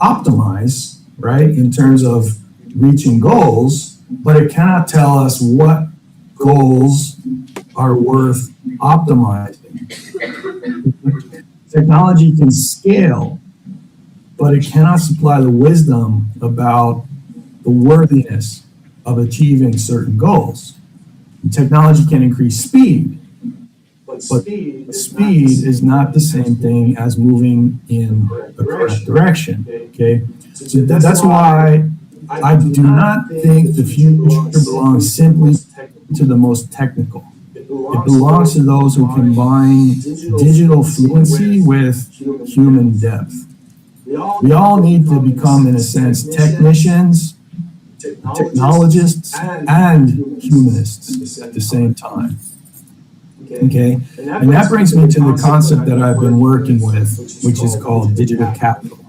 optimize, right, in terms of reaching goals, but it cannot tell us what goals are worth optimizing. Technology can scale, but it cannot supply the wisdom about the worthiness of achieving certain goals. Technology can increase speed, but speed is not the same thing as moving in the correct direction. Okay, so that's why I do not think the future belongs simply to the most technical. It belongs to those who combine digital fluency with human depth. We all need to become, in a sense, technicians, technologists, and humanists at the same time. Okay, and that brings me to the concept that I've been working with, which is called digital capital.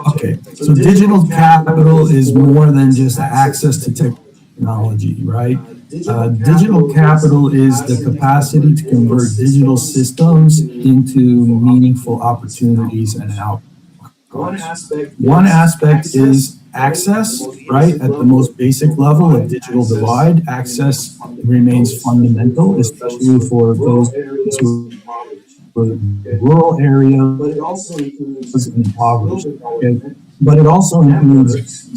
Okay, so digital capital is more than just access to technology, right? Digital capital is the capacity to convert digital systems into meaningful opportunities and outcomes. One aspect is access, right? At the most basic level of digital divide, access remains fundamental, especially for those who rural area, but it also includes impoverished. Okay? But it also includes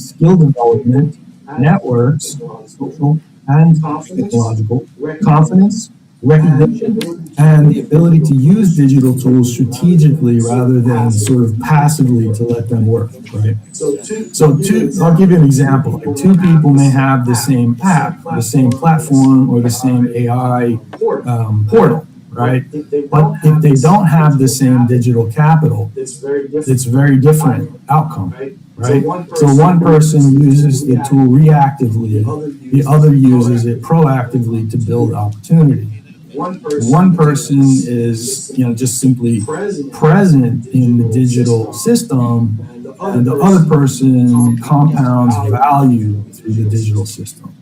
skill development, networks, social and technological, confidence, recognition, and the ability to use digital tools strategically rather than sort of passively to let them work, right? I'll give you an example. Like two people may have the same app, the same platform, or the same AI portal, right? But if they don't have the same digital capital, it's very different outcome, right? So one person uses the tool reactively, the other uses it proactively to build opportunity. One person is, just simply present in the digital system, and the other person compounds value through the digital system.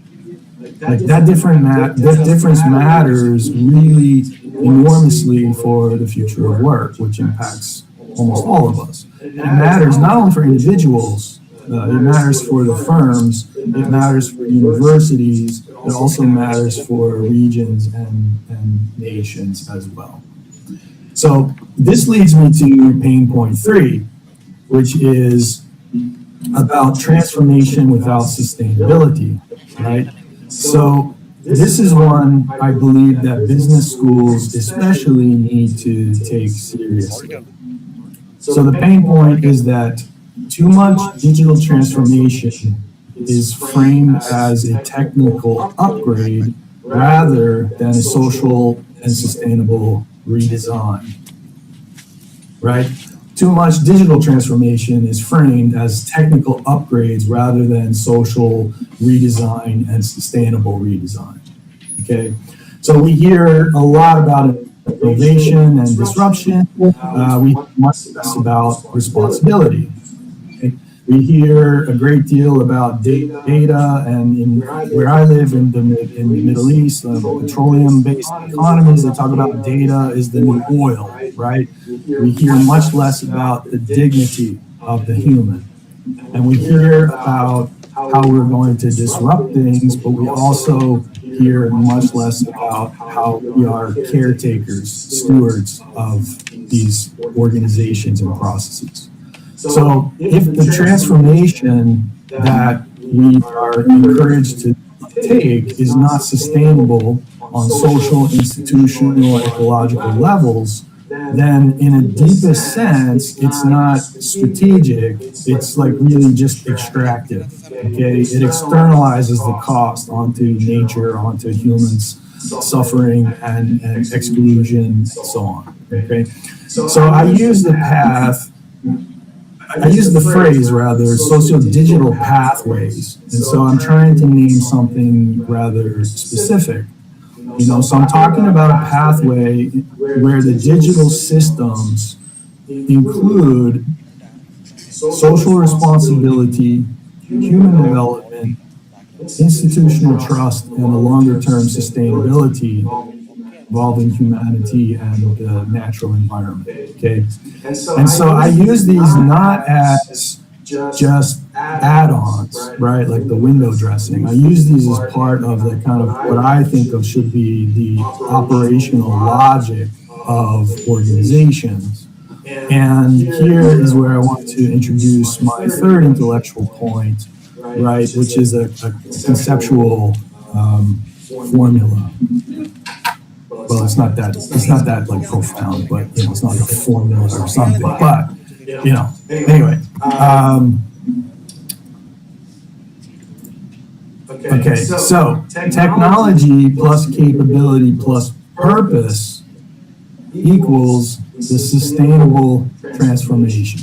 Like that difference matters really enormously for the future of work, which impacts almost all of us. It matters not only for individuals, it matters for the firms, it matters for universities, it also matters for regions and nations as well. So this leads me to pain point 3, which is about transformation without sustainability, right? So this is one I believe that business schools especially need to take seriously. So the pain point is that too much digital transformation is framed as a technical upgrade rather than a social and sustainable redesign, right? Too much digital transformation is framed as technical upgrades rather than social redesign and sustainable redesign, okay? So we hear a lot about innovation and disruption. We hear much less about responsibility. Okay? We hear a great deal about data, and where I live in the Middle East, petroleum-based economies, they talk about data is the new oil, right? We hear much less about the dignity of the human. And we hear about how we're going to disrupt things, but we also hear much less about how we are caretakers, stewards of these organizations and processes. So if the transformation that we are encouraged to take is not sustainable on social, institutional, ecological levels, then in a deepest sense, it's not strategic, it's like really just extractive, okay? It externalizes the cost onto nature, onto humans suffering and exclusion and so on, okay? So I use the phrase rather, socio-digital pathways, and so I'm trying to name something rather specific. So I'm talking about a pathway where the digital systems include social responsibility, human development, institutional trust, and a longer-term sustainability involving humanity and the natural environment. Okay, and so I use these not as just add-ons, right? Like the window dressing. I use these as part of the kind of what I think of should be the operational logic of organizations. And here is where I want to introduce my third intellectual point, right, which is a conceptual formula. Well, it's not that like profound, but it's not a formula or something. But anyway. Okay, so technology plus capability plus purpose equals the sustainable transformation.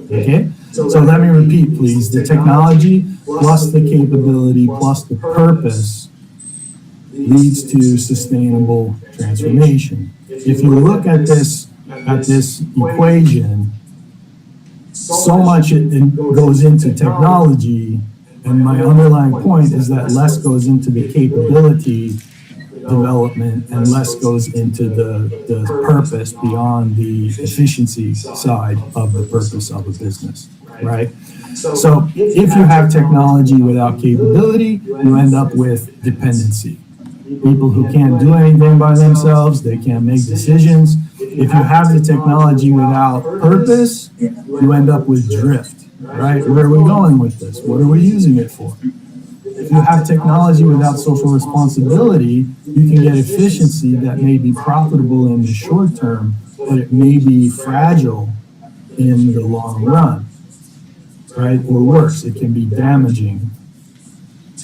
Okay, so let me repeat, please. The technology plus the capability plus the purpose leads to sustainable transformation. If you look at this equation, so much it goes into technology, and my underlying point is that less goes into the capability development and less goes into the purpose beyond the efficiency side of the purpose of a business, right? So if you have technology without capability, you end up with dependency. People who can't do anything by themselves, they can't make decisions. If you have the technology without purpose, you end up with drift, right? Where are we going with this? What are we using it for? If you have technology without social responsibility, you can get efficiency that may be profitable in the short term, but it may be fragile in the long run, right? Or worse, it can be damaging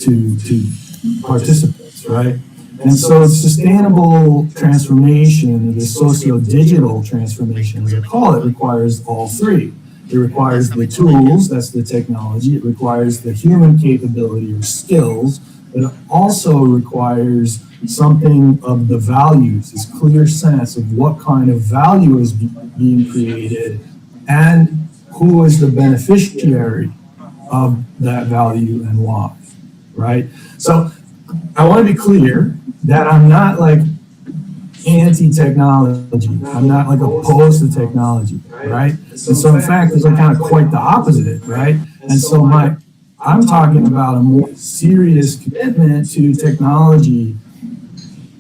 to participants, right? And so sustainable transformation, the socio-digital transformation, as I call it, requires all three. It requires the tools, that's the technology. It requires the human capability or skills, but it also requires something of the values, this clear sense of what kind of value is being created and who is the beneficiary of that value and why, right? So I want to be clear that I'm not like anti-technology. I'm not like opposed to technology, right? And so in fact, it's like kind of quite the opposite, right? And so I'm talking about a more serious commitment to technology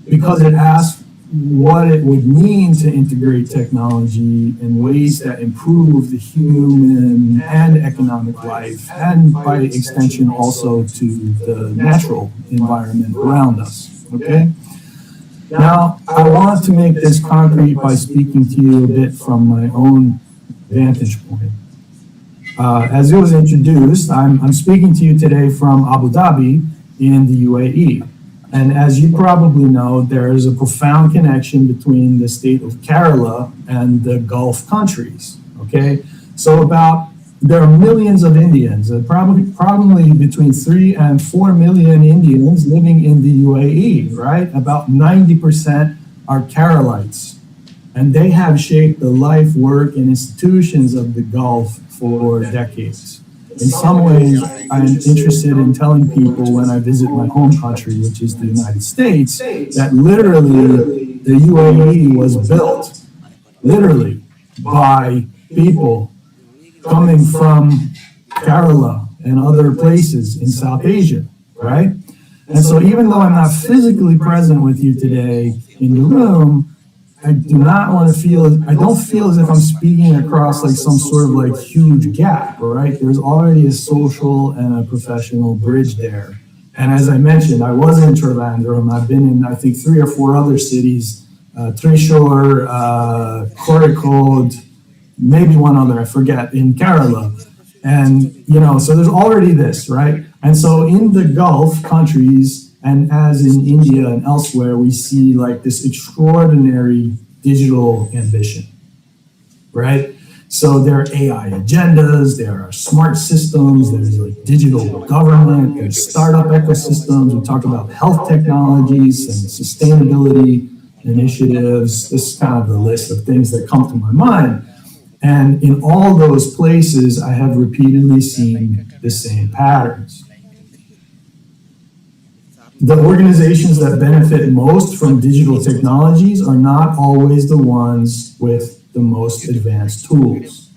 because it asks what it would mean to integrate technology in ways that improve the human and economic life, and by extension also to the natural environment around us, okay? Now, I want to make this concrete by speaking to you a bit from my own vantage point. As it was introduced, I'm speaking to you today from Abu Dhabi in the UAE. And as you probably know, there is a profound connection between the state of Kerala and the Gulf countries, okay? So there are millions of Indians, probably between 3 and 4 million Indians living in the UAE, right? About 90% are Keralites. And they have shaped the life, work, and institutions of the Gulf for decades. In some ways, I'm interested in telling people when I visit my home country, which is the United States, that literally the UAE was built, literally, by people coming from Kerala and other places in South Asia, right? And so even though I'm not physically present with you today in the room, I don't feel as if I'm speaking across like some sort of like huge gap, right? There's already a social and a professional bridge there. And as I mentioned, I was in Trivandrum. I've been in, I think, 3 or 4 other cities, Thrissur, Kozhikode, maybe one other, I forget, in Kerala. And, so there's already this, right? And so in the Gulf countries, and as in India and elsewhere, we see like this extraordinary digital ambition, right? So there are AI agendas, there are smart systems, there's like digital government, there's startup ecosystems. We talk about health technologies and sustainability initiatives. This is kind of the list of things that come to my mind. And in all those places, I have repeatedly seen the same patterns. the organizations that benefit most from digital technologies are not always the ones with the most advanced tools.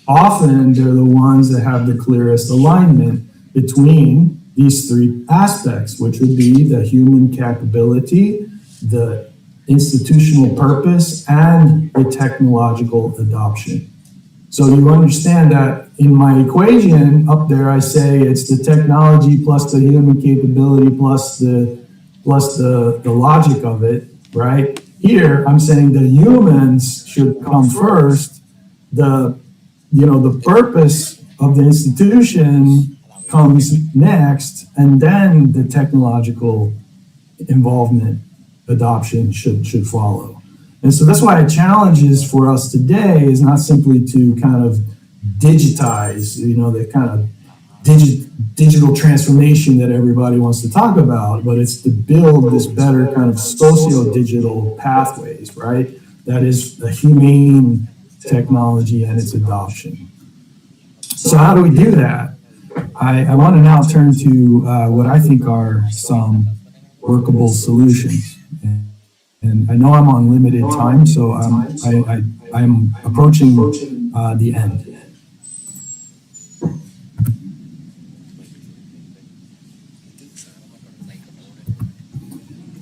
Often, they're the ones that have the clearest alignment between these three aspects, which would be the human capability, the institutional purpose, and the technological adoption. So you understand that in my equation up there, I say it's the technology plus the human capability plus the logic of it, right? Here, I'm saying the humans should come first. The purpose of the institution comes next, and then the technological involvement adoption should follow. And so that's why a challenge is for us today is not simply to kind of digitize, the kind of digital transformation that everybody wants to talk about, but it's to build this better kind of socio-digital pathways, right? That is a humane technology and its adoption. So how do we do that? I want to now turn to what I think are some workable solutions. And I know I'm on limited time, so I'm approaching the end.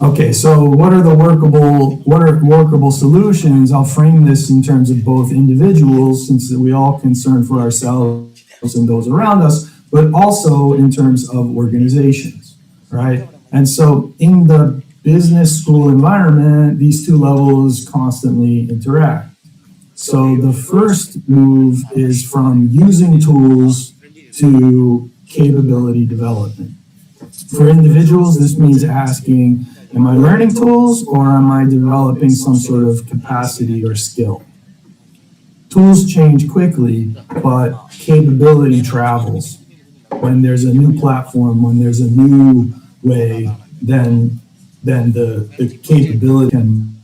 Okay, so what are workable solutions? I'll frame this in terms of both individuals, since we all concern for ourselves and those around us, but also in terms of organizations, right? And so in the business school environment, these two levels constantly interact. So the first move is from using tools to capability development. For individuals, this means asking, am I learning tools or am I developing some sort of capacity or skill? Tools change quickly, but capability travels. When there's a new platform, when there's a new way, then the capability can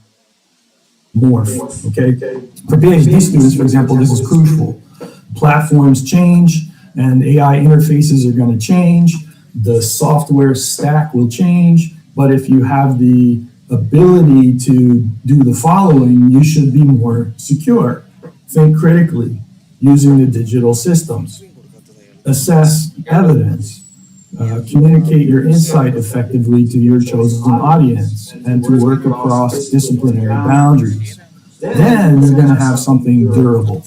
morph, okay? For PhD students, for example, this is crucial. Platforms change and AI interfaces are going to change. The software stack will change, but if you have the ability to do the following, you should be more secure. Think critically using the digital systems. Assess evidence. Communicate your insight effectively to your chosen audience and to work across disciplinary boundaries. Then you're going to have something durable,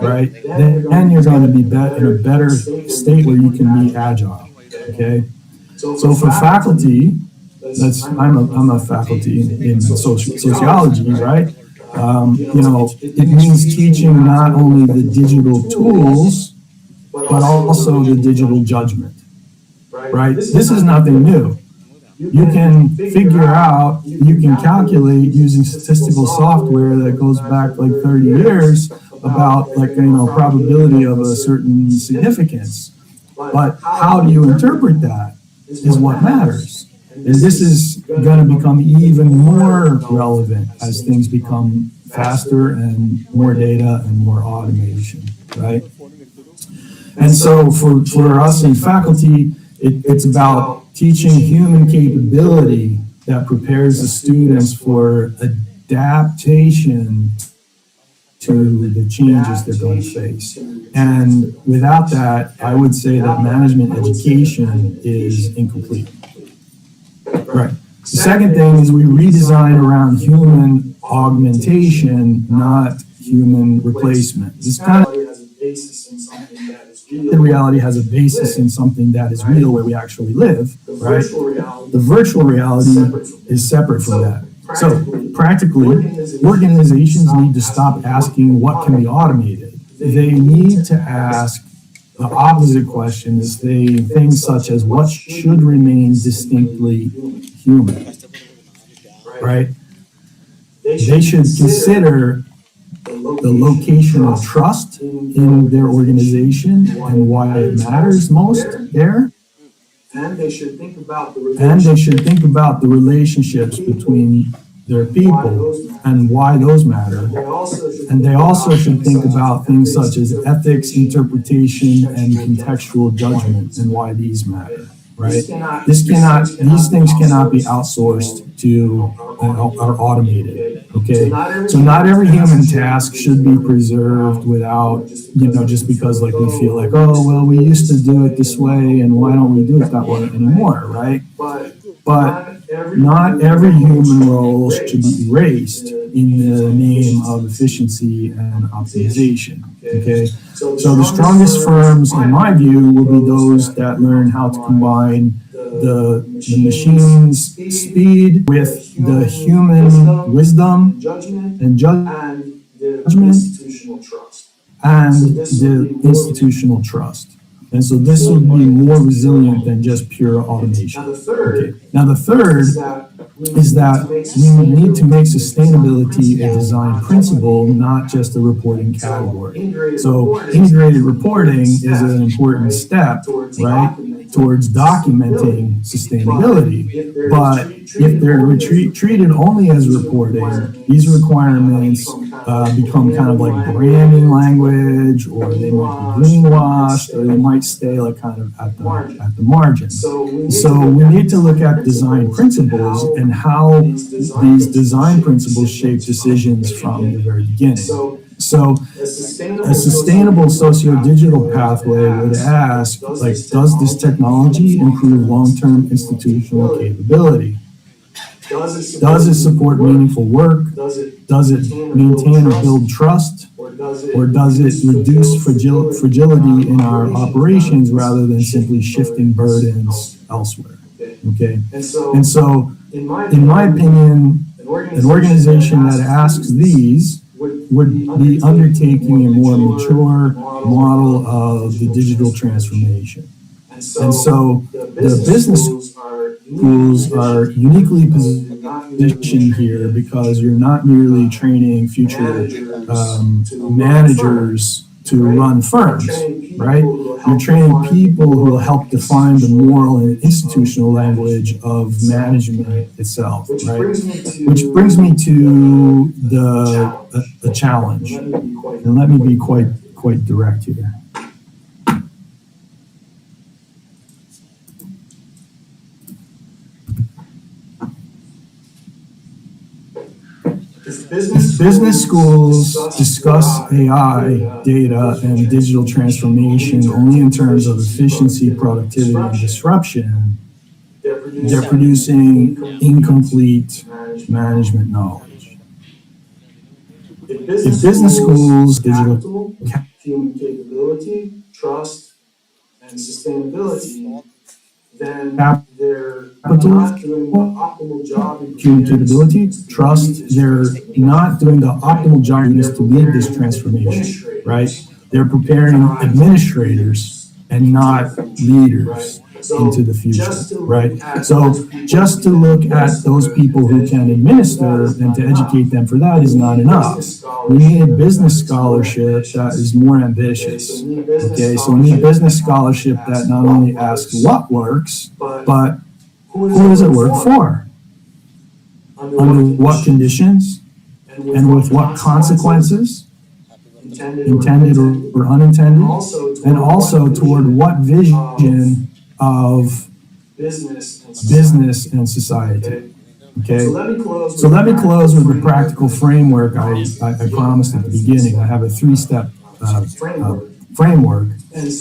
right? Then you're going to be in a better state where you can be agile, okay? So for faculty, I'm a faculty in sociology, right? It means teaching not only the digital tools, but also the digital judgment. Right? This is nothing new. You can you can calculate using statistical software that goes back like 30 years about probability of a certain significance. But how do you interpret that is what matters. And this is going to become even more relevant as things become faster and more data and more automation, right? And so for us in faculty, it's about teaching human capability that prepares the students for adaptation to the changes they're going to face. And without that, I would say that management education is incomplete. Right. The second thing is we redesign around human augmentation, not human replacement. This kind of the reality has a basis in something that is real where we actually live, right? The virtual reality is separate from that. So practically, organizations need to stop asking what can be automated. They need to ask the opposite question, is things such as what should remain distinctly human, right? They should consider the location of trust in their organization and why it matters most there. And they should think about the relationships between their people and why those matter. And they also should think about things such as ethics, interpretation, and contextual judgment and why these matter. right? These things cannot be outsourced to or automated, okay? So not every human task should be preserved without, just because like we feel like, oh, well, we used to do it this way and why don't we do it that way anymore, right? But not every human role should be erased in the name of efficiency and optimization, okay? So the strongest firms, in my view, will be those that learn how to combine the machine's speed with the human wisdom and judgment and the institutional trust. And so this will be more resilient than just pure automation. Okay. Now the third is that we need to make sustainability a design principle, not just a reporting category. So integrated reporting is an important step, right, towards documenting sustainability. But if they're treated only as reporting, these requirements become kind of like branding language, or they might be greenwashed, or they might stay like kind of at the margin. So we need to look at design principles and how these design principles shape decisions from the very beginning. So a sustainable socio-digital pathway would ask, like, does this technology improve long-term institutional capability? Does it support meaningful work? Does it maintain or build trust? Or does it reduce fragility in our operations rather than simply shifting burdens elsewhere? Okay. And so, in my opinion, an organization that asks these would be undertaking a more mature model of the digital transformation. And so the business schools are uniquely positioned here because you're not merely training future managers to run firms, right? You're training people who will help define the moral and institutional language of management itself, right? Which brings me to the challenge. And let me be quite direct here. If business schools discuss AI, data, and digital transformation only in terms of efficiency, productivity, and disruption, they're producing incomplete management knowledge. If business schools, digital human capability, trust, and sustainability, then they're not doing the optimal job in human capability, trust, they're not doing the optimal job to lead this transformation, right? They're preparing administrators and not leaders into the future, right? So just to look at those people who can administer and to educate them for that is not enough. We need a business scholarship that is more ambitious, okay? So we need business scholarship that not only asks what works, but who does it work for? Under what conditions? And with what consequences? Intended or unintended? And also toward what vision of business and society. Okay, so let me close with the practical framework I promised at the beginning. I have a three-step framework. And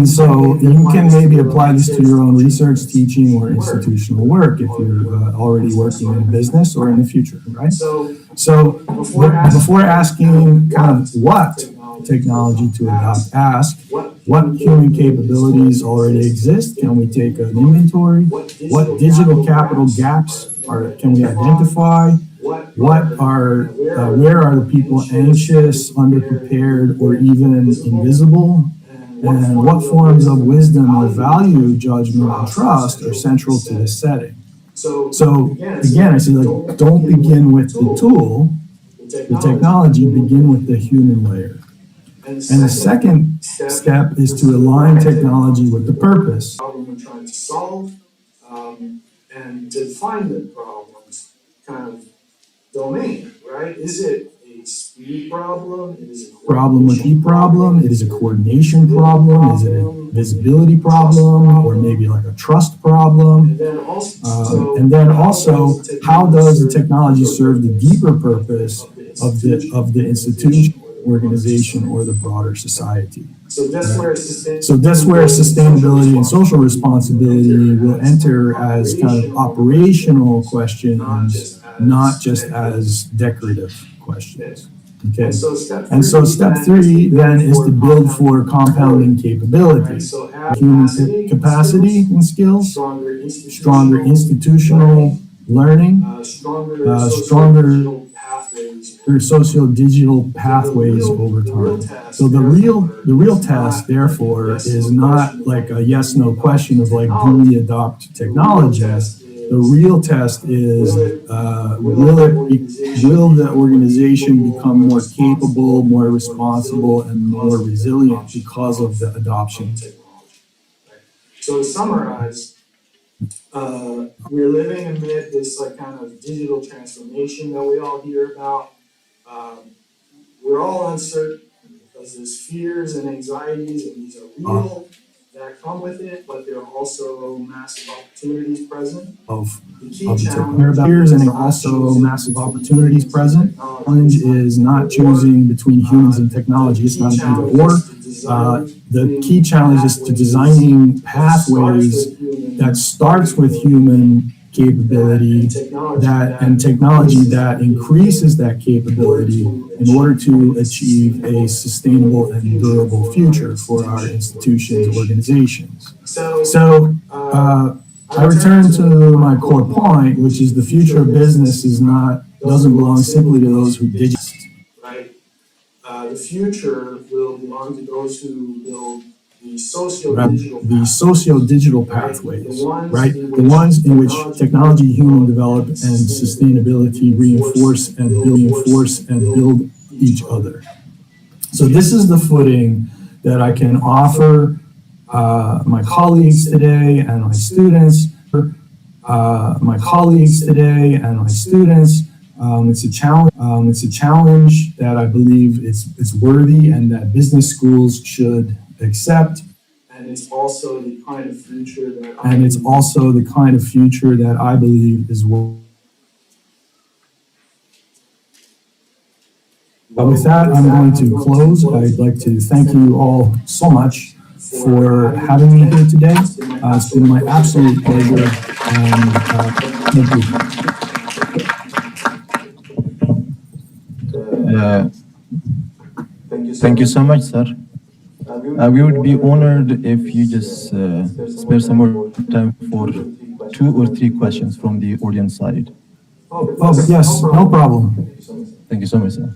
so you can maybe apply this to your own research, teaching, or institutional work if you're already working in business or in the future, right? So before asking kind of what technology to adopt, ask what human capabilities already exist. Can we take an inventory? What digital capital gaps can we identify? Where are the people anxious, underprepared, or even invisible? And what forms of wisdom or value, judgment, and trust are central to this setting? So again, I say, like, don't begin with the tool, the technology, begin with the human layer. And the second step is to align technology with the purpose. Problem we're trying to solve, and define the problem's kind of domain, right? Is it a speed problem? Is it a problem with the problem? It is a coordination problem? Is it a visibility problem, or maybe like a trust problem. And then also, how does the technology serve the deeper purpose of the institution, organization, or the broader society? So that's where sustainability and social responsibility will enter as kind of operational questions, not just as decorative questions. Okay. And so step three then is to build for compounding capability, human capacity and skills, stronger institutional learning, stronger socio-digital pathways over time. So the real test, therefore, is not like a yes/no question of like, do we adopt technology? The real test is, will the organization become more capable, more responsible, and more resilient because of the adoption? So to summarize, we're living amid this like kind of digital transformation that we all hear about. We're all uncertain because there's fears and anxieties, and these are real that come with it, but there are also massive opportunities present. Fears and also massive opportunities present. Challenge is not choosing between humans and technology. It's not an either or. The key challenge is to designing pathways that starts with human capability and technology that increases that capability in order to achieve a sustainable and durable future for our institutions, organizations. So I return to my core point, which is the future of business doesn't belong simply to those who digest. Right. The future will belong to those who build the socio-digital pathways, right? The ones in which technology, human development, and sustainability reinforce and build each other. So this is the footing that I can offer my colleagues today and my students. It's a challenge. It's a challenge that I believe it's worthy and that business schools should accept. And it's also the kind of future that I believe is worth. But with that, I'm going to close. I'd like to thank you all so much for having me here today. It's been my absolute pleasure, and thank you. Thank you so much, sir. We would be honored if you just spare some more time for 2 or 3 questions from the audience side. Oh, yes, no problem. Thank you so much, sir.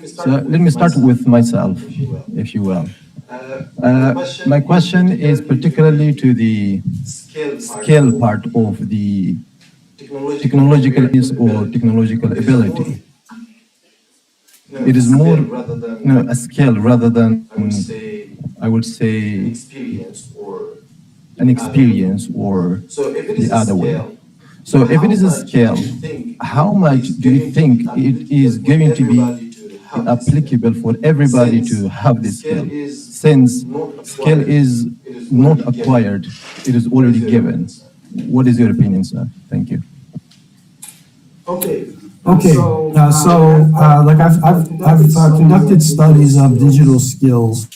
So let me start with myself, if you will. My question is particularly to the skill part of the technological or technological ability. It is more a skill rather than, I would say, an experience or the other way. So if it is a skill, how much do you think it is going to be applicable for everybody to have this skill? Since skill is not acquired, it is already given. What is your opinion, sir? Thank you. Okay. Like I've conducted studies of digital skills,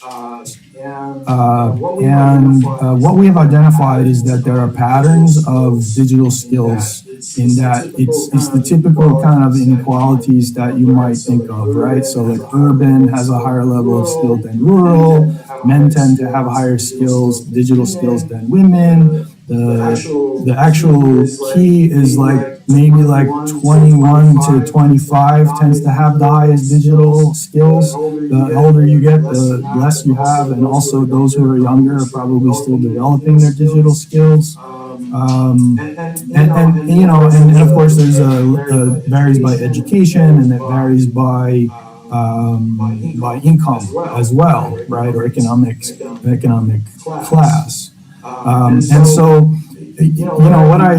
and what we have identified is that there are patterns of digital skills in that it's the typical kind of inequalities that you might think of, right? So like urban has a higher level of skill than rural, men tend to have higher digital skills than women. The actual key is like maybe like 21 to 25 tends to have the highest digital skills. The older you get, the less you have, and also those who are younger are probably still developing their digital skills. And of course there's varies by education, and it varies by income as well, right, or economic class. And so, what I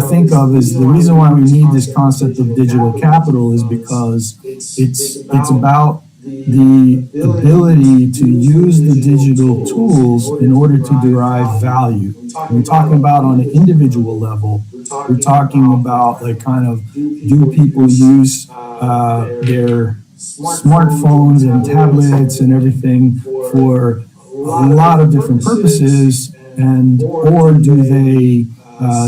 think of is the reason why we need this concept of digital capital is because it's about the ability to use the digital tools in order to derive value. When we're talking about on an individual level, we're talking about like kind of do people use their smartphones and tablets and everything for a lot of different purposes, and or do they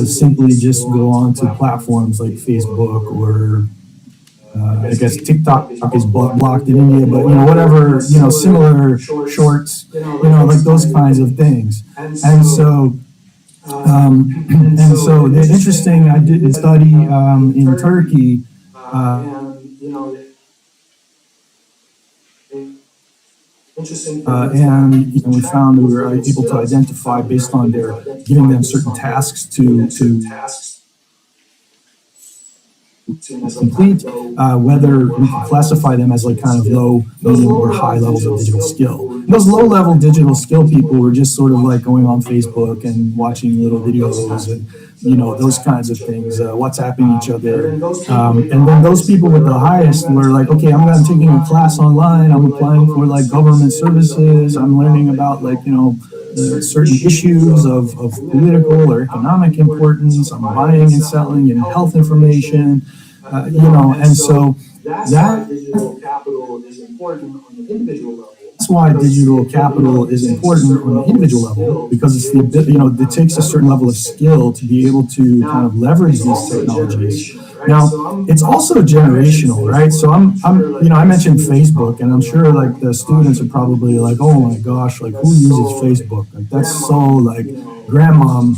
simply just go on to platforms like Facebook or I guess TikTok is blocked in India, but whatever, similar shorts, like those kinds of things. And so the interesting, I did a study in Turkey, and we found we were able to identify based on their giving them certain tasks to complete, whether we can classify them as like kind of low, medium, or high levels of digital skill. And those low-level digital skill people were just sort of like going on Facebook and watching little videos and those kinds of things, WhatsApping each other. And then those people with the highest were like, okay, I'm taking a class online, I'm applying for like government services, I'm learning about like, certain issues of political or economic importance, I'm buying and selling and health information, and so that digital capital is important on the individual level. that's why digital capital is important on the individual level, because it's it takes a certain level of skill to be able to kind of leverage these technologies. Now, it's also generational, right? So I mentioned Facebook, and I'm sure like the students are probably like, oh my gosh, like who uses Facebook? Like that's so like grandmom,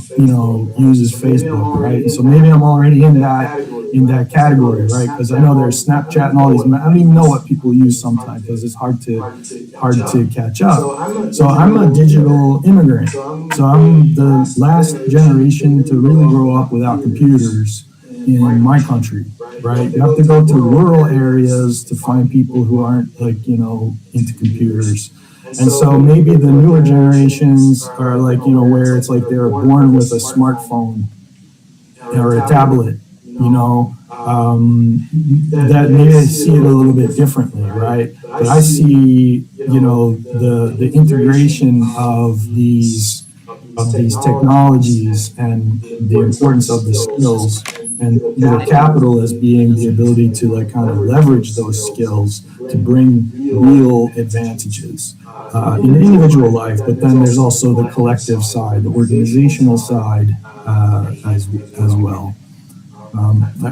uses Facebook, right? And so maybe I'm already in that category, right? Because I know there's Snapchat and all these. I don't even know what people use sometimes because it's hard to catch up. So I'm a digital immigrant. So I'm the last generation to really grow up without computers in my country, right? You have to go to rural areas to find people who aren't like, into computers. And so maybe the newer generations are like, where it's like they were born with a smartphone or a tablet, that maybe I see it a little bit differently, right? But I see, the integration of these technologies and the importance of the skills and the capital as being the ability to like kind of leverage those skills to bring real advantages in individual life, but then there's also the collective side, the organizational side as well. I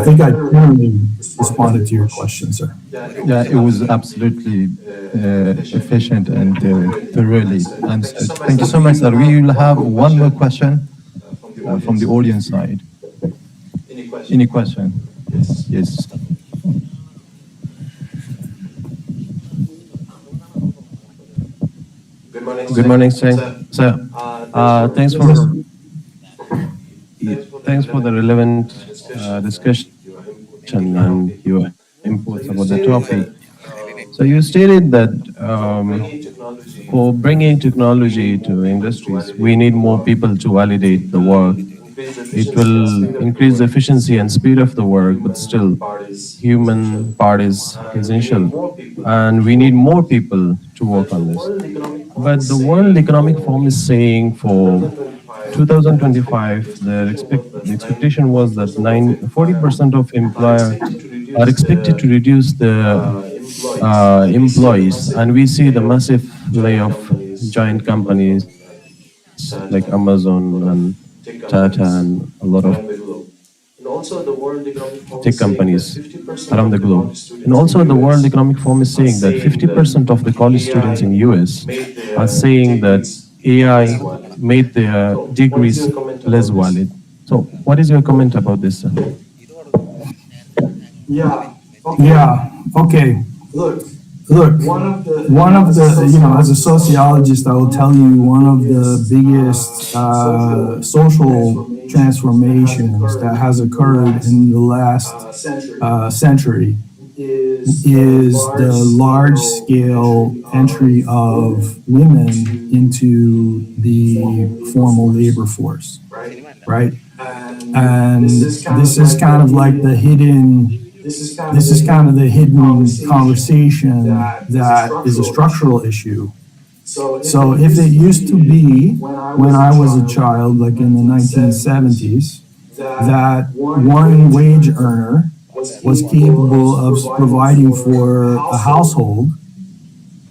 think I clearly responded to your question, sir. Yeah, it was absolutely efficient and thoroughly answered. Thank you so much, sir. We will have one more question from the audience side. Any question? Yes. Good morning, sir. Thanks for the relevant discussion and your inputs about the topic. So you stated that for bringing technology to industries, we need more people to validate the work. It will increase the efficiency and speed of the work, but still, human part is essential, and we need more people to work on this. But the World Economic Forum is saying for 2025, the expectation was that 40% of employers are expected to reduce the employees, and we see the massive layoff giant companies like Amazon and Tata and a lot of tech companies around the globe. And also the World Economic Forum is saying that 50% of the college students in US are saying that AI made their degrees less valid. So what is your comment about this, sir? Yeah. Okay. Look, one of the, as a sociologist, I will tell you one of the biggest social transformations that has occurred in the last century is the large-scale entry of women into the formal labor force, right? And this is kind of like the hidden this is kind of the hidden conversation that is a structural issue. So if it used to be, when I was a child, like in the 1970s, that one wage earner was capable of providing for a household,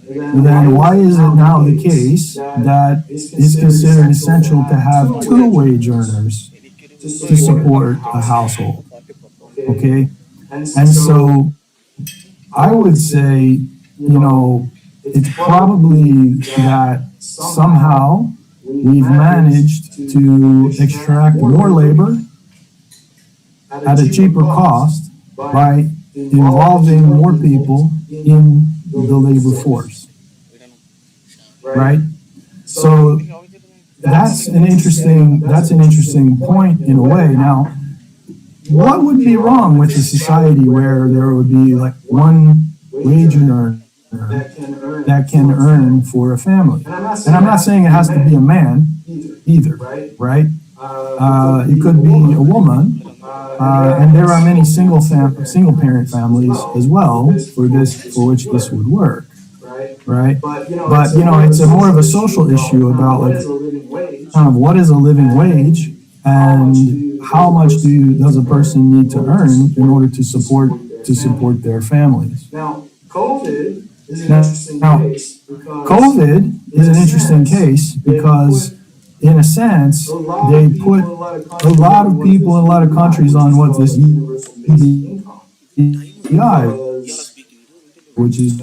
then why is it now the case that it's considered essential to have two wage earners to support a household? Okay? And so I would say, it's probably that somehow we've managed to extract more labor at a cheaper cost by involving more people in the labor force. Right? So that's an interesting point in a way. Now, what would be wrong with a society where there would be like one wage earner that can earn for a family? And I'm not saying it has to be a man either, right? It could be a woman, and there are many single parent families as well for which this would work, right? But it's more of a social issue about like kind of what is a living wage and how much does a person need to earn in order to support their families. Now, COVID is an interesting case because in a sense, they put a lot of people in a lot of countries on what this UBI, which is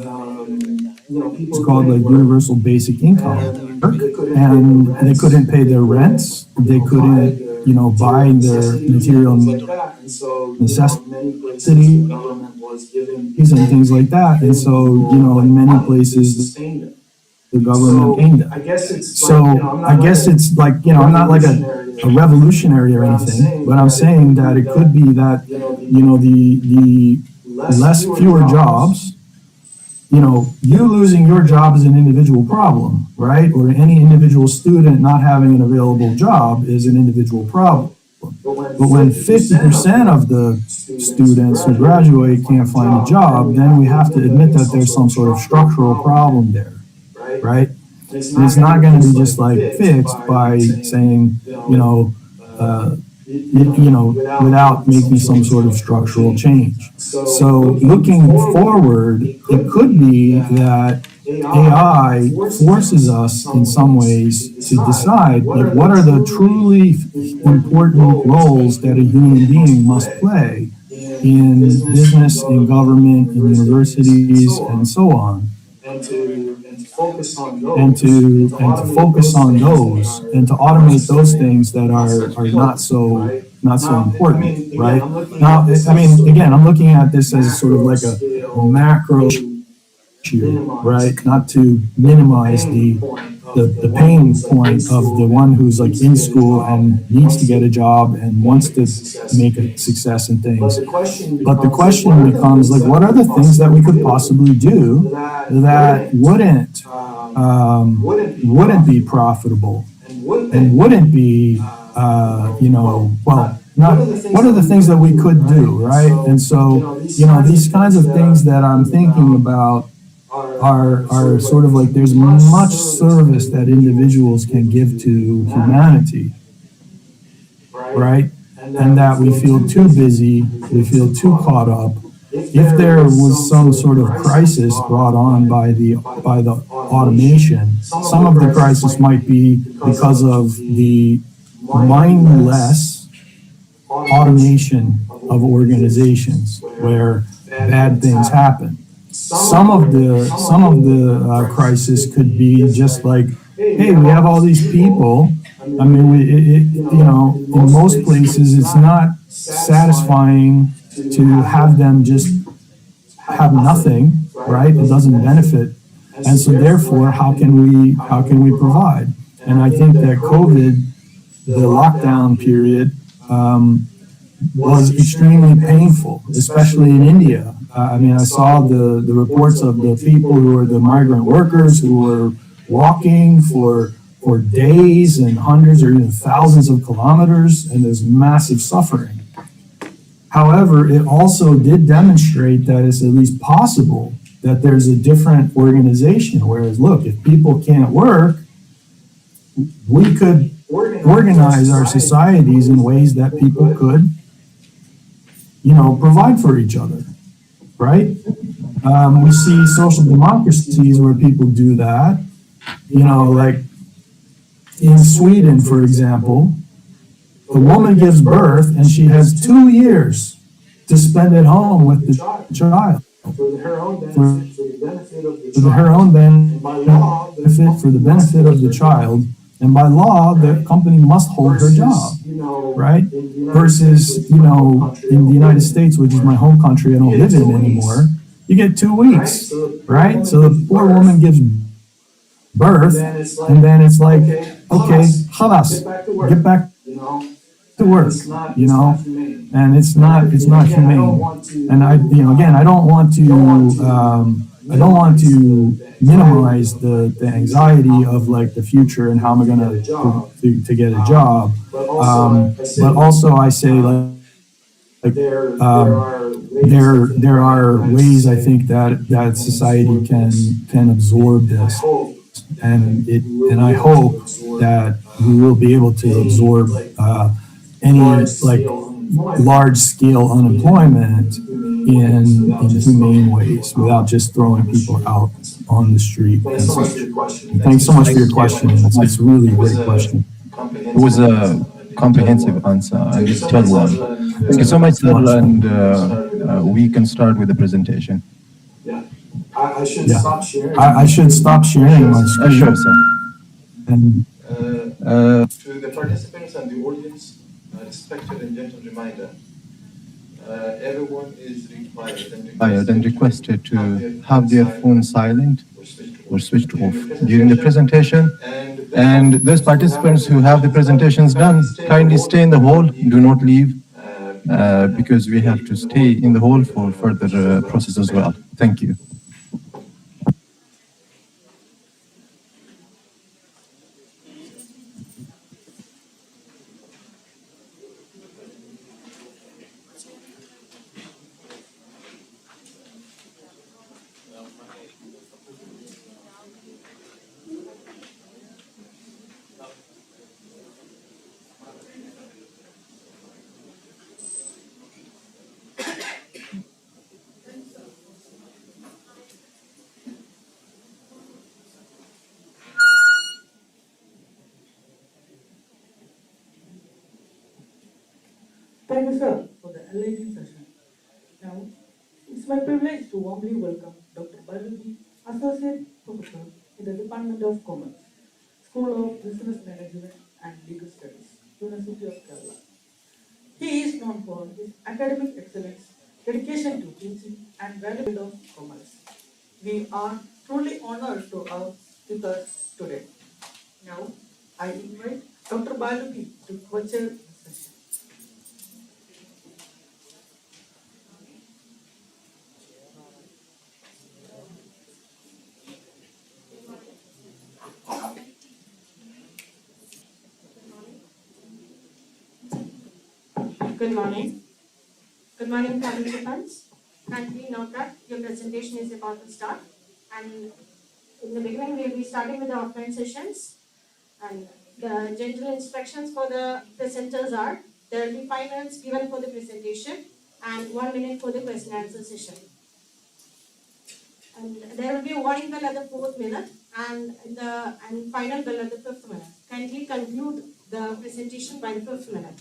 it's called like universal basic income, and they couldn't pay their rents, they couldn't, buy their material necessities and things like that, and so in many places the government aimed at. So I guess it's like, I'm not like a revolutionary or anything, but I'm saying that it could be that, the fewer jobs, you losing your job is an individual problem, right? Or any individual student not having an available job is an individual problem. But when 50% of the students who graduate can't find a job, then we have to admit that there's some sort of structural problem there. Right? And it's not going to be just like fixed by saying, without making some sort of structural change. So looking forward, it could be that AI forces us in some ways to decide like what are the truly important roles that a human being must play in business, in government, in universities, and so on. And to focus on those and to automate those things that are not so important, right? Now, again, I'm looking at this as sort of like a macro issue, right? Not to minimize the pain point of the one who's like in school and needs to get a job and wants to make a success in things. But the question becomes like, what are the things that we could possibly do that wouldn't be profitable and wouldn't be, what are the things that we could do, right? And so, these kinds of things that I'm thinking about are sort of like there's much service that individuals can give to humanity, right? And that we feel too busy, we feel too caught up. If there was some sort of crisis brought on by the automation, some of the crisis might be because of the mindless automation of organizations where bad things happen. Some of the crisis could be just like, hey, we have all these people. I mean, in most places, it's not satisfying to have them just have nothing, right? It doesn't benefit, and so therefore, how can we provide? And I think that COVID, the lockdown period, was extremely painful, especially in India. I saw the reports of the people who were the migrant workers who were walking for days and hundreds or even thousands of kilometers, and there's massive suffering. However, it also did demonstrate that it's at least possible that there's a different organization. Whereas, look, if people can't work, we could organize our societies in ways that people could, provide for each other, right? We see social democracies where people do that. Like in Sweden, for example, a woman gives birth and she has 2 years to spend at home with the child For her own for benefit, for the benefit of the for her child. own And by law, the benefit, for the benefit of the child. And by law, the company must hold her job, right? Versus, in the United States, which is my home country, I don't live in anymore, you get 2 weeks, right? So the poor woman gives birth, and then it's like, okay, halas, get back to work, and it's not humane. And again, I don't want to minimize the anxiety of like the future and how am I gonna to get a job. But also I say there are ways I think that society can absorb this, and I hope that we will be able to absorb any like large scale unemployment in humane ways without just throwing people out on the street. Thanks so much for your question. It's really a great question. It was a comprehensive answer and a detailed one. Thank you so much, sir, and we can start with the presentation. I should Yeah. stop sharing. I should stop sharing my screen. Sure, sir. And To the participants and the audience, respected and gentle reminder, everyone is required and requested to have their phone silent or switched off during the presentation. And those participants who have the presentations done, kindly stay in the hall, do not leave, because we have to stay in the hall for further process as well. Thank you. Thank you, sir, for the enlightening session. Now, it's my privilege to warmly welcome Dr. Baluji, Associate Professor in the Department of Commerce, School of Business Management and Legal Studies, University of Kerala. He is known for his academic excellence, dedication to teaching, and value of commerce. We are truly honored to have with us today. Now, I invite Dr. Baluji to co-chair the session. Good morning. Good morning, participants. Kindly note that your presentation is about to start. And in the beginning, we will be starting with the offline sessions. And the general instructions for the presenters are, there will be 5 minutes given for the presentation and 1 minute for the question and answer session. And there will be a warning bell at the 4th minute and final bell at the 5th minute. Kindly conclude the presentation by the 5th minute.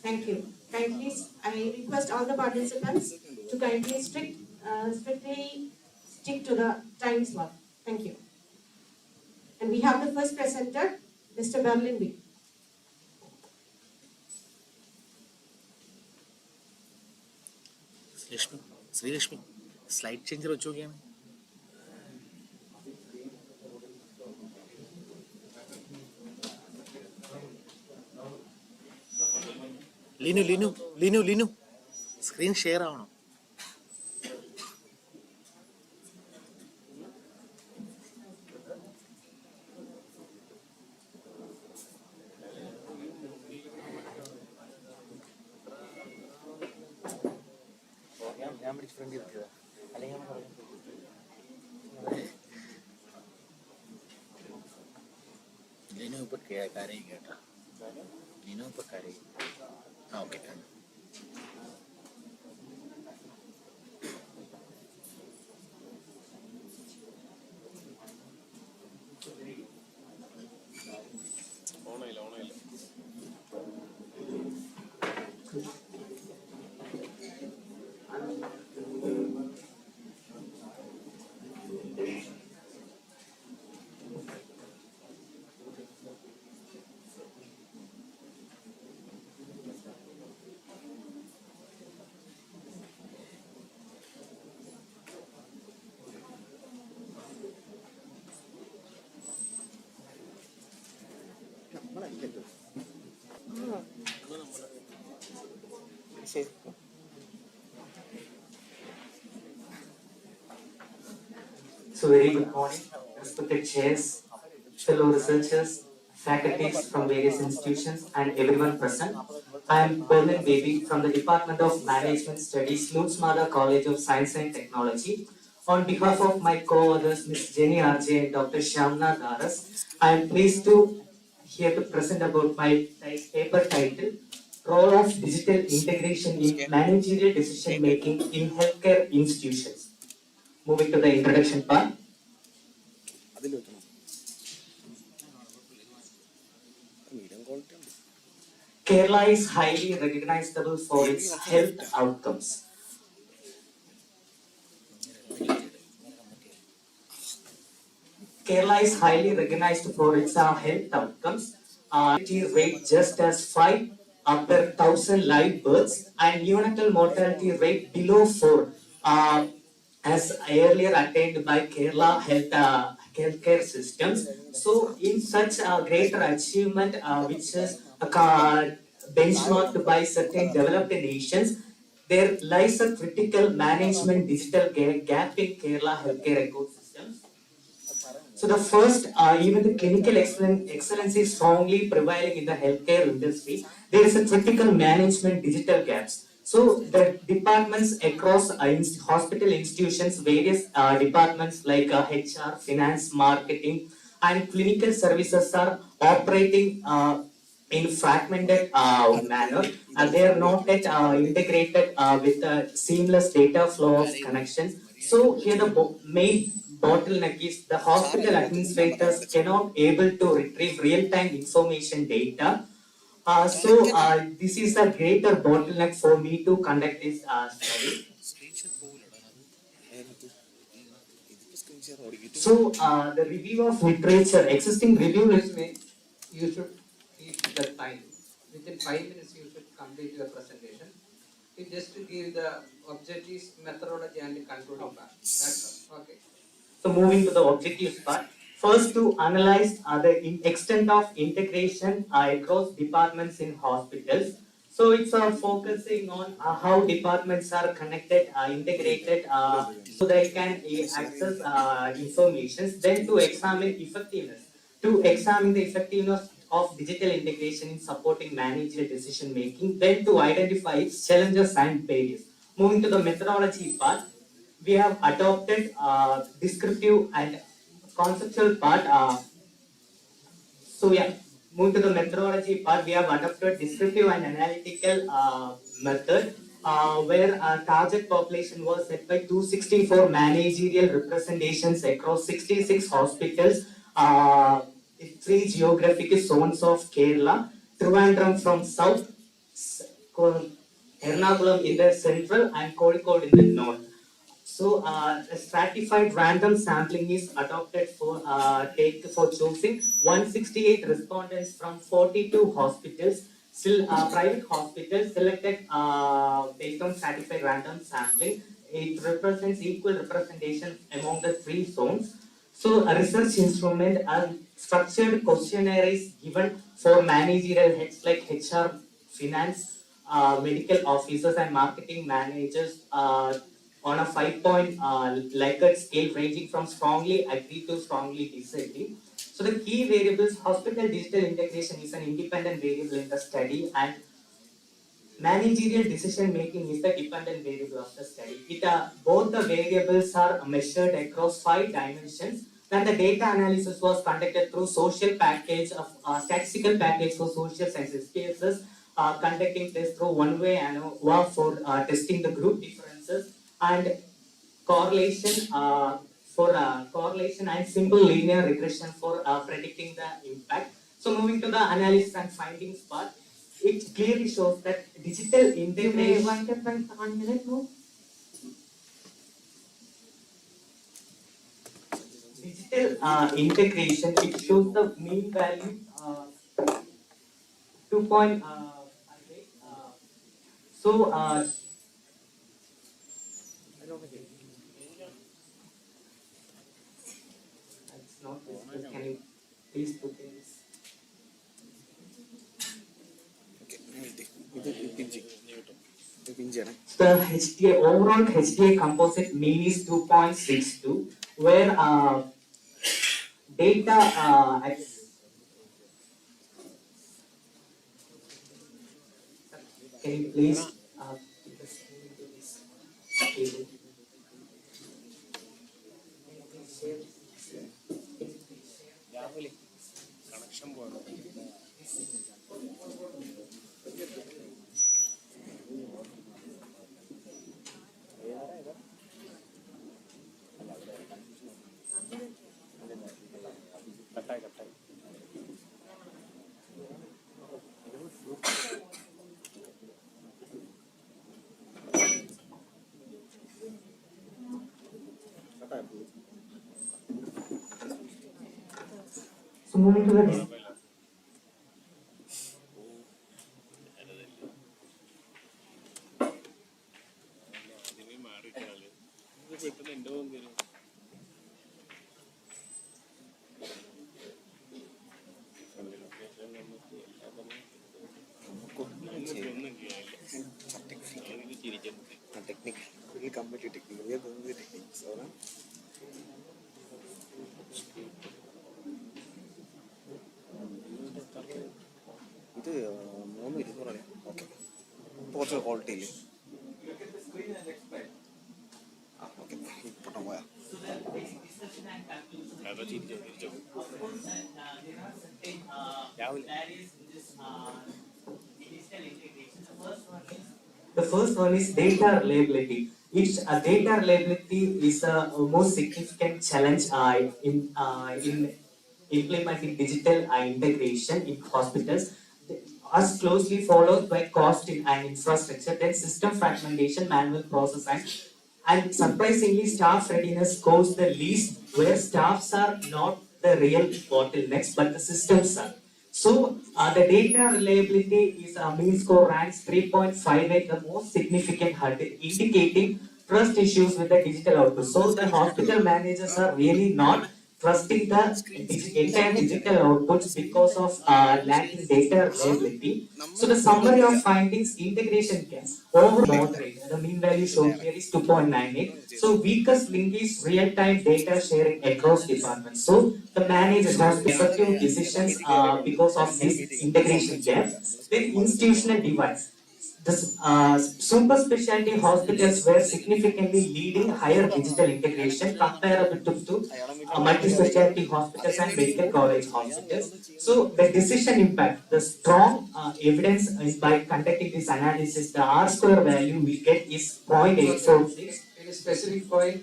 Thank you. Kindly, I request all the participants to kindly strictly stick to the time slot. Thank you. And we have the first presenter, Mr. Berlin B. Srilashmi, slide changer हो चुकी है. Leenu, screen share आवनो. ഞാൻ പിടിച്ച് front ഇരുത്തിയതാ അല്ലെങ്കിൽ ഞാൻ പറഞ്ഞു ലിനു ഇപ്പൊ കരയും കേട്ടോ ലിനു ഇപ്പൊ കരയും ആ ഓക്കെ ശരി So very good morning, respected chairs, fellow researchers, faculties from various institutions and everyone present. I am Berlin Baby from the Department of Management Studies, Lutz Mahler College of Science and Technology. On behalf of my co-authors, Ms. Jenny R.J. and Dr. Shyamna Daras, I am pleased to here to present about my paper title, Role of Digital Integration in Managerial Decision Making in Healthcare Institutions. Moving to the introduction part. അതിൽ വെക്കണം medium quality ഉണ്ട് Kerala is highly recognizable for its health outcomes. Kerala is highly recognized for its health outcomes. Mortality rate just as 5 per 1,000 live births and neonatal mortality rate below 4, as earlier attained by Kerala healthcare systems. So, in such a greater achievement, which is benchmarked by certain developed nations, there lies a critical management digital gap in Kerala healthcare ecosystems. So the first, even the clinical excellence is strongly prevailing in the healthcare industry. There is a critical management digital gaps. So the departments across hospital institutions, various departments like HR, finance, marketing, and clinical services are operating in fragmented manner, and they are not yet integrated with a seamless data flow of connections. So here the main bottleneck is the hospital administrators cannot able to retrieve real-time information data. This is a greater bottleneck for me to conduct this study. Screenshot പോകില്ലടാ ഇതിപ്പോ screenshot ഓടിക്കിട്ട് So the review of literature, existing review You should keep the time. Within 5 minutes, you should complete your presentation. You just to give the objectives, methodology, and the concluding part. That's all. Okay. So moving to the objectives part, first to analyze the extent of integration across departments in hospitals. So it's focusing on how departments are connected, integrated, so they can access information. Then to examine effectiveness, the effectiveness of digital integration in supporting managerial decision making. Then to identify its challenges and barriers. Moving to the methodology part, we have adopted descriptive and conceptual part. Moving to the methodology part, we have adopted descriptive and analytical method, where target population was set by 264 managerial representations across 66 hospitals, 3 geographic zones of Kerala, Trivandrum from south, Ernakulam in the central, and Kozhikode in the north. So, a stratified random sampling is adopted for choosing 168 respondents from 42 hospitals. Still, private hospitals selected based on stratified random sampling. It represents equal representation among the 3 zones. So, a research instrument and structured questionnaire is given for managerial heads like HR, finance, medical officers, and marketing managers. On a 5-point Likert scale ranging from strongly agree to strongly disagree. So the key variables, hospital digital integration is an independent variable in the study, and Managerial decision making is the dependent variable of the study. Both the variables are measured across 5 dimensions. Then the data analysis was conducted through social package of statistical package for social sciences cases, conducting tests through one-way ANOVA for testing the group differences, and correlation correlation and simple linear regression for predicting the impact. So moving to the analysis and findings part, it clearly shows that digital You may integration. wind up in 1 minute more. Digital integration, it shows the mean value 2.58. So it's not visible. Can you please put this? The HDA overall HDA composite mean is 2.62, where data can you please put the screen into this table? So moving to the The first one is data reliability. Data reliability is a most significant challenge in implementing digital integration in hospitals. As closely followed by cost and infrastructure, then system fragmentation, manual process, and surprisingly, staff readiness scores the least, where staffs are not the real bottlenecks, but the systems are. So the data reliability is mean score ranks 3.58, the most significant hurdle, indicating trust issues with the digital output. So the hospital managers are really not trusting the entire digital outputs because of lacking data reliability. So the summary of findings, integration gap, over moderate, the mean value shown here is 2.98. So weakest link is real-time data sharing across departments. So the managers have effective decisions because of this integration gap. Then institutional divides. The super specialty hospitals were significantly leading higher digital integration comparable to multi-specialty hospitals and medical college hospitals. So the decision impact, the strong evidence by conducting this analysis, the R square value we get is 0.846. Any specific point,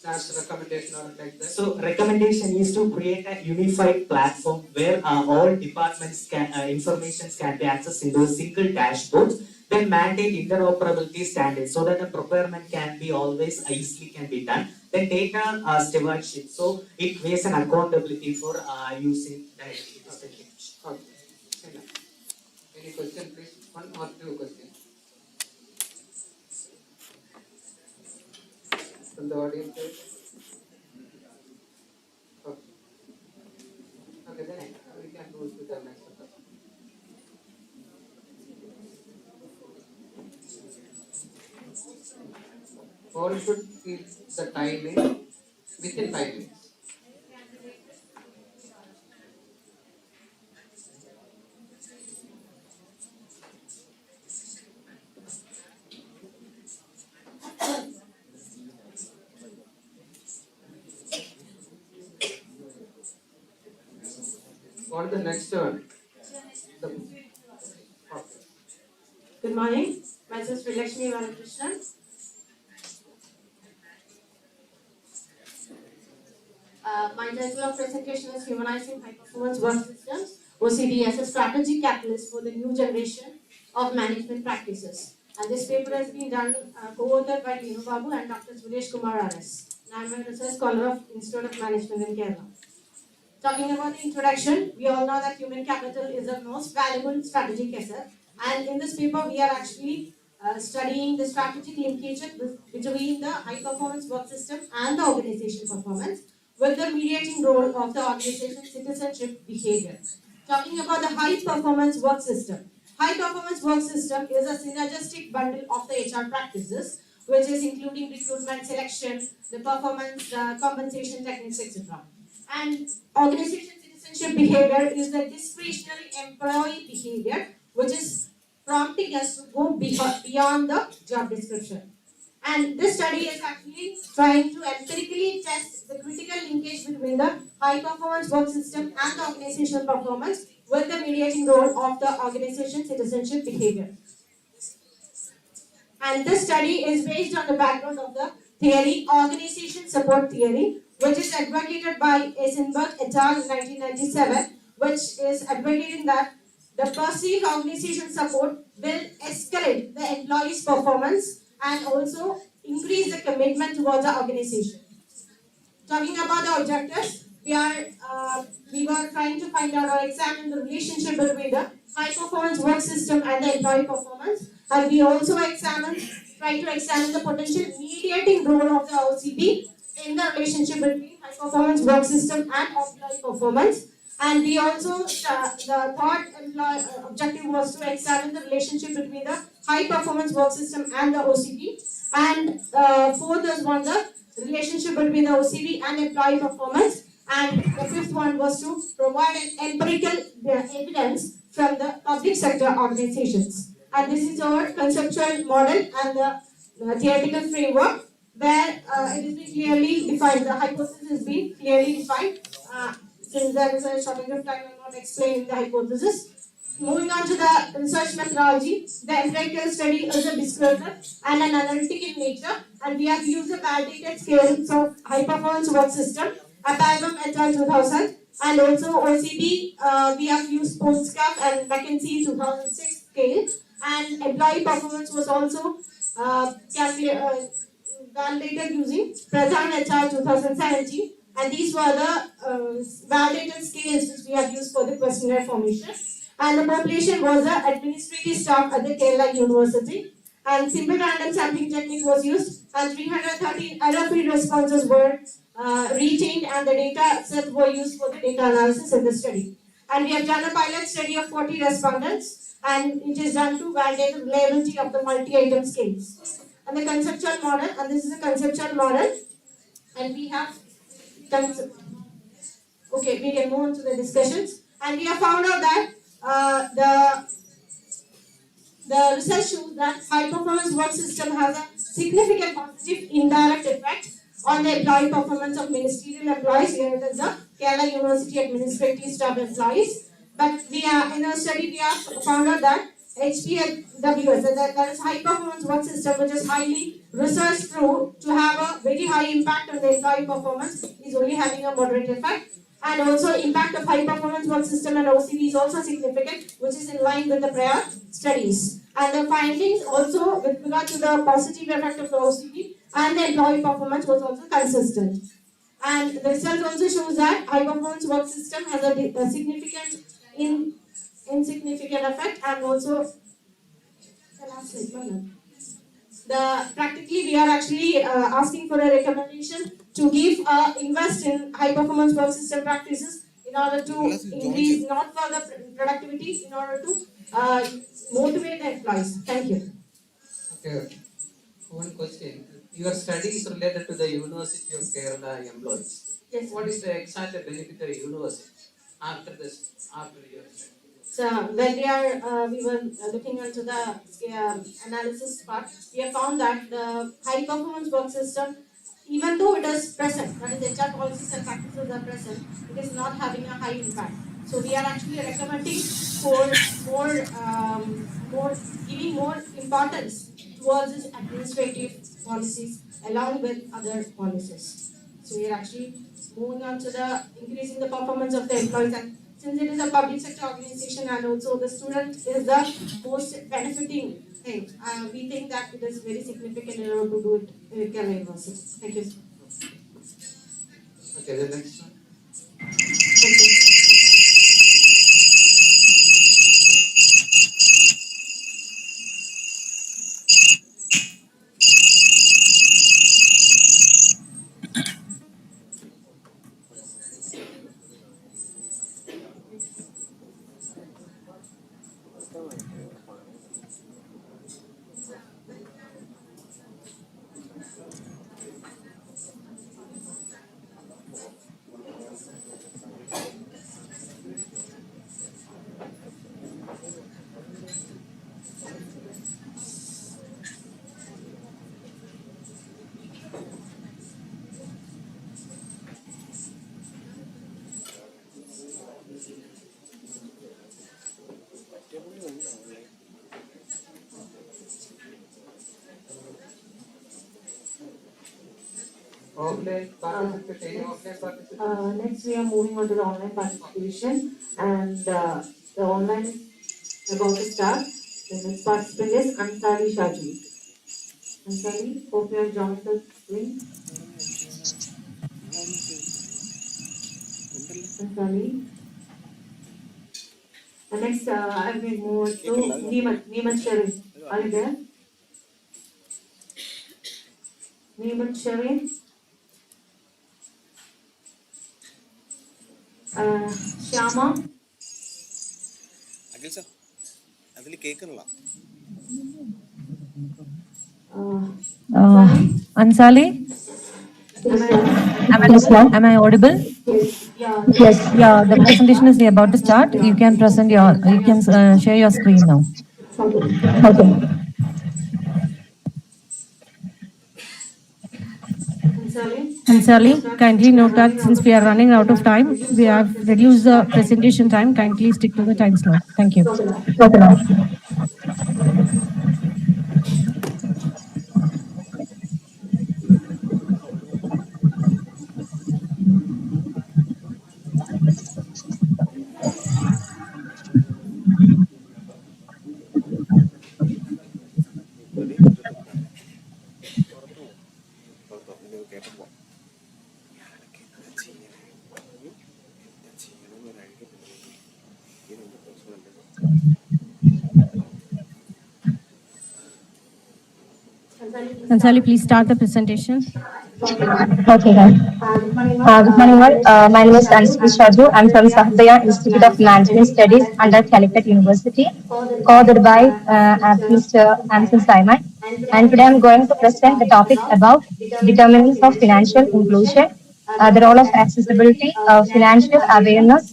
that's recommendation or like that? So recommendation is to create a unified platform where all departments can information can be accessed in those single dashboards. Then mandate interoperability standards so that the procurement can be always easily can be done. Then data stewardship, so it creates an accountability for using the digital technology. Okay. Any question, please? One or two questions from the audience. Okay. Okay, then we can move to the next one. All should keep the timing within 5 minutes. what is the next one? The- Good morning, myself Sri Lakshmi Balakrishnan. My title of presentation is Humanizing High Performance Work Systems, OCD, as a strategic catalyst for the new generation of management practices. And this paper has been done, co-authored by Linu Babu and Dr. Suresh Kumar RS. And I'm a research scholar of Institute of Management in Kerala. Talking about the introduction, we all know that human capital is the most valuable strategic asset. And in this paper, we are actually studying the strategic linkage between the high performance work system and the organization performance, with the mediating role of the organization citizenship behavior. Talking about the high performance work system. High performance work system is a synergistic bundle of the HR practices, which is including recruitment, selection, the performance, compensation techniques, etc. And organization citizenship behavior is the discretionary employee behavior, which is prompting us to go beyond the job description. And this study is actually trying to empirically test the critical linkage between the high performance work system and the organizational performance with the mediating role of the organization citizenship behavior. And this study is based on the background of the theory, organization support theory, which is advocated by Eisenberg et al. In 1997, which is advocating that the perceived organization support will escalate the employee's performance and also increase the commitment towards the organization. Talking about the objectives, we were trying to find out or examine the relationship between the high performance work system and the employee performance, and we also try to examine the potential mediating role of the OCB in the relationship between high performance work system and employee performance. And we also, the third objective was to examine the relationship between the high performance work system and the OCB. And fourth is one, the relationship between the OCB and employee performance. And the fifth one was to provide an empirical evidence from the public sector organizations. And this is our conceptual model and the theoretical framework where it is being clearly defined, the hypothesis is being clearly defined. Since there is a shortage of time, I'm not explaining the hypothesis. Moving on to the research methodology, the empirical study is a descriptive and an analytic in nature, and we have used the validated scales of high performance work system, Appelbaum et al. 2000, and also OCB, we have used PostSCAF and McKinsey 2006 scale, and employee performance was also validated using Pradhan et al. 2017. And these were the validated scales which we have used for the questionnaire formation. And the population was the administrative staff at the Kerala University. And simple random sampling technique was used, and 330 error-free responses were retained, and the data set were used for the data analysis in the study. And we have done a pilot study of 40 respondents, and it is done to validate the reliability of the multi-item scales. And the conceptual model, and this is a conceptual model, and we have okay, we can move on to the discussions. And we have found out that the research shows that high performance work system has a significant positive indirect effect on the employee performance of ministerial employees. Here it is the Kerala University administrative staff employees. But we are in a study we have found out that HPWS, that is high performance work system, which is highly researched through to have a very high impact on the employee performance, is only having a moderate effect. And also impact of high performance work system and OCB is also significant, which is in line with the prior studies. And the findings also with regard to the positive effect of the OCB and the employee performance was also consistent. And the result also shows that high performance work system has a significant insignificant effect, and also practically we are actually asking for a recommendation to invest in high performance work system practices in order to increase not further productivity, in order to motivate the employees. Thank you. Okay, one question. Your study is related to the University of Kerala employees. Yes. What is the exact benefit of the university after your study? So when we were looking into the analysis part, we have found that the high performance work system, even though it is present, that is HR policies and practices are present, it is not having a high impact. So we are actually recommending for more giving more importance towards this administrative policies along with other policies. So we are actually moving on to the increasing the performance of the employees, and since it is a public sector organization and also the student is the most benefiting thing, we think that it is very significant in order to do it in Kerala University. Thank you. Okay, the next one. Thank you. Offline participation, any offline participation? Next, we are moving on to the online participation, and the online is about to start. The next participant is Ansari Shaji. Ansari, hope you have joined the link. Ansari. The next, I will move to Neemat Sharin. Are you there? Neemat Sharin. Shyama. Akhil sir അതിൽ കേൾക്കണില്ല. Ansali, am I audible? Yes. Yeah, the presentation is about to start. You can share your screen now. Okay. Ansali, kindly note that since we are running out of time, we have reduced the presentation time. Kindly stick to the time slot. Thank you. Ansali, please start the presentation. Okay, guys. Good morning, all. My name is Ansari Shaju. I'm from Sahdaya Institute of Management Studies under Calicut University, co-authored by Mr. Anson Simon. And today I'm going to present the topic about determinants of financial inclusion, the role of accessibility, financial awareness,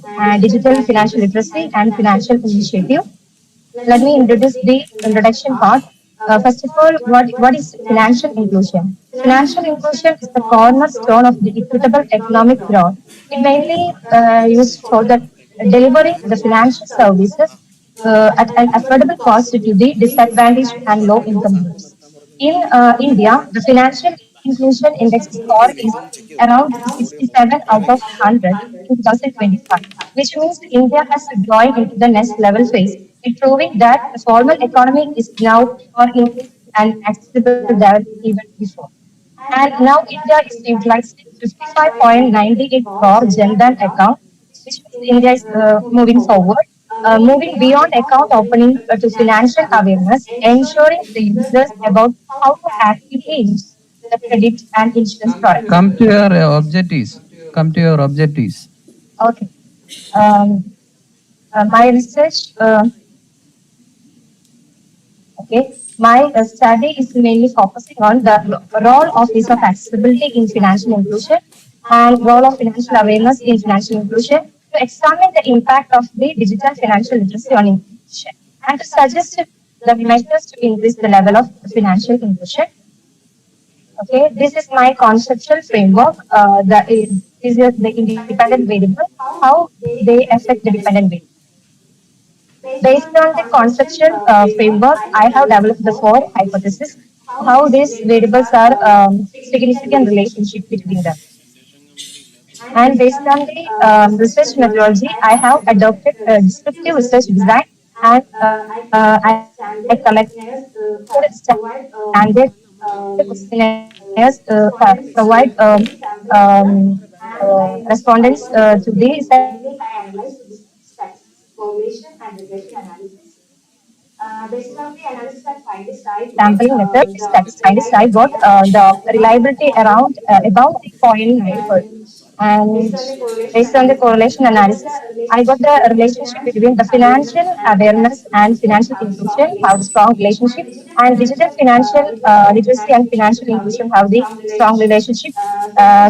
digital financial literacy, and financial initiative. Let me introduce the introduction part. First of all, what is financial inclusion? Financial inclusion is the cornerstone of the equitable economic growth. It mainly used for the delivering the financial services at an affordable cost to the disadvantaged and low-income groups. In India, the financial inclusion index score is around 67 out of 100 in 2025, which means India has joined into the next level phase, proving that the formal economy is now more inclusive and accessible than even before. And now India is utilizing 55.98 crore Jan-Dhan account, which means India is moving forward, moving beyond account opening to financial awareness, ensuring the users about how to actively use the credit and insurance products. Come to your objectives. Come to your objectives. Okay. My research. Okay. My study is mainly focusing on the role of ease of accessibility in financial inclusion and role of financial awareness in financial inclusion, to examine the impact of the digital financial literacy on inclusion and to suggest the measures to increase the level of financial inclusion. Okay, this is my conceptual framework. The is the independent variable, how they affect the dependent variable. Based on the conceptual framework, I have developed the four hypotheses how these variables are significant relationship between them. And based on the research methodology, I have adopted a descriptive research design and I collected standard questionnaires provide respondents to the sampling method, scientists I got the reliability around about 0.9%. And based on the correlation analysis, I got the relationship between the financial awareness and financial inclusion have strong relationship, and digital financial literacy and financial inclusion have the strong relationship.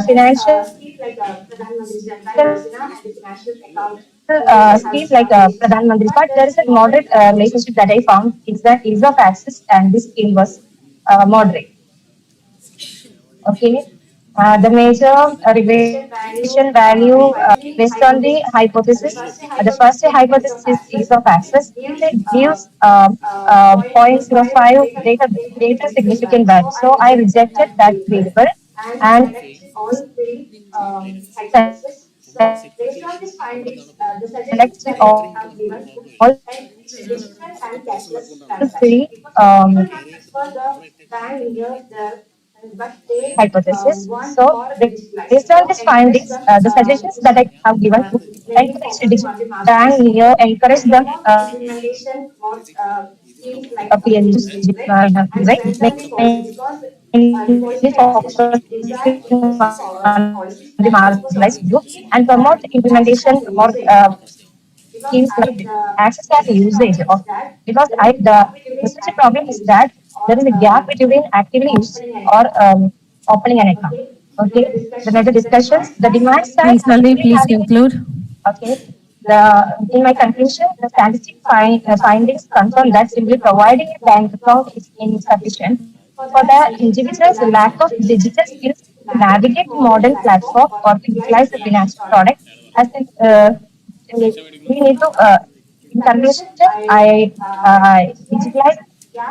Financial schemes like Pradhan Mantri, but there is a moderate relationship that I found is that ease of access, and this scheme was moderate. Okay. The major revision value based on the hypothesis. The first hypothesis is ease of access. It gives 0.05 data significant value. So I rejected that variable and selected all three hypothesis. So, based on these findings, the suggestions that I have given to bank near encourage them PhD mainly focus on the marginalized group and promote implementation or schemes like access and usage of, because the research problem is that there is a gap between actively used or opening an account. Okay, the major discussions, the demand side. Please, Nalini, please conclude. Okay. In my conclusion, the statistic findings confirm that simply providing a bank account is insufficient for the individual's lack of digital skills to navigate modern platform or to utilize the financial product. As in, we need to, in conclusion, I digitalize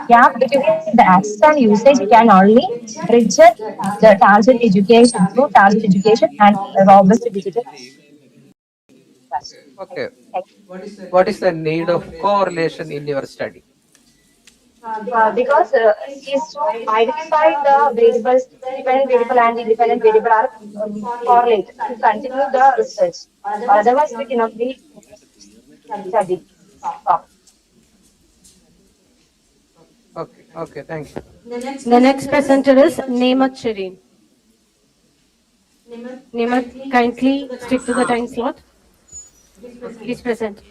gap between the access and usage can only bridge the target education through target education and robust digital. Okay. What is the need of correlation in your study? Because it is to identify the variables, dependent variable and independent variable are correlated to continue the research. Otherwise, we cannot be studied. Okay, thank you. The next presenter is Nemat Shireen. Nemat, kindly stick to the time slot. Please present.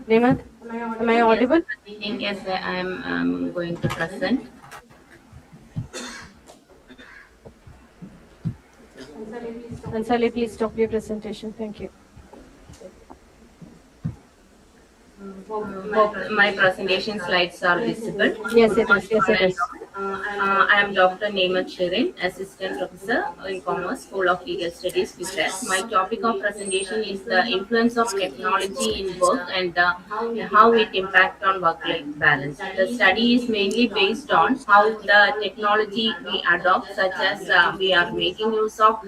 Nemat, am I audible? Yes, I am going to present. Ansali, please stop your presentation. Thank you. My presentation slides are visible. Yes, it is. Yes, it is. I am Dr. Nemat Shireen, Assistant Professor in Commerce, School of Legal Studies, Gujarat. My topic of presentation is the influence of technology in work and how it impacts on work-life balance. The study is mainly based on how the technology we adopt, such as we are making use of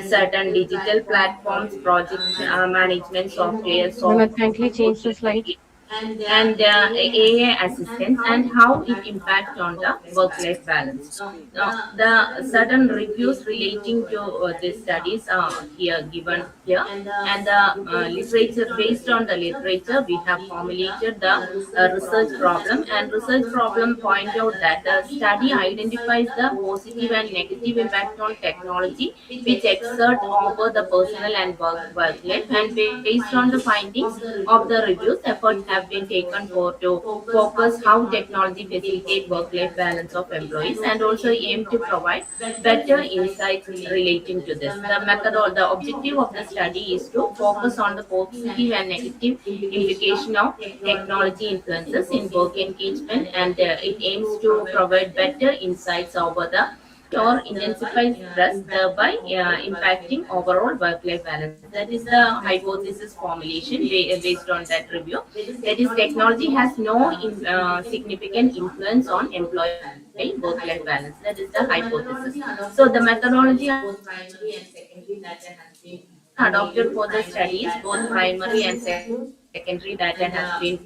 certain digital platforms, project management software. Nemat, kindly change the slide. And AI assistance and how it impacts on the work-life balance. The certain reviews relating to these studies are here given here, and the literature, based on the literature, we have formulated the research problem, and research problem point out that the study identifies the positive and negative impact on technology which exert over the personal and work life, and based on the findings of the reviews, efforts have have been taken for to focus how technology facilitate work-life balance of employees and also aim to provide better insights relating to this. The objective of the study is to focus on the positive and negative implication of technology influences in work engagement, and it aims to provide better insights over the or intensify stress, thereby impacting overall work-life balance. That is the hypothesis formulation based on that review. That is, technology has no significant influence on employee work-life balance. That is the hypothesis. So the methodology both primary and secondary data has been adopted for the studies. Both primary and secondary data has been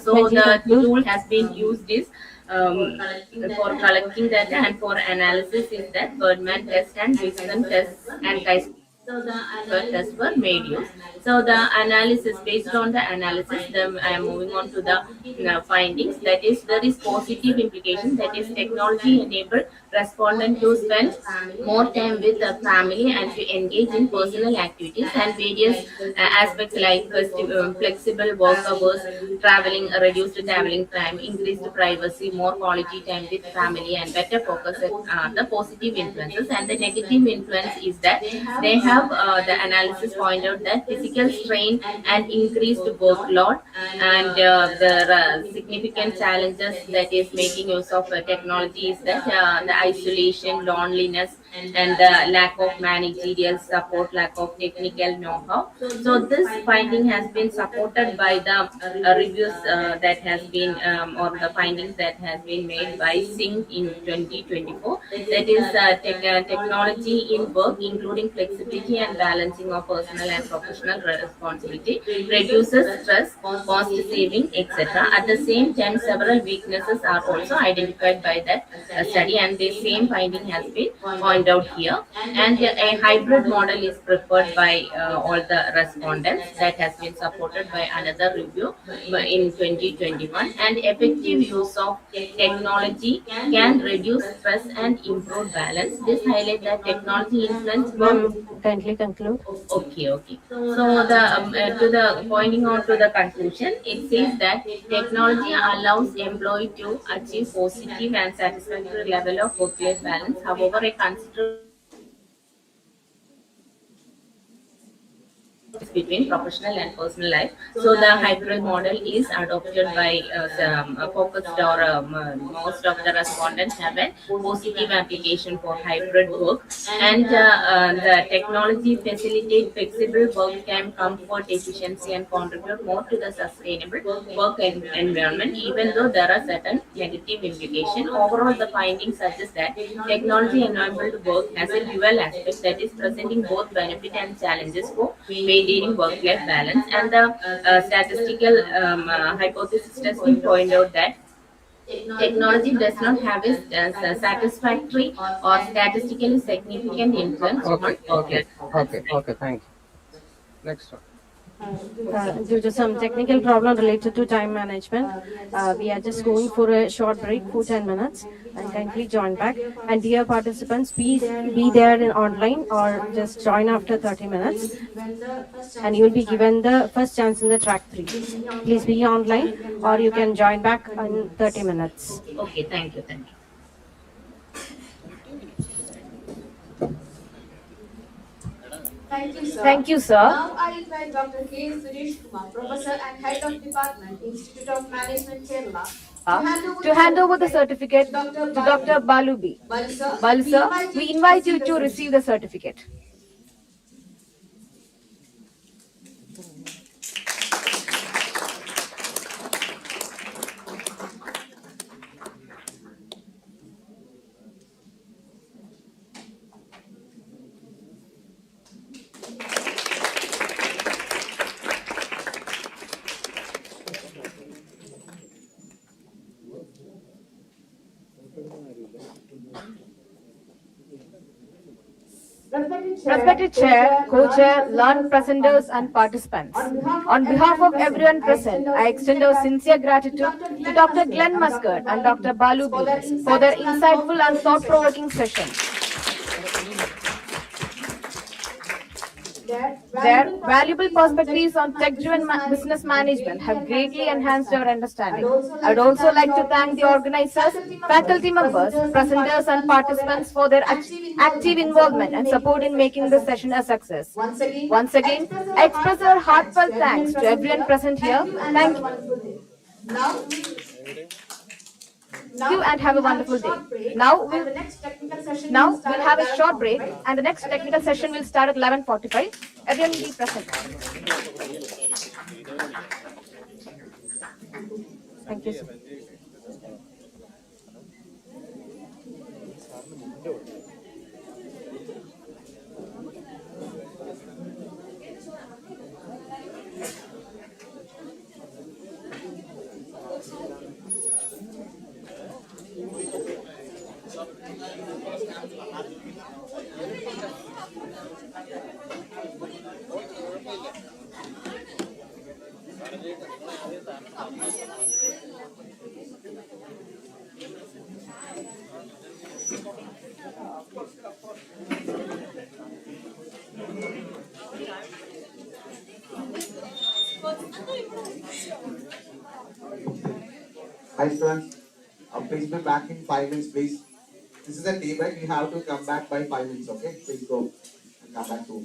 so the tool has been used is for collecting data and for analysis is that Birdman test and Wilson tests and tests were made use. So the analysis, based on the analysis, I am moving on to the findings. That is, there is positive implication. That is, technology enabled respondent to spend more time with the family and to engage in personal activities and various aspects like flexible work hours, traveling, reduced traveling time, increased privacy, more quality time with family, and better focus at the positive influences. And the negative influence is that they have the analysis point out that physical strain and increased workload, and the significant challenges that is making use of technology is that the isolation, loneliness, and the lack of managerial support, lack of technical know-how. So this finding has been supported by the reviews that has been or the findings that has been made by Singh in 2024. That is technology in work, including flexibility and balancing of personal and professional responsibility, reduces stress, cost saving, etc. At the same time, several weaknesses are also identified by that study, and the same finding has been pointed out here. And a hybrid model is preferred by all the respondents. That has been supported by another review in 2021. And effective use of technology can reduce stress and improve balance. This highlights that technology influence. Kindly conclude. Okay. So the to the pointing on to the conclusion, it says that technology allows employee to achieve positive and satisfactory level of work-life balance. However, a considerable between professional and personal life. So the hybrid model is adopted by focused or most of the respondents have a positive application for hybrid work, and the technology facilitate flexible work time, comfort, efficiency, and contribute more to the sustainable work environment, even though there are certain negative implications. Overall, the findings suggest that technology enabled work has a dual aspect, that is presenting both benefit and challenges for maintaining work-life balance. And the statistical hypothesis testing point out that technology does not have a satisfactory or statistically significant influence on work-life. Okay, thank you. Next one. Due to some technical problem related to time management, we are just going for a short break for 10 minutes and kindly join back. And dear participants, please be there in online or just join after 30 minutes and you will be given the first chance in the track 3. Please be online or you can join back in 30 minutes. Okay, thank you. Thank you, sir. Now I invite Dr. K. Suresh Kumar, Professor and Head of Department, Institute of Management, Kerala, to hand over the certificate to Dr. Balu B. Balu sir, we invite you to receive the certificate. Respected Chair, Co-Chair, learned presenters and participants. On behalf of everyone present, I extend our sincere gratitude to Dr. Glenn Muscat and Dr. Balu B for their insightful and thought-provoking session. Their valuable perspectives on tech-driven business management have greatly enhanced our understanding. I would also like to thank the organizers, faculty members, presenters, and participants for their active involvement and support in making this session a success. Once again, I express our heartfelt thanks to everyone present here. Thank you and have a wonderful day. Now we'll have a short break, and the next technical session will start at 11:45. Everyone be present. Thank you, sir. Hi students, please be back in 5 minutes please. This is a tea break, you have to come back by 5 minutes, okay? Please go and come back to.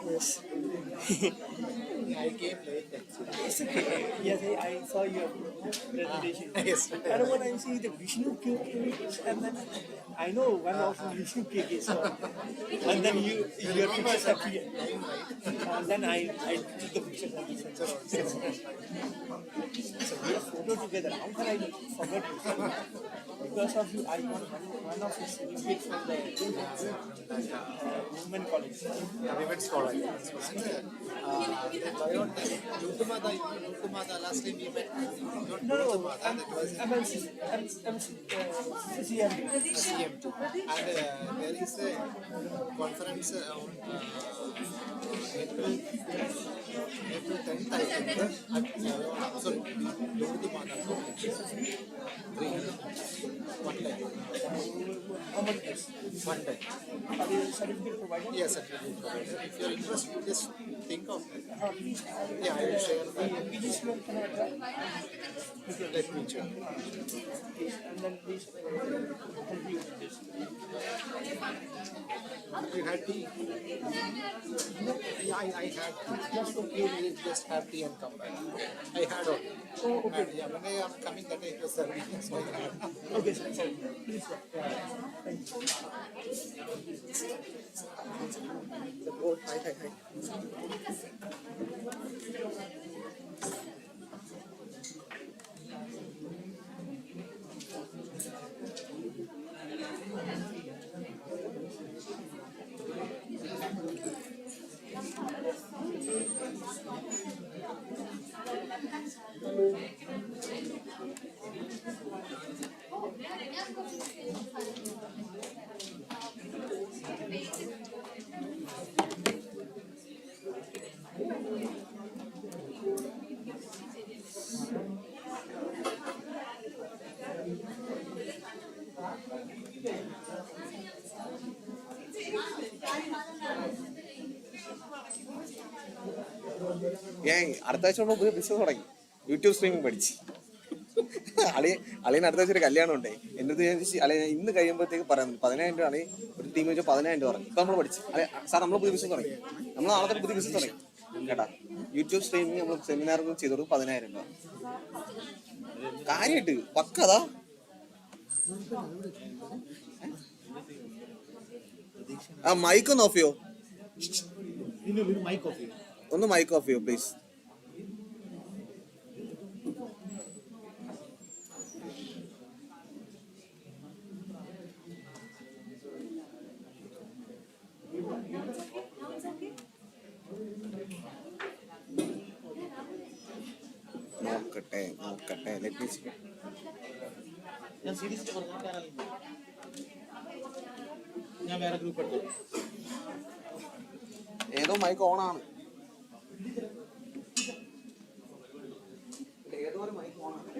Yes. I came late. It's okay. Yes, I saw your presentation. Yes. And when I see the Vishnu cake, and then I know one of the Vishnu cake is and then your pictures appear. And then I took the pictures and so we have photo together. How can I forget you? Because of you, I got one of his certificates from the women college. Women's college. Last time we met. No, CMT. CMT. And there is a conference on April 10th, I think. Sorry, one time. How much is? One time. Are the certificate provided? Yes, certificate provided. If you're interested, just think of it. Yeah, I will share that. Let me check. And then please help you with this. You had tea? Yeah, I had tea. Just okay, we'll just have tea and come back. I had all. Oh, okay. Yeah, when I am coming that day, it was serving. So I had. Okay, sir. Please, sir. Thank you. The board, hi. ഞാൻ അടുത്ത ആഴ്ച പുതിയ business തുടങ്ങി, YouTube streaming പഠിച്ച്. അളിയന് അടുത്ത ആഴ്ച ഒരു കല്യാണം ഉണ്ടേ. എൻ്റെ അടുത്ത് അളിയ ഇന്ന് കഴിയുമ്പോഴത്തേക്ക് പറയാൻ 10,000 രൂപ അളിയ ഒരു ടീം വെച്ചാൽ 10,000 രൂപ പറഞ്ഞു. ഇപ്പം നമ്മൾ പഠിച്ച് സാർ നമ്മൾ പുതിയ ബിസിനസ് തുടങ്ങി, നമ്മൾ നാളെ തന്നെ പുതിയ ബിസിനസ് തുടങ്ങി കേട്ടാ. യൂട്യൂബ് സ്ട്രീമിംഗ് നമ്മൾ സെമിനാറും ചെയ്ത് കൊടുക്കും 10,000 രൂപ കാര്യമായിട്ട് പക്കതാ. ആ മൈക്ക് ഒന്ന് ഓഫ് ചെയ്യോ? Mic off. ഒന്ന് മൈക്ക് ഓഫ് ചെയ്യൂ പ്ലീസ്. നോക്കട്ടെ ലെറ്റ് മീ സീ. ഞാൻ വേറെ ഗ്രൂപ്പ് എടുത്തു. ഏതോ മൈക്ക് ഓൺ ആണ്. ഏതോ ഒരു മൈക്ക് ഓൺ ആണ്.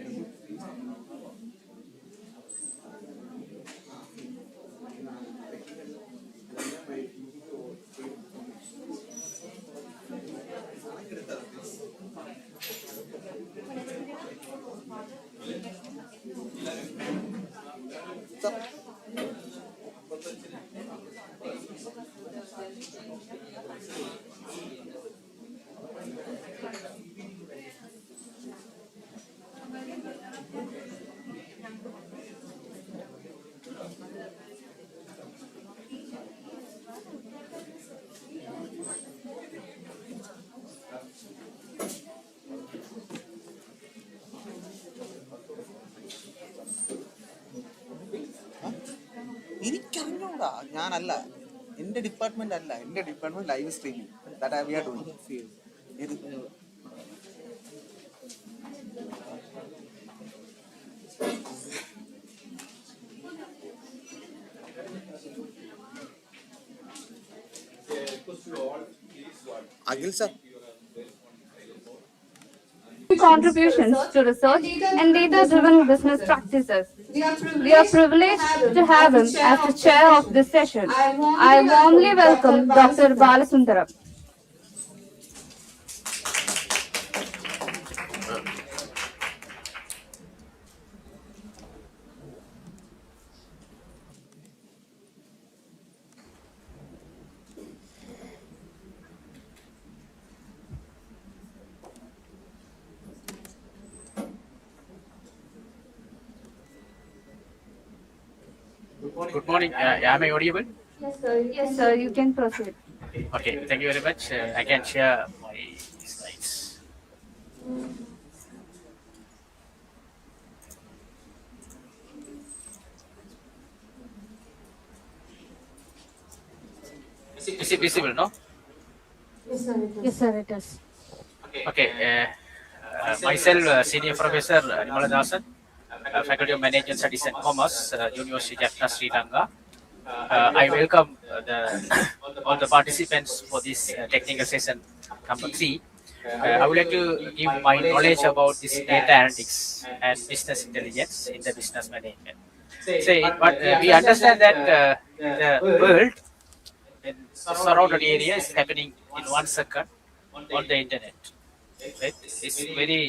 എനിക്കറിഞ്ഞൂടാ, ഞാനല്ല, എന്റെ ഡിപ്പാർട്ട്മെന്റ് അല്ല, എന്റെ department live streaming that we are doing. ഏത് Akhil sir? Contributions to research and data-driven business practices. We are privileged to have him as the chair of this session. I warmly welcome Dr. Balasundaram. Good morning. Am I audible? Yes, sir, you can proceed. Okay, thank you very much. I can share my slides. Is it visible, no? Yes, sir, it is. Okay. Myself, Senior Professor Nimala Dasan, Faculty of Management Studies and Commerce, University of Jaffna, Sri Lanka. I welcome all the participants for this technical session number 3. I would like to give my knowledge about this data analytics and business intelligence in the business management. But we understand that the world and surrounded area is happening in 1 second on the internet. Right? It's very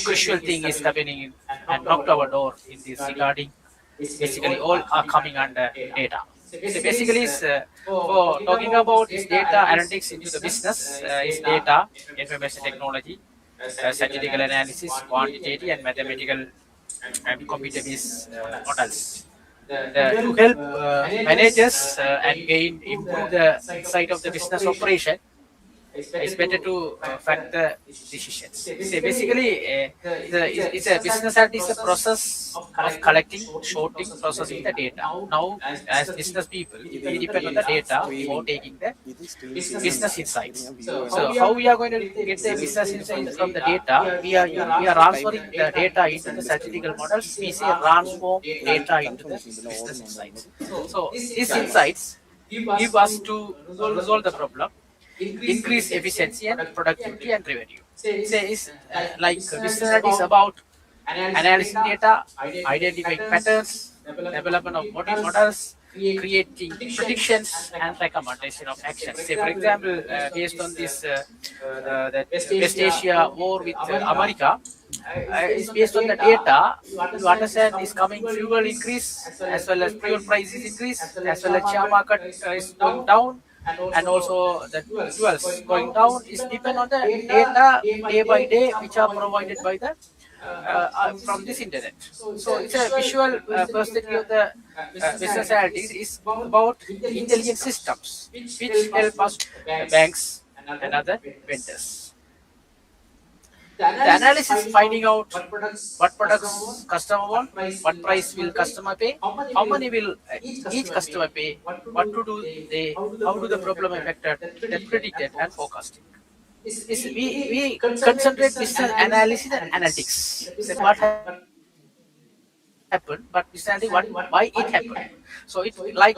crucial thing is happening and knocked our door in this regarding. Basically, all are coming under data. So basically, for talking about this data analytics into the business, is data, information technology, statistical analysis, quantitative and mathematical and computer-based models. To help managers and improve the sight of the business operation, it's better to factor decisions. So basically, it's a business analytics is a process of collecting, sorting, processing the data. Now, as business people, we depend on the data for taking the business insights. So how we are going to get the business insights from the data? We are transferring the data into the statistical models. We say transform data into the business insights. So these insights give us to resolve the problem, increase efficiency and productivity and revenue. It's like business analytics is about analyzing data, identifying patterns, development of models, creating predictions and recommendation of actions. Say for example, based on this the West Asia war with America, it's based on the data to understand is coming fuel increase as well as fuel prices increase as well as share market is going down. And also the fuels going down is depend on the data day by day which are provided by the from this internet. So it's a visual perspective of the business analytics is about intelligent systems which help us banks and other vendors. The analysis finding out what products customer want, what price will customer pay, how many will each customer pay, what to do they, how do the problem affected, the predicted and forecasting. We concentrate business analysis and analytics. Say what happened, but understanding why it happened. So it's like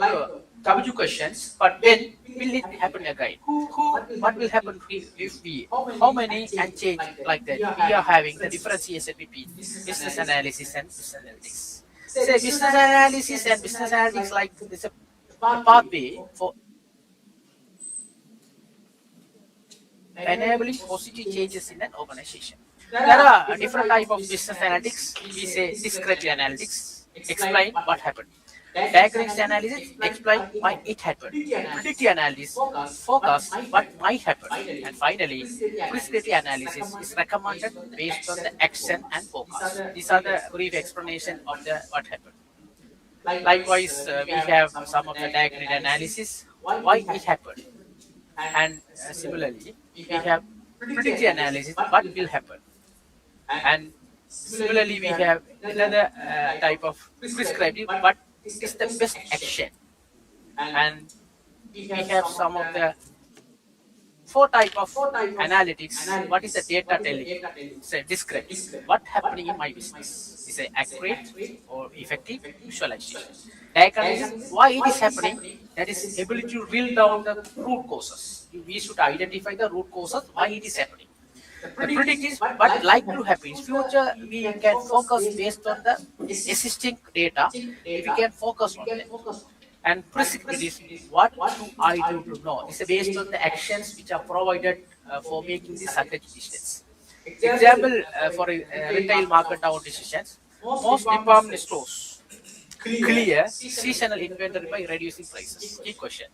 W questions, but when will it happen again? What will happen if we, how many and change like that? We are having the differentiation between business analysis and business analytics. Say business analysis and business analytics like it's a pathway for enabling positive changes in an organization. There are different types of business analytics. We say descriptive analytics, explain what happened. Diagnostic analysis, explain why it happened. Predictive analysis, focus what might happen. And finally, prescriptive analysis is recommended based on the action and forecast. These are the brief explanation of the what happened. Likewise, we have some of the diagnostic analysis, why it happened. And similarly, we have predictive analysis, what will happen. And similarly, we have another type of prescriptive, what is the best action. And we have some of the four type of analytics. What is the data telling? Say descriptive. What happening in my business? Is it accurate or effective? Visualization. Diagnosis. Why it is happening? That is ability to drill down the root causes. We should identify the root causes why it is happening. The predict is what likely to happen. In future, we can focus based on the existing data. If we can focus on that. And prescriptive is what do I do to know? It's based on the actions which are provided for making the strategic decisions. Example for retail market down decisions. Most department stores clear seasonal inventory by reducing prices. Key question.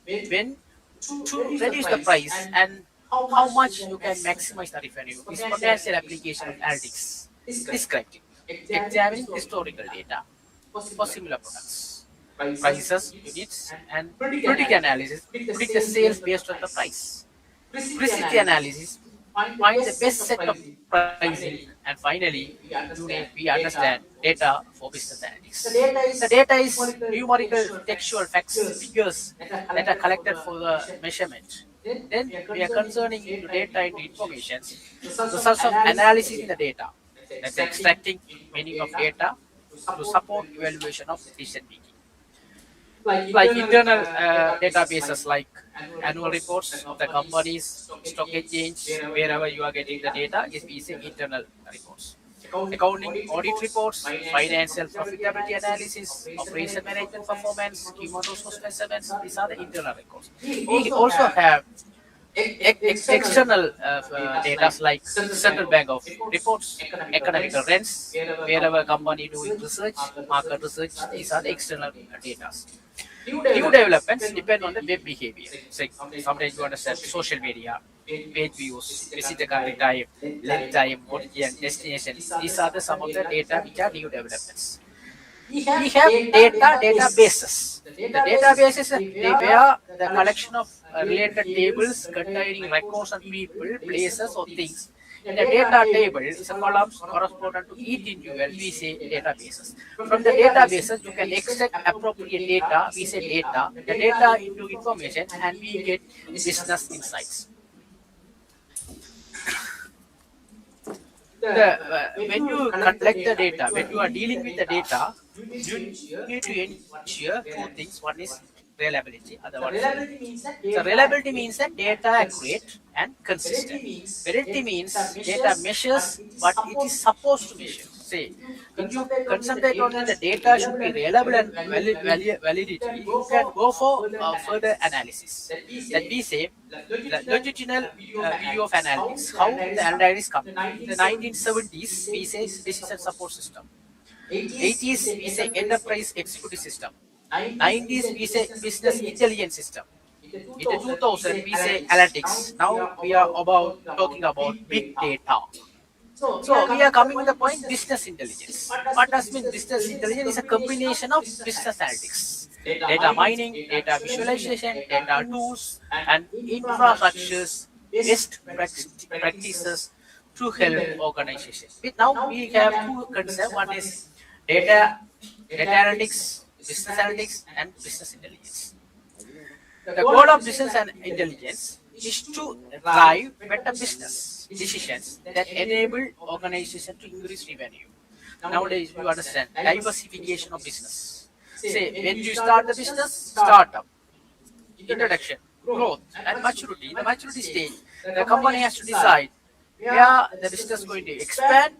When to reduce the price and how much you can maximize the revenue is potential application of analytics. Descriptive. Examining historical data for similar products. Prices, units, and predictive analysis predict the sales based on the price. Prescriptive analysis find the best set of pricing, and finally, we understand data for business analytics. The data is numerical textual facts, figures that are collected for the measurement. Then we are concerning into data into information, results of analysis in the data. That's extracting meaning of data to support evaluation of decision making. Like internal databases like annual reports of the companies, stock exchange, wherever you are getting the data, is we say internal reports. Accounting, audit reports, financial profitability analysis, operation management performance, human resource measurements, these are the internal records. We also have external data like central bank of reports, economical rents, wherever company doing research, market research, these are the external data. New developments depend on the web behavior. So sometimes you understand social media, page views, visitor time, length time, origin, destination. These are some of the data which are new developments. We have databases. The databases they were the collection of related tables containing records on people, places, or things. In the data table, is a column corresponding to each individual, we say databases. From the databases, you can extract appropriate data, we say data, the data into information, and we get business insights. When you collect the data, when you are dealing with the data, you need to ensure two things. One is reliability. Reliability means that data accurate and consistent. Validity means data measures what it is supposed to measure. Say, when you concentrate on the data should be reliable and validity, you can go for further analysis. That we say longitudinal view of analytics, how the analytics come. In the 1970s, we say decision support system. 80s, we say enterprise executive system. 90s, we say business intelligence system. In the 2000, we say analytics. Now we are talking about big data. So we are coming to the point business intelligence. What does mean business intelligence? Is a combination of business analytics, data mining, data visualization, data tools, and infrastructures, best practices to help organizations. Now we have two concepts. One is data analytics, business analytics, and business intelligence. The goal of business and intelligence is to drive better business decisions that enable organizations to increase revenue. Nowadays, you understand diversification of business. Say, when you start the business, startup, introduction, growth, and maturity. In the maturity stage, the company has to decide where the business is going to expand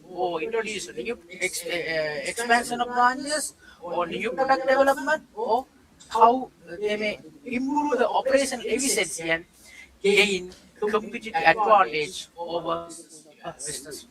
or introduce new expansion of branches or new product development, or how they may improve the operational efficiency and gain competitive advantage over business.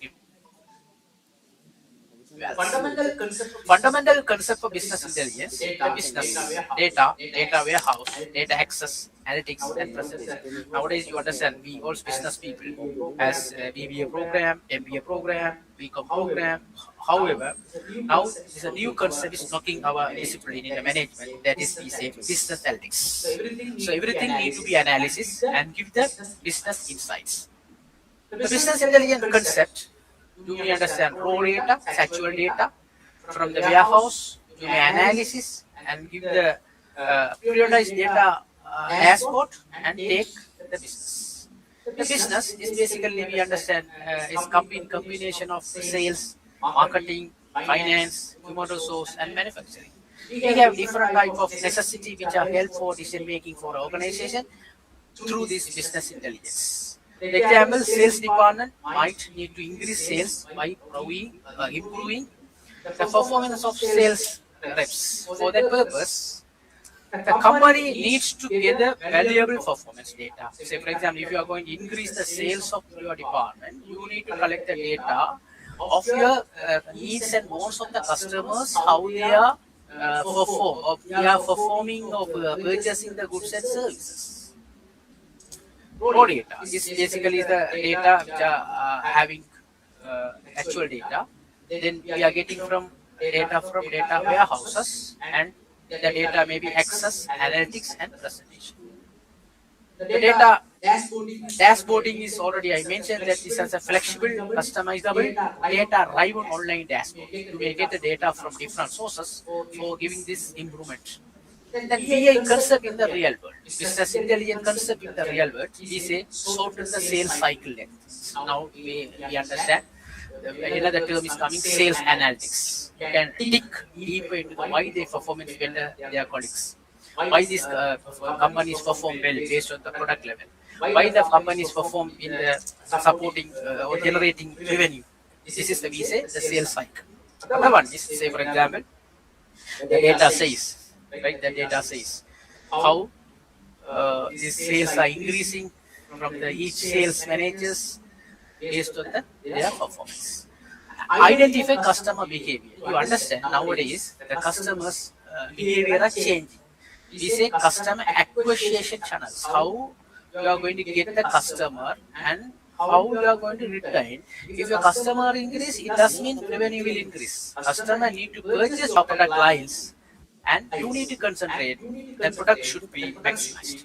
Fundamental concept of business intelligence: the business data warehouse, data access, analytics, and processes. Nowadays, you understand we all business people as BBA program, MBA program, BCom program. However, now there's a new concept is knocking our discipline in the management. That is, we say business analytics. So everything needs to be analysis and give the business insights. The business intelligence concept. Do we understand raw data, actual data from the warehouse to the analysis and give the periodized data dashboard and take the business. The business is basically, we understand, is combination of sales, marketing, finance, human resource, and manufacturing. We have different type of necessity which are helpful for decision making for organization through this business intelligence. The example, sales department might need to increase sales by improving the performance of sales reps. For that purpose, the company needs to gather valuable performance data. Say, for example, if you are going to increase the sales of your department, you need to collect the data of your needs and wants of the customers, how they are performing or purchasing the goods and services. Raw data is basically the data which are having actual data. Then we are getting from data warehouses, and the data may be access, analytics, and presentation. The data dashboarding is already, I mentioned that this is a flexible, customizable, data-driven online dashboard. You may get the data from different sources for giving this improvement. Then BI concept in the real world, business intelligence concept in the real world, we say shorten the sales cycle length. Now we understand another term is coming, sales analytics. You can dig deeper into why they perform better their colleagues, why these companies perform well based on the product level, why the companies perform in the supporting or generating revenue. This is the we say the sales cycle. Another one is, say for example, the data says. Right, the data says how these sales are increasing from the each sales managers based on their performance. Identify customer behavior. You understand nowadays the customers' behavior are changing. We say customer acquisition channels. How you are going to get the customer and how you are going to retain. If your customer increase, it does mean revenue will increase. Customer need to purchase your product lines. And you need to concentrate that product should be maximized.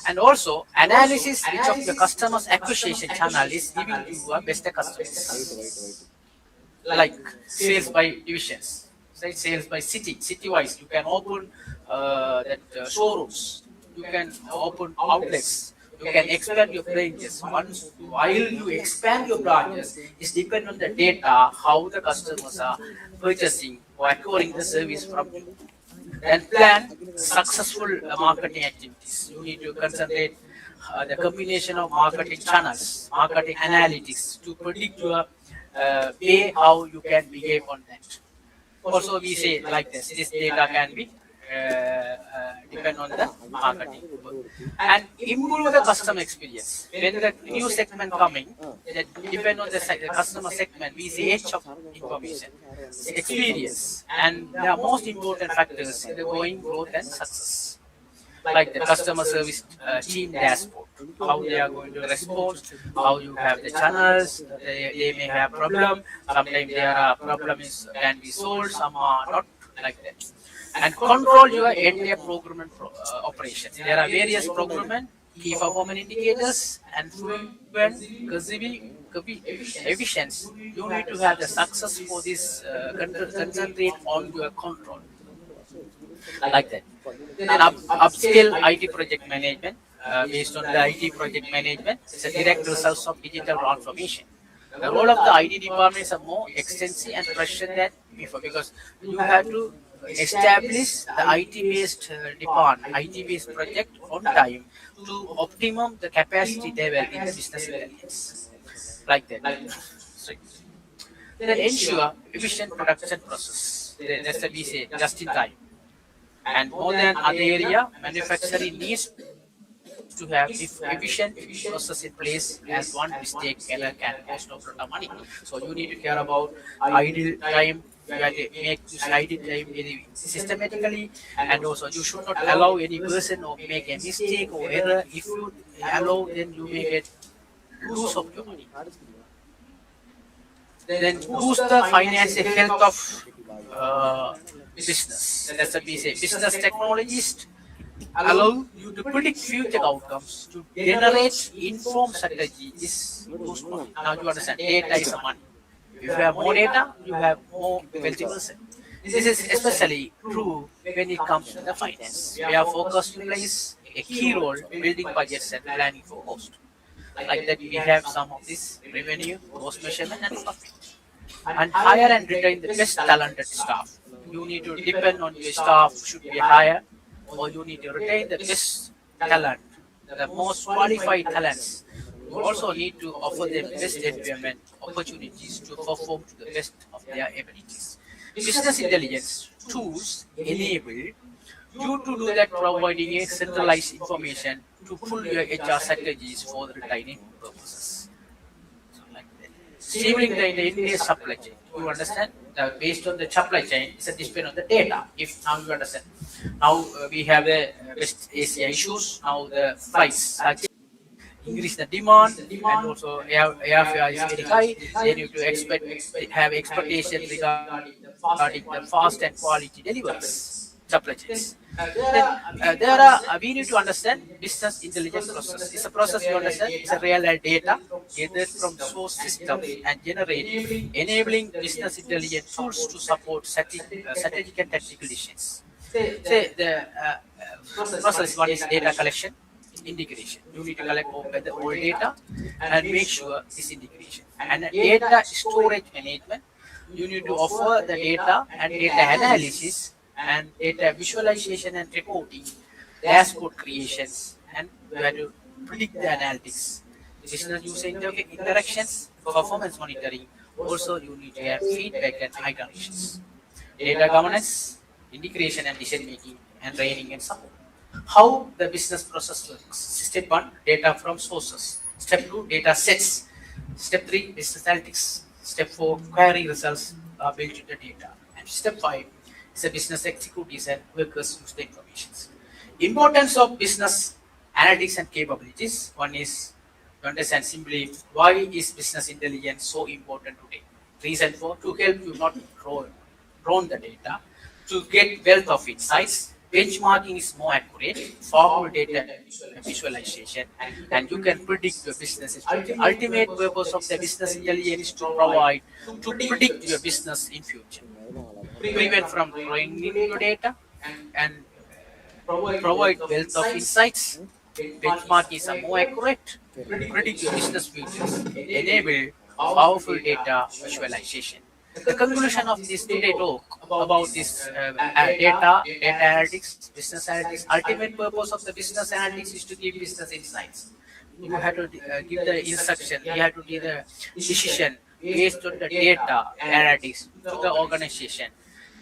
And also analysis which of the customer's acquisition channel is giving you a better customers. Like sales by divisions, say sales by city-wise. You can open showrooms. You can open outlets. You can expand your branches. While you expand your branches, it's depend on the data how the customers are purchasing or acquiring the service from you. And plan successful marketing activities. You need to concentrate the combination of marketing channels, marketing analytics to predict your way how you can behave on that. Also, we say like this: this data can be depend on the marketing and improve the customer experience. When the new segment coming, that depend on the customer segment. We say age of information, experience, and the most important factors in the going growth and success. Like the customer service team dashboard, how they are going to respond, how you have the channels, they may have problem. Sometimes there are problems can be solved, some are not like that. and control your entire procurement operation. There are various procurement key performance indicators and fluent efficiency. You need to have the success for this concentrate on your control, like that. Then upscale IT project management. Based on the IT project management, it's a direct result of digital transformation. The role of the IT departments are more extensive and pressure than before, because you have to establish the IT-based department, IT-based project on time to optimum the capacity level in the business intelligence, like that. So, then ensure efficient production process. That's what we say, just in time. And more than other area, manufacturing needs to have efficient process in place, as one mistake can cost of lot of money. So you need to care about idle time. You have to make this idle time very systematically, and also you should not allow any person or make a mistake or error. If you allow, then you may get lose of your money. Then boost the financial health of business. That's what we say. Business technologists allow you to predict future outcomes, to generate informed strategies. Now you understand, data is the money. If you have more data, you have more wealthy person. This is especially true when it comes to the finance. We have focused plays a key role building budgets and planning for cost. Like that, we have some of this revenue, cost measurement, and profit. And hire and retain the best talented staff. You need to depend on your staff should be higher, or you need to retain the best talent, the most qualified talents. You also need to offer them best environment opportunities to perform to the best of their abilities. Business intelligence tools enable you to do that, providing a centralized information to pull your HR strategies for the retaining purposes. So like that. Streaming the Indian supply chain. You understand? Based on the supply chain, it's a depend on the data. If now you understand. Now we have the West Asia issues. Now the flights are increase the demand, and also airfare is very high. Then you to have expectation regarding the fast and quality deliveries supply chains. We need to understand business intelligence process. It's a process you understand. It's a real data gathered from source systems and enabling business intelligence tools to support strategic and tactical decisions. Say the process one is data collection, integration. You need to collect all data and make sure this integration. And data storage management. You need to offer the data and data analysis and data visualization and reporting, dashboard creations, and you have to predict the analytics. Business user interactions, performance monitoring. Also, you need to have feedback and iterations. Data governance, integration and decision making, and training and support. How the business process works. Step 1, data from sources. Step 2, data sets. Step 3, business analytics. Step 4, query results are built into data. And step 5, is a business executives and workers use the information. Importance of business analytics and capabilities. One is to understand simply why is business intelligence so important today. Reason for to help you not drone the data, to get wealth of insights. Benchmarking is more accurate, far more data visualization, and you can predict your business. The ultimate purpose of the business intelligence is to predict your business in future. Prevent from drawing in your data and provide wealth of insights. Benchmark is more accurate, predict your business futures, enable powerful data visualization. The conclusion of this today talk about this data analytics, business analytics. Ultimate purpose of the business analytics is to give business insights. You have to give the instruction. You have to give the decision based on the data analytics to the organization.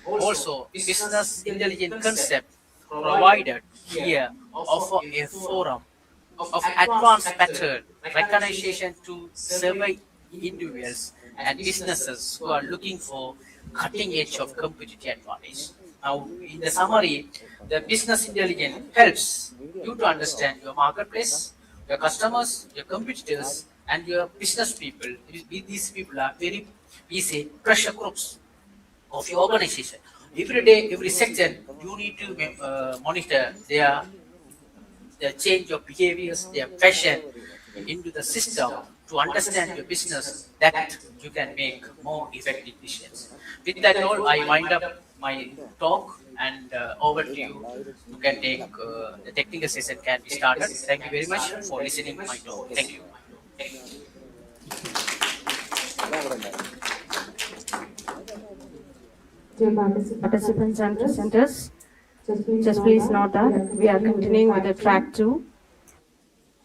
Also, business intelligence concept provided here offer a forum of advanced pattern recognition to survey individuals and businesses who are looking for cutting edge of competitive advantage. Now, in the summary, the business intelligence helps you to understand your marketplace, your customers, your competitors, and your business people. These people are very, we say, pressure groups of your organization. every day, every second, you need to monitor their change of behaviors, their passion into the system to understand your business that you can make more effective decisions. With that note, I wind up my talk and over to you. You can take the technical session can be started. Thank you very much for listening to my talk. Thank you. Dear participants and presenters, just please note that we are continuing with the track 2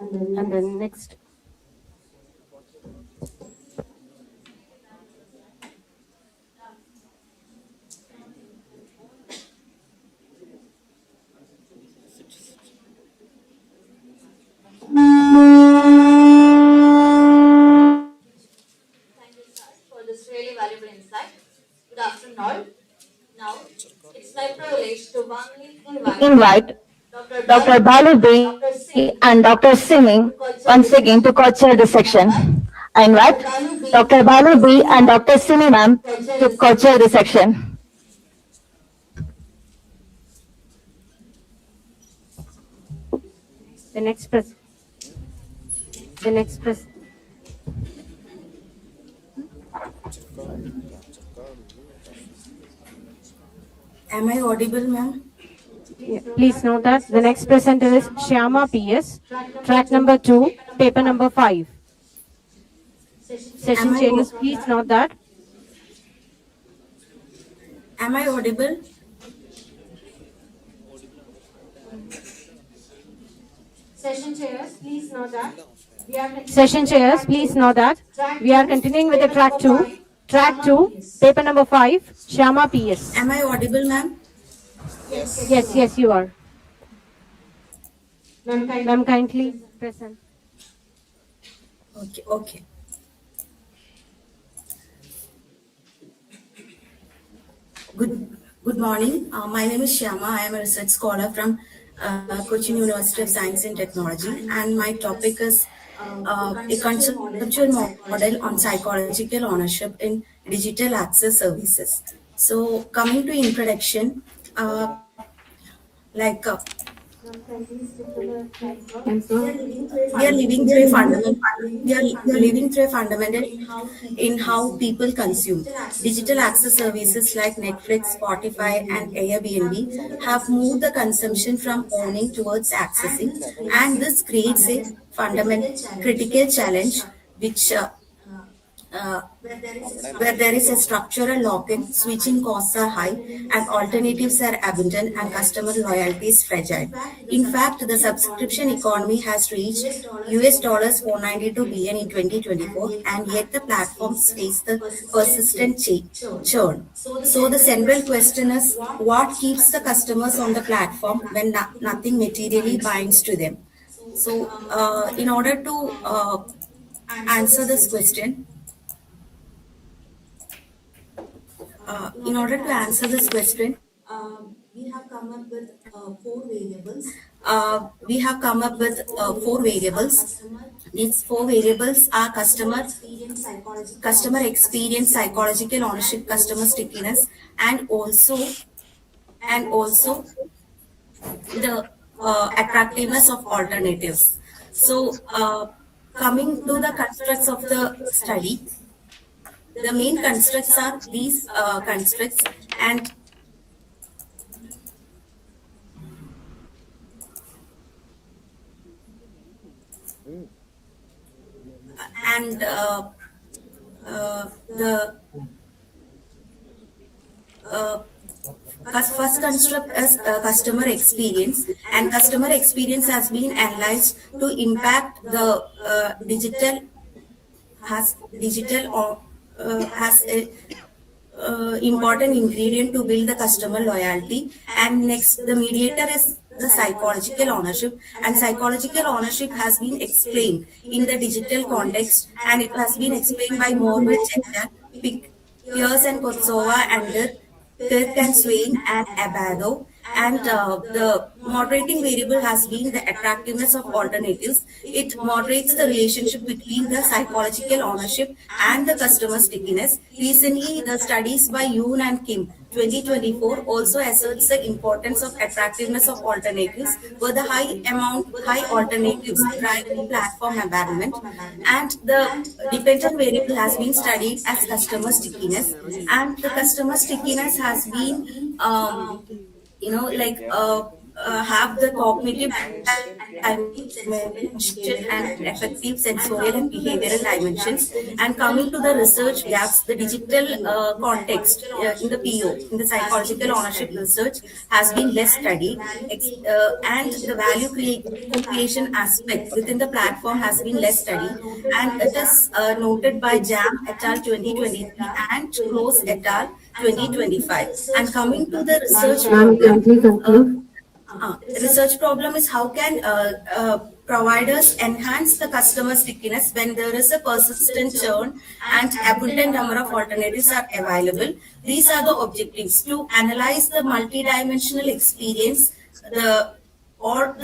and then next. For this really valuable insight. Good afternoon all. Now, it's my privilege to warmly invite Dr. Balu B and Dr. Simi once again to co-chair the section. I invite Dr. Balu B and Dr. Simi ma'am to co-chair the section. The next press. Am I audible, ma'am? Yeah, please note that the next presenter is Shyama PS, track number 2, paper number 5. Session chairs, please note that. Am I audible? Session chairs, please note that Session chairs, please note that we are continuing with the track 2. Track 2, paper number 5, Shyama PS. Am I audible, ma'am? Yes, you are. Ma'am, kindly present. Okay. Good morning. My name is Shyama. I am a research scholar from Cochin University of Science and Technology, and my topic is a conceptual model on psychological ownership in digital access services. So, coming to introduction, we are living through a fundamental in how people consume. Digital access services like Netflix, Spotify, and Airbnb have moved the consumption from owning towards accessing, and this creates a fundamental critical challenge which where there is a structural lock-in, switching costs are high, and alternatives are abundant, and customer loyalty is fragile. In fact, the subscription economy has reached US $492 billion in 2024, and yet the platforms face the persistent churn. So the central question is, what keeps the customers on the platform when nothing materially binds to them? So, in order to answer this question, we have come up with four variables. These four variables are customer experience, psychological ownership, customer stickiness, and also the attractiveness of alternatives. So, coming to the constructs of the study, the main constructs are these constructs, and the first construct is customer experience, and customer experience has been analyzed to impact the digital has a important ingredient to build the customer loyalty. And next, the mediator is the psychological ownership, and psychological ownership has been explained in the digital context, and it has been explained by Morwood, Pierce and Kotsova, and Kirk and Swain and Abado. And the moderating variable has been the attractiveness of alternatives. It moderates the relationship between the psychological ownership and the customer stickiness. Recently, the studies by Yoon and Kim 2024 also asserts the importance of attractiveness of alternatives, where the high alternatives drive the platform environment, and the dependent variable has been studied as customer stickiness, and the customer stickiness has been have the cognitive dimension and affective, sensorial, and behavioral dimensions. And coming to the research gaps, the digital context in the PO, in the psychological ownership research, has been less studied, and the value creation aspect within the platform has been less studied, and it is noted by Jam et al. 2023 and Close et al. 2025. And coming to the research research problem is how can providers enhance the customer stickiness when there is a persistent churn and abundant number of alternatives are available. These are the objectives: to analyze the multidimensional experience, the 4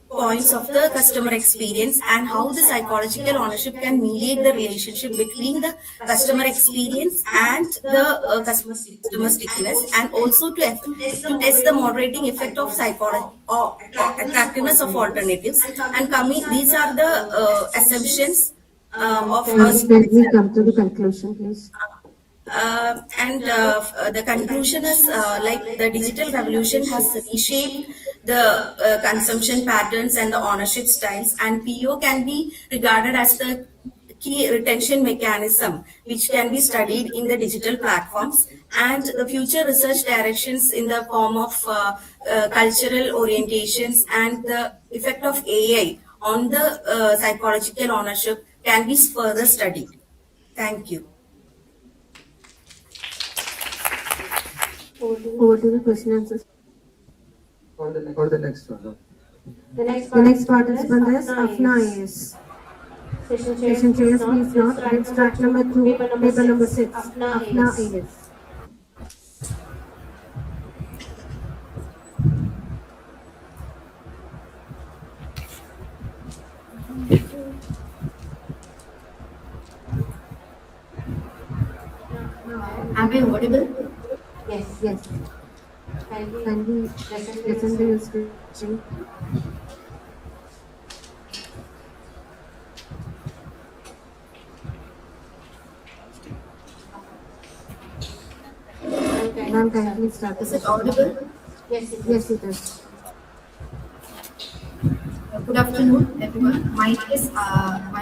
points of the customer experience, and how the psychological ownership can mediate the relationship between the customer experience and the customer stickiness, and also to test the moderating effect of psychology or attractiveness of alternatives. And these are the assumptions of us. Can we come to the conclusion, please? The conclusion is like the digital revolution has reshaped the consumption patterns and the ownership styles, and PO can be regarded as the key retention mechanism which can be studied in the digital platforms. And the future research directions in the form of cultural orientations and the effect of AI on the psychological ownership can be further studied. Thank you. Over to the question and answer. Or the next one. The next participant is Afna AS. Session chairs, please note. Let's track number 2, paper number 6. Afna AS. Am I audible? Yes. Can we listen to your speaking? Ma'am, kindly start. Is it audible? Yes, it is. Good afternoon, everyone. My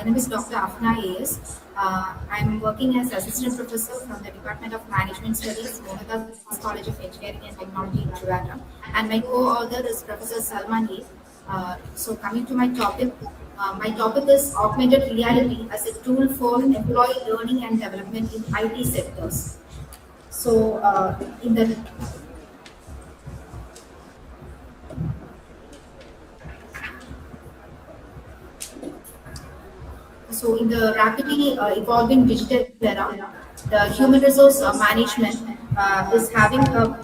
name is Dr. Afna AS. I'm working as assistant professor from the Department of Management Studies, Mohammed College of Engineering and Technology in Trivandrum, and my co-author is Professor Salman A. So coming to my topic is augmented reality as a tool for employee learning and development in IT sectors. So in the rapidly evolving digital era, the human resource management is having a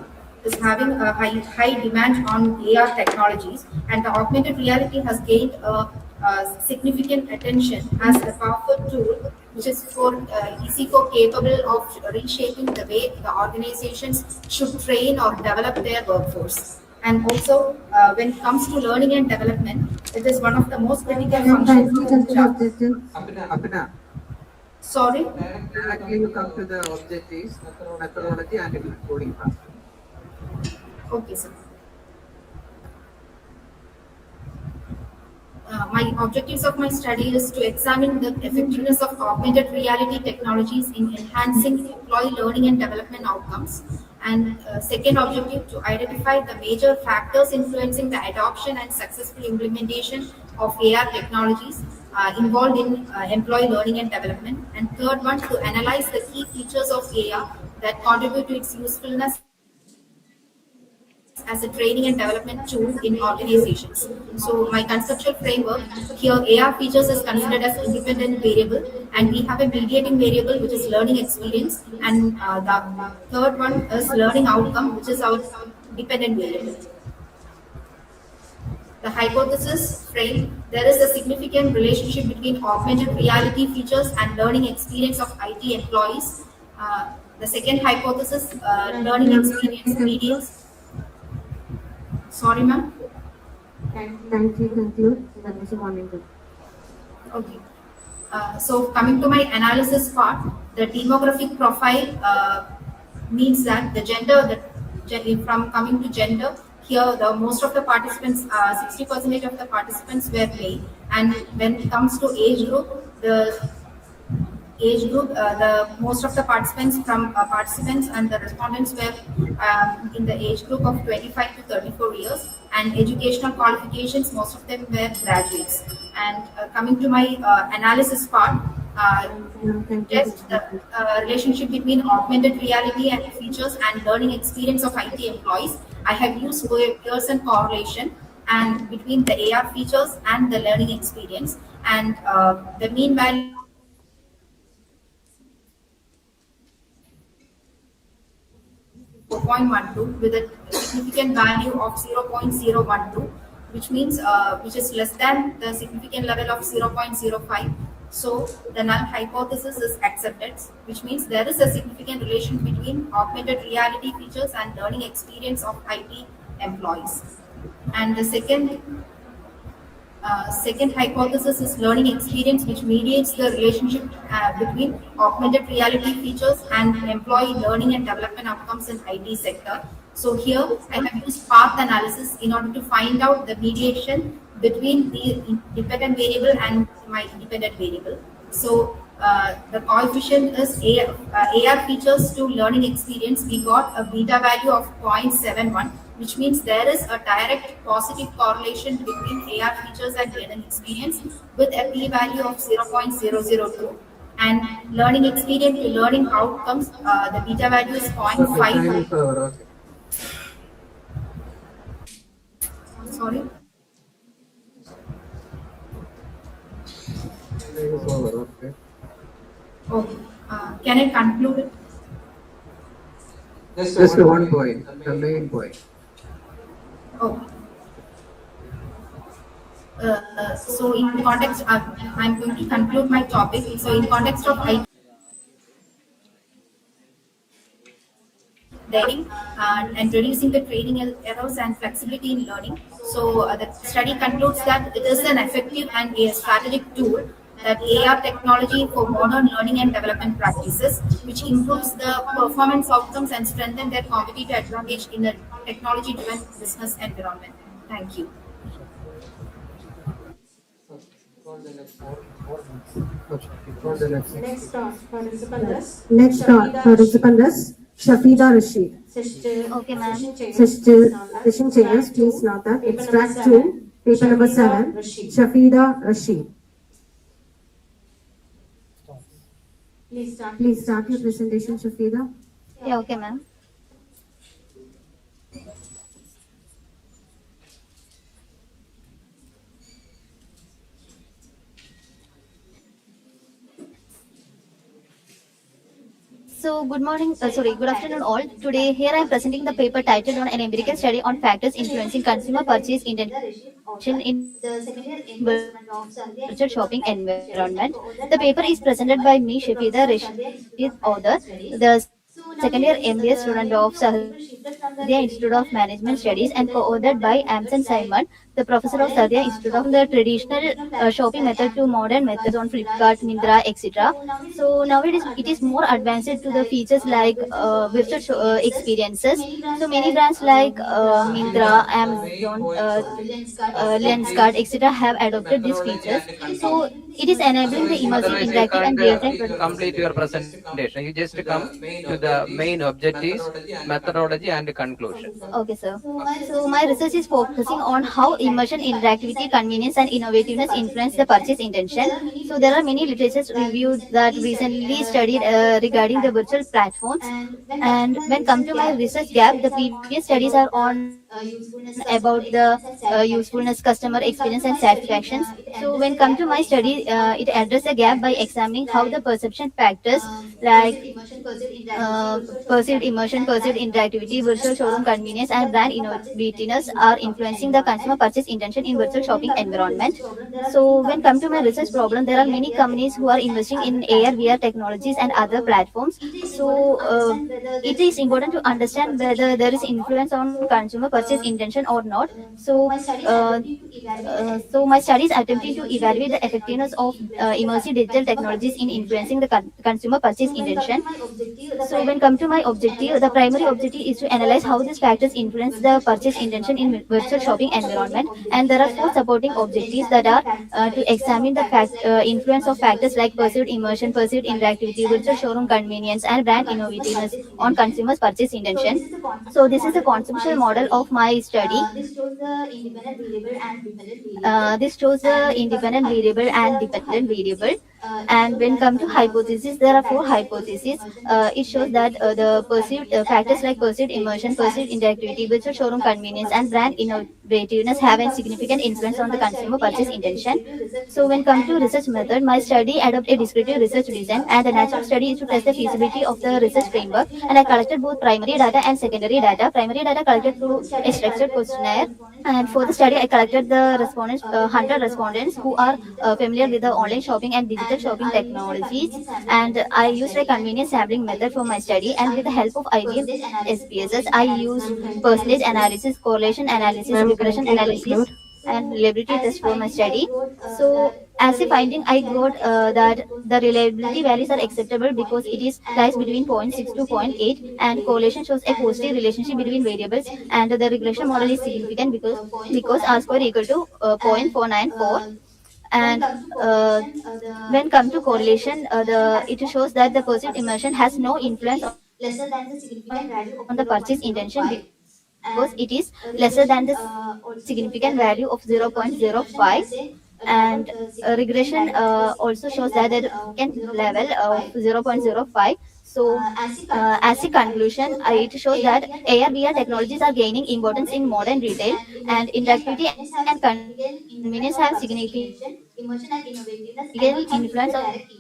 high demand on AR technologies, and the augmented reality has gained significant attention as a powerful tool, which is capable of reshaping the way the organizations should train or develop their workforce. And also, when it comes to learning and development, it is one of the most critical functions. Apna. Sorry? Directly you come to the objectives, methodology, and coding part. Okay, sir. My objectives of my study is to examine the effectiveness of augmented reality technologies in enhancing employee learning and development outcomes. And second objective, to identify the major factors influencing the adoption and successful implementation of AR technologies involved in employee learning and development. And third one, to analyze the key features of AR that contribute to its usefulness as a training and development tool in organizations. So my conceptual framework here, AR features is considered as independent variable, and we have a mediating variable which is learning experience, and the third one is learning outcome, which is our dependent variable. The hypothesis frame, there is a significant relationship between augmented reality features and learning experience of IT employees. The second hypothesis, learning experience mediates. Sorry, ma'am. Can you conclude? That was a warning. Okay. So coming to my analysis part, the demographic profile means that the gender, from coming to gender, here the most of the participants, 60% of the participants were male, and when it comes to age group, the most of the participants and the respondents were in the age group of 25 to 34 years, and educational qualifications, most of them were graduates. And coming to my analysis part, test the relationship between augmented reality and features and learning experience of IT employees. I have used Pearson correlation and between the AR features and the learning experience, and the mean value 4.12 with a significant value of 0.012, which means which is less than the significant level of 0.05. So the null hypothesis is accepted, which means there is a significant relation between augmented reality features and learning experience of IT employees. And the second hypothesis is learning experience, which mediates the relationship between augmented reality features and employee learning and development outcomes in IT sector. So here I have used path analysis in order to find out the mediation between the dependent variable and my independent variable. So the coefficient is AR features to learning experience. We got a beta value of 0.71, which means there is a direct positive correlation between AR features and learning experience with a p-value of 0.002. And learning experience to learning outcomes, the beta value is 0.5. Sorry. Okay. Can I conclude it? Just one point, the main point. Oh. So in context, I'm going to conclude my topic. So in context of IT learning and reducing the training errors and flexibility in learning. So the study concludes that it is an effective and a strategic tool, that AR technology for modern learning and development practices, which improves the performance outcomes and strengthen their competitive advantage in a technology-driven business environment. Thank you. Next participant is Shafida Rashid. Okay, ma'am. Session chairs, please note that extract 2, paper number 7, Shafida Rashid. Please start your presentation, Shafida. Yeah, okay, ma'am. So good afternoon all. Today here I am presenting the paper titled on an empirical study on factors influencing consumer purchase intention in virtual shopping environment. The paper is presented by me, Shafida Rashid, author, the second year MBA student of Sahdia Institute of Management Studies, and co-authored by Amson Simon, the professor of Sahdia Institute of the traditional shopping method to modern methods on Flipkart, Myntra, etc. So nowadays it is more advanced to the features like virtual experiences. So many brands like Myntra, Amazon, Lenskart, etc. have adopted these features. So it is enabling the immersive, interactive, and real-time. Complete your presentation. You just come to the main objectives, methodology, and conclusion. Okay, sir. So my research is focusing on how immersion, interactivity, convenience, and innovativeness influence the purchase intention. So there are many literature reviews that recently studied regarding the virtual platforms. And when come to my research gap, the previous studies are on about the usefulness, customer experience, and satisfactions. So when come to my study, it address a gap by examining how the perception factors like perceived immersion, perceived interactivity, virtual showroom convenience, and brand innovativeness are influencing the consumer purchase intention in virtual shopping environment. So when come to my research problem, there are many companies who are investing in AR, VR technologies and other platforms. So it is important to understand whether there is influence on consumer purchase intention or not. So my study is attempting to evaluate the effectiveness of immersive digital technologies in influencing the consumer purchase intention. So when come to my objective, the primary objective is to analyze how these factors influence the purchase intention in virtual shopping environment. And there are four supporting objectives that are to examine the influence of factors like perceived immersion, perceived interactivity, virtual showroom convenience, and brand innovativeness on consumers' purchase intention. So this is the conceptual model of my study. This shows the independent variable and dependent variable. And when come to hypothesis, there are four hypotheses. It shows that the perceived factors like perceived immersion, perceived interactivity, virtual showroom convenience, and brand innovativeness have a significant influence on the consumer purchase intention. So when come to research method, my study adopt a descriptive research design, and the natural study is to test the feasibility of the research framework. And I collected both primary data and secondary data. Primary data collected through a structured questionnaire, and for the study, I collected the respondents, 100 respondents who are familiar with the online shopping and digital shopping technologies. And I used a convenient sampling method for my study. And with the help of IBM SPSS, I used percentage analysis, correlation analysis, regression analysis, and reliability test for my study. So as a finding, I got that the reliability values are acceptable because it is lies between 0.6 to 0.8, and correlation shows a positive relationship between variables, and the regression model is significant because R square equal to 0.494. And when come to correlation, it shows that the perceived immersion has no influence on the purchase intention because it is lesser than the significant value of 0.05. And regression also shows that the level of 0.05. So, as a conclusion, it shows that AR VR technologies are gaining importance in modern retail, and interactivity and convenience have significant influence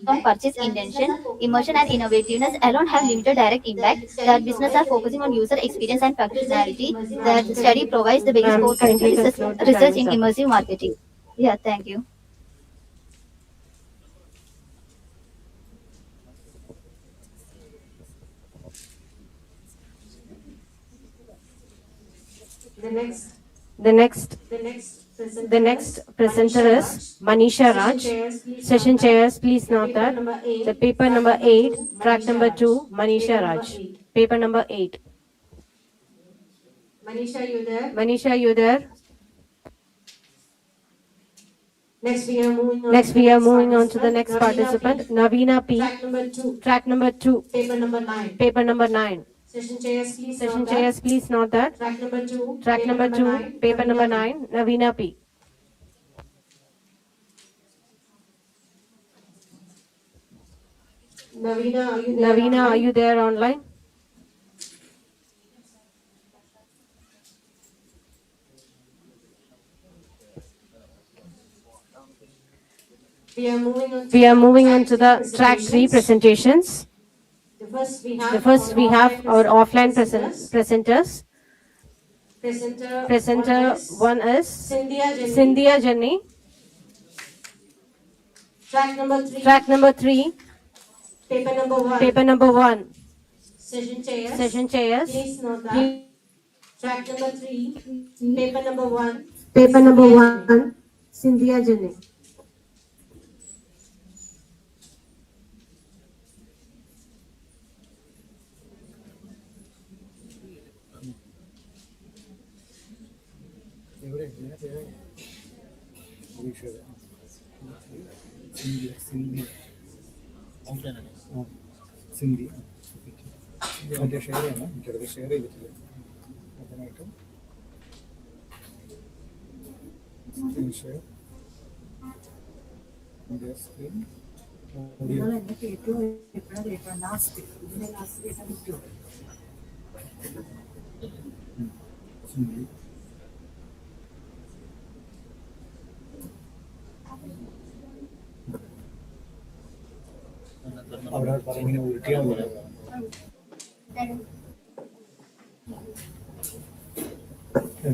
on purchase intention. Immersion and innovativeness alone have limited direct impact. That business are focusing on user experience and functionality. That study provides the basis for research in immersive marketing. Yeah, thank you. The next presenter is Manisha Raj. Session chairs, please note that the paper number 8, track number 2, Manisha Raj. Paper number 8. Manisha, you there? Manisha, you there? Next, we are moving on to the next participant, Navina P. Track number 2. Paper number 9. Paper number 9. Session chairs, please note that. Track number 2. Paper number 9, Navina P. Navina, are you there online? We are moving on to the track 3 presentations. The first we have our offline presenters. Presenter 1 is Cynthia Jenny. Track number 3. Paper number 1. Session chairs. Please note that. Please. Track number 3. Paper number 1. Paper number 1, Cynthia Jenny. Cindy. മറ്റേ share ചെയ്യണം, എനിക്കത് share ചെയ്തിട്ടില്ല. അതിനായിട്ട് screen share, screen audio. Good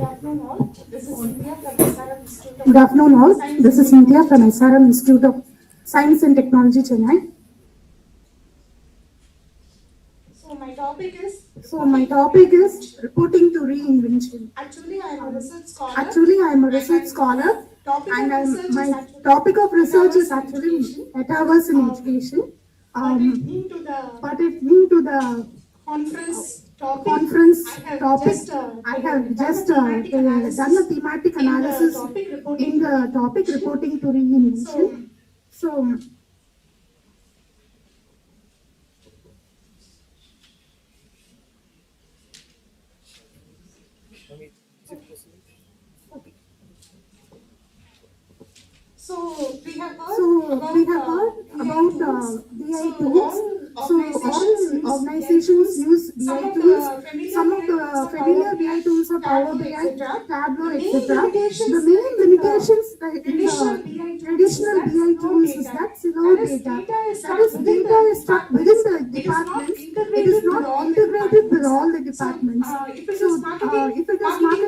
afternoon all. This is Cynthia from SRM Institute of Good afternoon all. This is Cynthia from SRM Institute of Science and Technology, Chennai. So my topic is reporting to reinvention. actually I am a research scholar. Actually, I am a research scholar, Topic of and research is my actually topic of research is metaverse in actually education. metaverse in education. Pertaining to the Pertaining to the conference topic, I have just done a thematic analysis in the topic reporting to reinvention. So So we have heard about BI tools. So all organizations use BI tools. Some of the familiar BI tools are Power BI, Tableau, etc. The main limitations in the traditional BI tools is that silo data. That is, data is stuck within the departments. It is not integrated with all the departments. So if it is marketing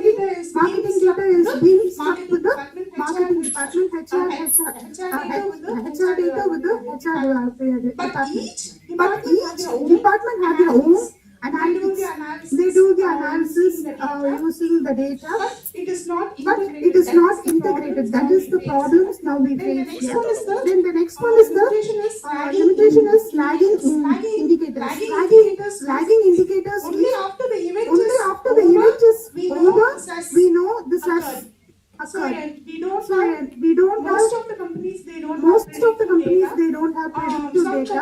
data is being stuck with the marketing department, HR data with the HR department. But each department has their own analytics. They do the analysis using the data, but it is not integrated. That is the problems now we face here. Then the next one is the limitation is lagging indicators. Lagging indicators only after the event is over, we know this has occurred. We don't have most of the companies they don't have predictive data.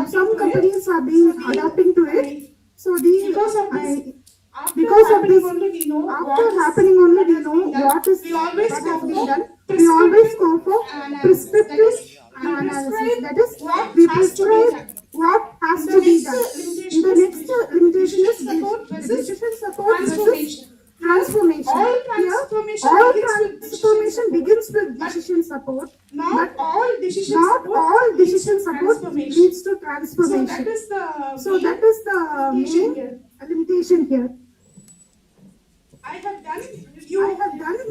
Some companies are being adapting to it. So because of this, after happening only we know what has been done. We always go for prescriptive analysis. That is, we prescribe what has to be done. The next limitation is decision support versus transformation. All transformation begins with decision support. Not all decision support leads to transformation. So that is the main limitation here. I have done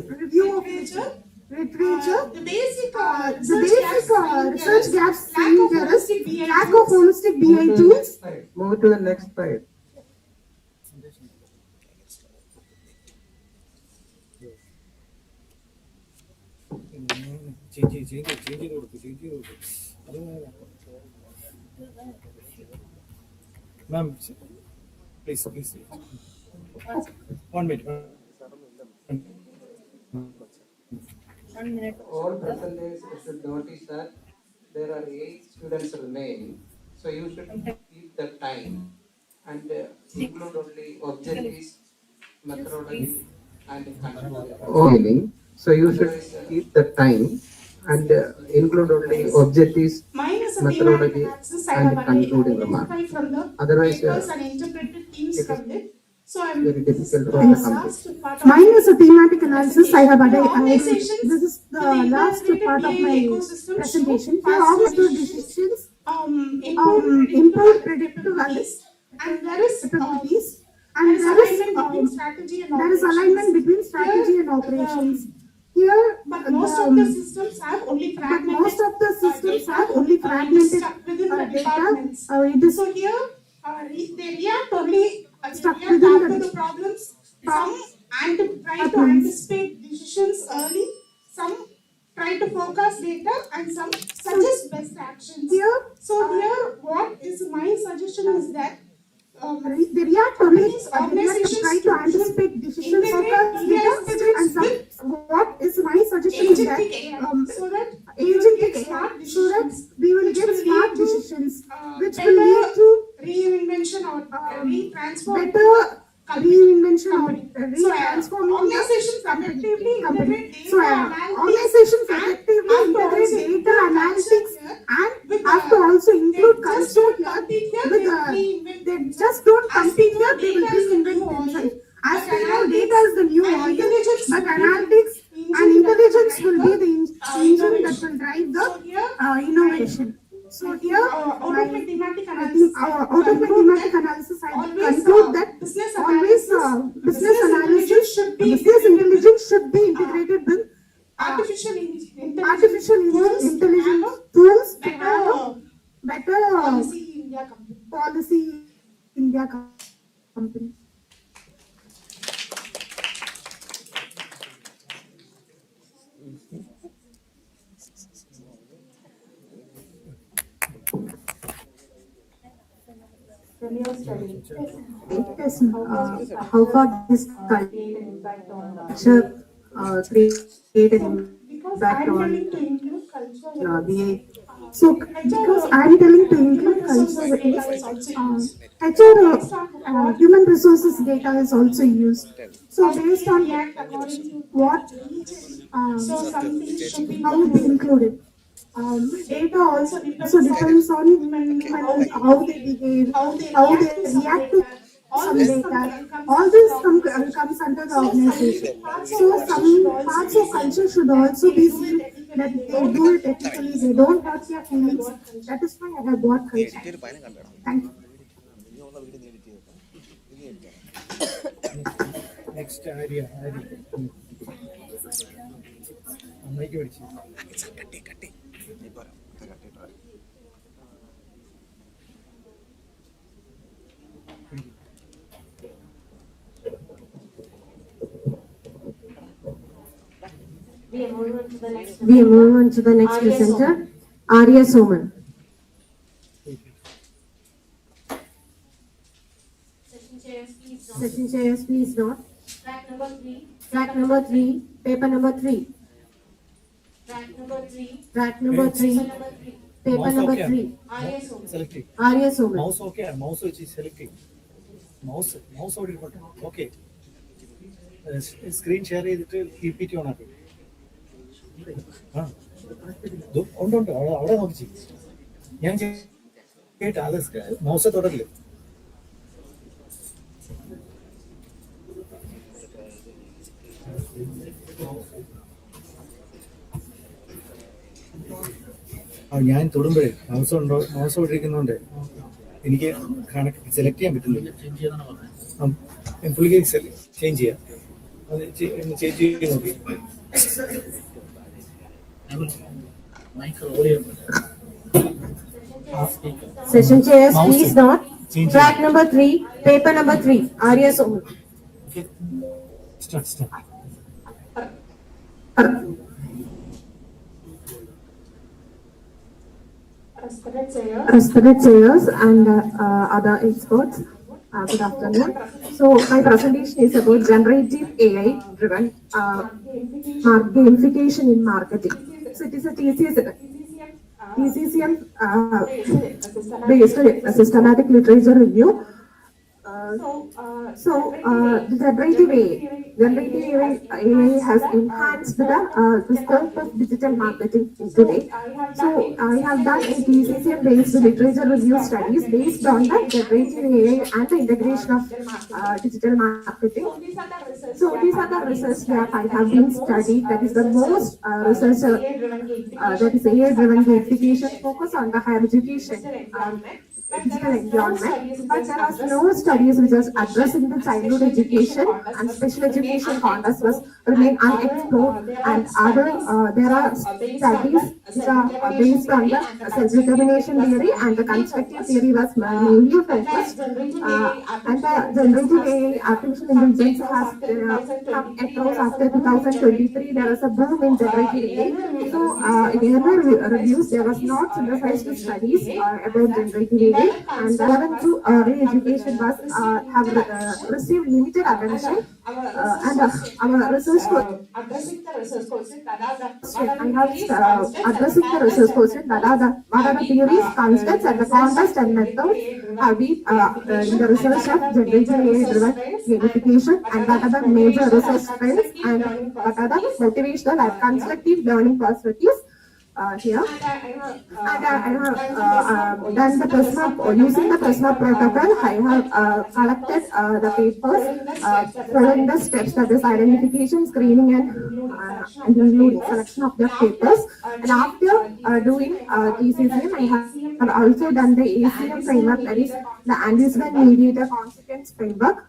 review of literature. The basic research gaps seen here is lack of holistic BI tools. Move to the next slide. Ma'am, please. 1 minute. 1 minute. All presenters should notice that there are 8 students remaining, so you should keep the time and include only objectives, methodology, and conclusion. So you should keep the time and include only objectives, methodology, and concluding remarks. Otherwise, So I'm very difficult for the company. Mine is a thematic analysis. I have this is the last part of my presentation. Here, all the decisions improve predictive analysis, and there is capabilities, and there is alignment between strategy and operations. Here, but most of the systems have only fragmented data. So here, they react only after the problems. Some try to anticipate decisions early. Some try to focus data, and some suggest best actions. So here, what is my suggestion is that they react only try to anticipate decisions, focus data, and some. What is my suggestion is that so that we will get smart decisions, which will lead to reinvention or retransform. Better reinvention or retransforming organizations effectively integrate data analytics and have to also include culture here. They just don't compete here, they will reinvent themselves. As we know, data is the new oil, but analytics and intelligence will be the engine that will drive the innovation. So here, my thematic analysis, I conclude that always business analysis, business intelligence should be integrated with artificial intelligence tools to have a better policy India company. Yes, how far this culture create an impact on the so because I'm telling to include culture is HR human resources data is also used. So based on what how it is included. Data also depends on how they behave, how they react to some data. All this comes under the organization. So some parts of culture should also be seen that they do it ethically, they don't hurt their feelings. That is why I have bought culture. Thank you. Next area. We are moving on to the next presenter, Arya Soman. Session chairs, please note. Track number 3. Track number 3, paper number 3. Track number 3. Track number 3, paper number 3. Selecting. Arya Soman. Mouse okay, mouse which is selecting. Mouse okay. Screen share ചെയ്തിട്ട് PPT on ആക്കി. ഉണ്ട് അവിടെ നോക്കി ഞാൻ കേട്ട അത് mouse തുടരില്ല. ഞാൻ തൊടുമ്പോഴേ mouse ഇട്ടിരിക്കുന്നോണ്ട് എനിക്ക് സെലക്ട് ചെയ്യാൻ പറ്റുന്നില്ല. പുള്ളിക്ക് ചേഞ്ച് ചെയ്യാം. അത് ചേഞ്ച് ചെയ്ത് നോക്കി. Session chairs, please note. Track number 3, paper number 3, Arya Soman. Start. Respected chairs and other experts, good afternoon. So my presentation is about generative AI driven gamification in marketing. So it is a TCCM based a systematic literature review. The generative AI has enhanced the scope of digital marketing today. So I have done a TCCM based literature review studies based on the generative AI and the integration of digital marketing. So these are the research that I have been studied. That is the most research that is AI-driven gamification focus on the higher education. Digital environment, but there are no studies which are addressing the childhood education and special education context was remain unexplored, and other there are studies which are based on the self-determination theory, and the constructive theory was mainly focused, and the generative AI artificial intelligence has come across after 2023. There is a boom in generative AI. So in earlier reviews there was not synthesized studies about generative AI. And 11 to early education was have received limited attention, and our research addressing the research question that are what are the theories, concepts, and the context and methods have been in the research of generative AI-driven gamification, and what are the major research trends, and what are the motivational and constructive learning perspectives. Here, and I have done the Prisma using the Prisma protocol. I have collected the papers following the steps, that is identification, screening, and including selection of the papers. And after doing TCCM, I have also done the ACM framework, that is the Antecedent Mediator Consequence Framework.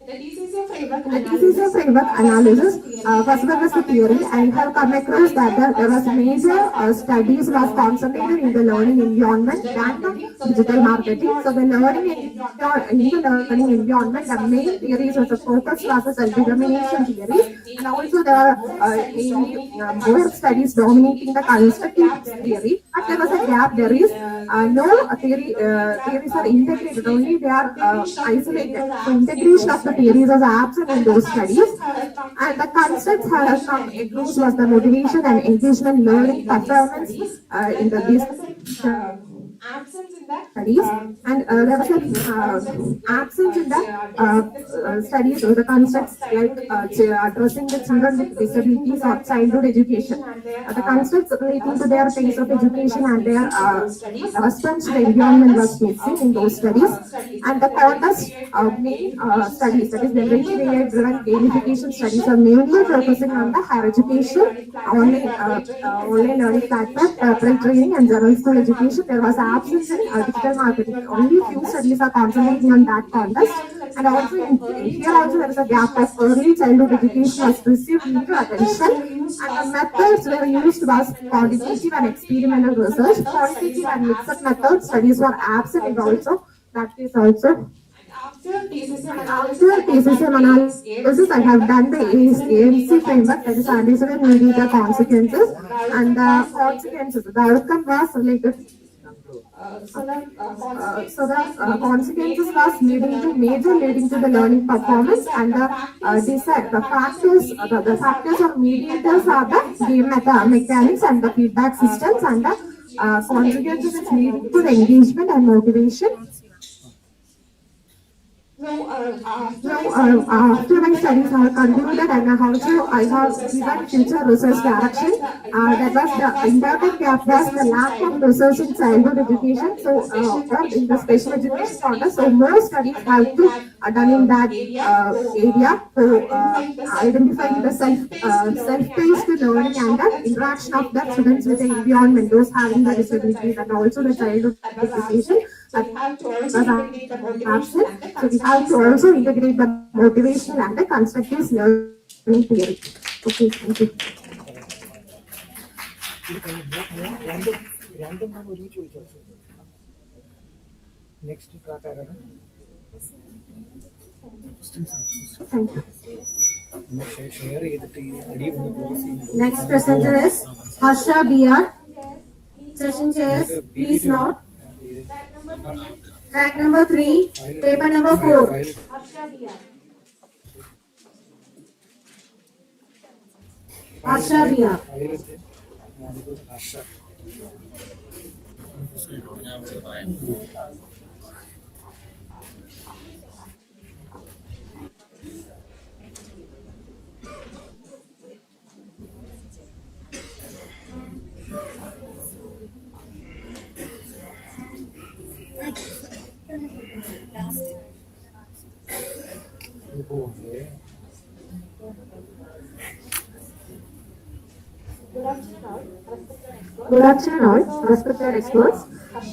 The TCC framework analysis, first one was the theory. I have come across that there was major studies was concentrated in the learning environment than the digital marketing. So the learning environment, the main theories was the focus was the self-determination theories, and also there are more studies dominating the constructive theory. But there was a gap. There is no theories are integrated. Only they are isolated. So integration of the theories was absent in those studies, and the concepts have come across was the motivation and engagement learning performance in the absence in that studies, and there was an absence in the studies of the concepts like addressing the children with disabilities or childhood education. The concepts relating to their pace of education and their response to the environment was missing in those studies, and the context main studies, that is generative AI driven gamification studies, are mainly focusing on the higher education, online learning platform, pre-training and general school education. There was absence in digital marketing. Only few studies are concentrating on that context, and also here also there is a gap of early childhood education was received little attention, and the methods were used was quantitative and experimental research. Quantitative and mixed method studies were absent, and also that is also. After TCCM analysis, I have done the AMC framework, that is Antecedent Mediator Consequences, and the consequences, the outcome was related. So the consequences was leading to the learning performance, and the factors or mediators are the game mechanics and the feedback systems, and the consequences is leading to the engagement and motivation. After my studies are concluded, and also I have given future research direction. That was the important gap was the lack of research in childhood education. So, or in the special education context, so more studies have to done in that area to identify the self-paced learning and the interaction of the students with the environment, those having the disabilities, and also the childhood education. So we have to also integrate the motivation and the constructive learning theory. Okay, thank you. Next track Thank you. Next Next presenter is Harsha BR. Session chairs, please note. Track number 3, paper number 4. Harsha BR. Good afternoon all, respected experts.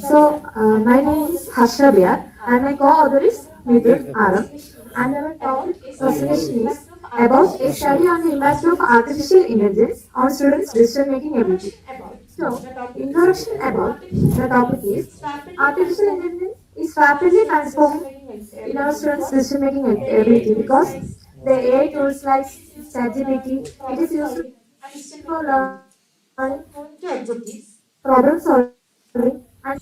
So, my name is Harsha Biyar and my co-author is Mithun Aram, and our topic presentation is about a study on the impact of artificial intelligence on students' decision-making ability. So, introduction about the topic is artificial intelligence is rapidly transforming in our students' decision-making ability because the AI tools like ChatGPT, it is used for learning, problem solving, and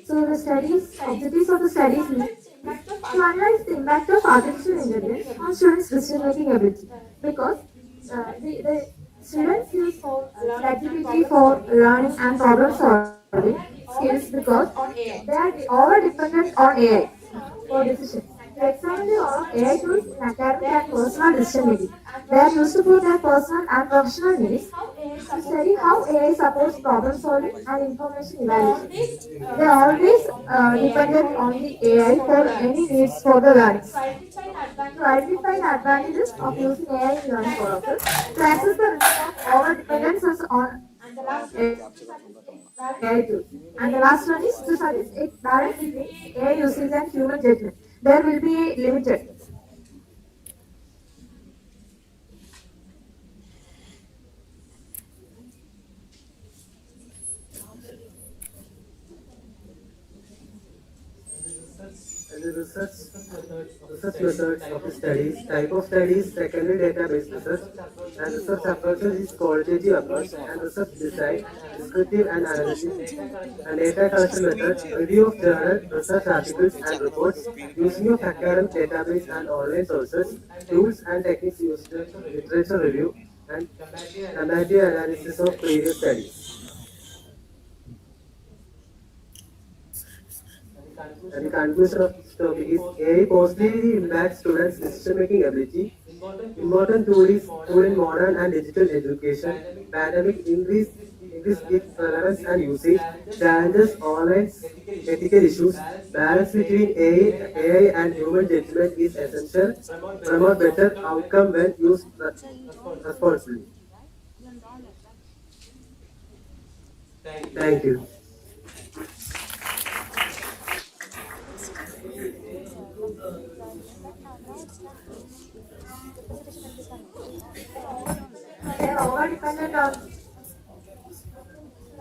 so the studies, objectives of the studies is to analyze the impact of artificial intelligence on students' decision-making ability, because the students use ChatGPT for learning and problem solving skills because they are over dependent on AI for decisions. To examine the role of AI tools in academic and personal decision making, they are used for their personal and professional needs. To study how AI supports problem solving and information evaluation, they are always dependent on the AI for any needs for the learning. To identify the advantages of using AI in learning process, to assess the risk of over-dependence on AI tools. And the last one is to suggest a balance between AI usage and human judgment. There will be a limited. And the research methods of the studies, type of studies, secondary database research, and research approaches is qualitative approach, and research design, descriptive and analysis, and data collection methods, review of journal, research articles and reports, using of academic database and online sources, tools and techniques used in literature review, and comparative analysis of previous studies. And the conclusion of this topic is AI positively impacts students' decision-making ability. Important tool in modern and digital education. Pandemic increased its relevance and usage. Challenges online ethical issues. Balance between AI and human judgment is essential. Promote better outcome when used responsibly. Thank you. They are over dependent on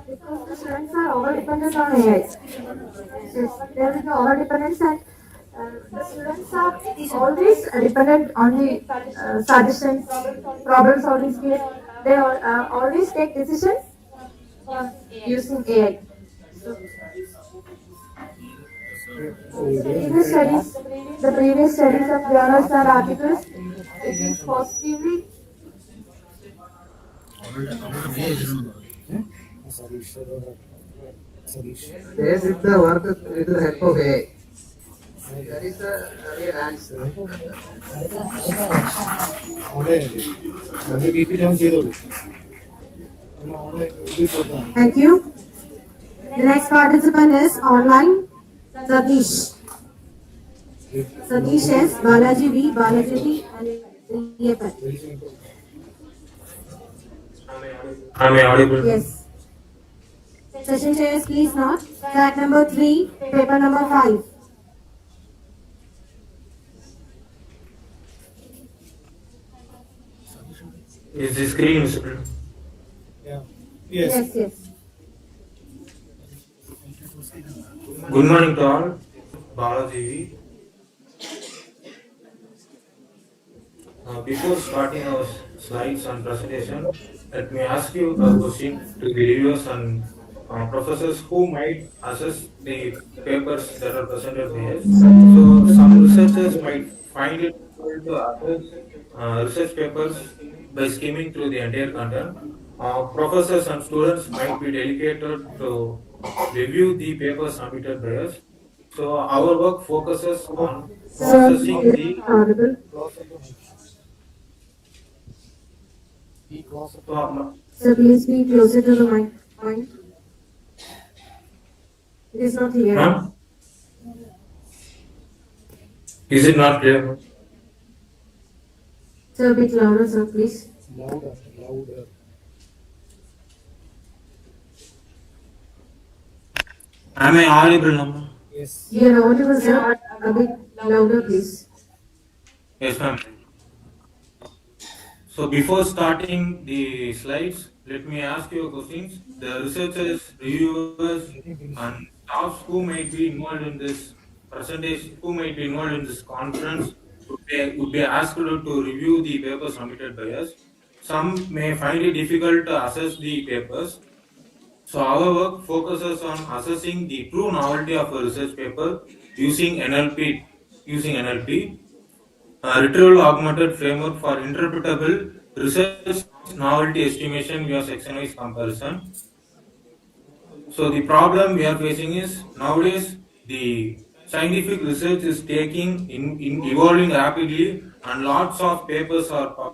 because the students are over dependent on AI. Yes, there is no over dependence and the students are always dependent on the suggestions, problem solving skills. They always take decisions using AI. The previous studies of journals and articles, it is positively. Yes, it's the work with the help of AI. That is the real answer. Thank you. The next participant is online, Satish. Satish S, Balaji V, Balaji T, and Yepan. Am I audible? Yes. Session chairs, please note. Track number 3, paper number 5. Is the screen visible? Yes, yes. Good morning to all. Balaji. Before starting our slides and presentation, let me ask you a question to the reviewers and professors who might assess the papers that are presented here. So some researchers might find it difficult to assess research papers by skimming through the entire content. Professors and students might be delegated to review the papers submitted by us. So our work focuses on processing the So please be closer to the mic. It is not clear. Ma'am? Is it not clear? So a bit louder, sir, please. Louder. Am I audible now? Yes. You are audible, sir. A bit louder, please. Yes, ma'am. So before starting the slides, let me ask you questions. The researchers, reviewers, and staff who might be involved in this presentation, who might be involved in this conference, would be asked to review the papers submitted by us. Some may find it difficult to assess the papers. So our work focuses on assessing the true novelty of a research paper using NLP, retrieval augmented framework for interpretable research novelty estimation via section-wise comparison. So the problem we are facing is nowadays the scientific research is evolving rapidly, and lots of papers are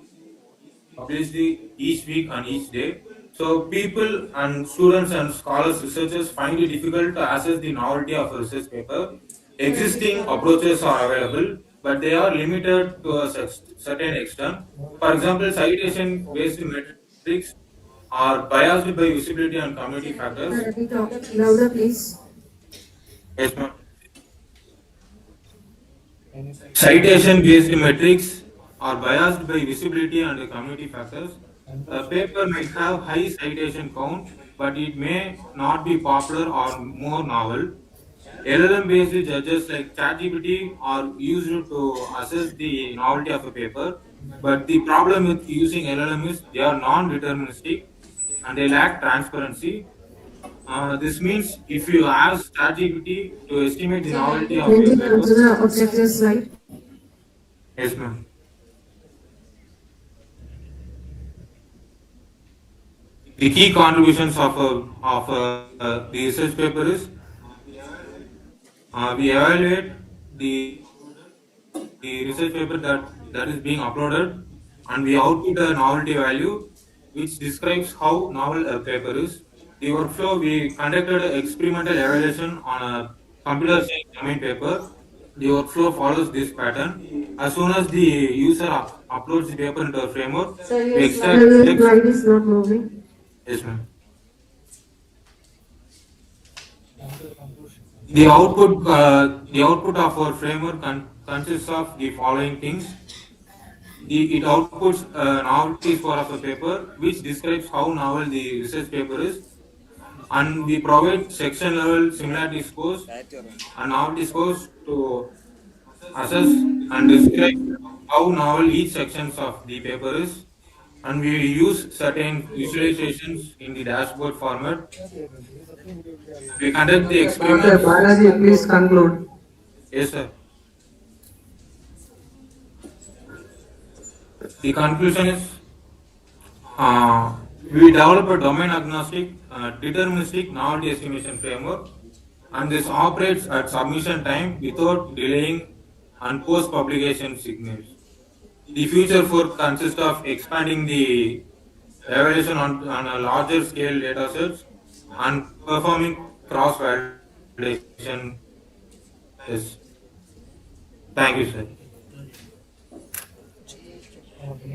published each week and each day. So people and students and scholars, researchers find it difficult to assess the novelty of a research paper. Existing approaches are available, but they are limited to a certain extent. For example, citation-based metrics are biased by visibility and community factors. Louder, please. Yes, ma'am. Citation-based metrics are biased by visibility and community factors. A paper might have high citation count, but it may not be popular or more novel. LLM-based judges like ChatGPT are used to assess the novelty of a paper, but the problem with using LLM is they are non-deterministic and they lack transparency. This means if you ask ChatGPT to estimate the novelty of a Can you paper, come to the objective slide? yes, ma'am. The key contributions of the research paper is we evaluate the research paper that is being uploaded, and we output a novelty value which describes how novel a paper is. The workflow, we conducted an experimental evaluation on a computer science domain paper. The workflow follows this pattern. As soon as the user uploads the paper into a framework, we extract Your text. slide is not moving. Yes, ma'am. The output of our framework consists of the following things. It outputs a novelty score of a paper, which describes how novel the research paper is, and we provide section level similarity scores and novelty scores to assess and describe how novel each section of the paper is, and we use certain visualizations in the dashboard format. We conduct the experiments. Dr. Balaji, please conclude. Yes, sir. The conclusion is we develop a domain agnostic, deterministic novelty estimation framework, and this operates at submission time without delaying and post publication signals. The future work consists of expanding the evaluation on a larger scale data sets and performing cross validation. Yes. Thank you, sir. Okay,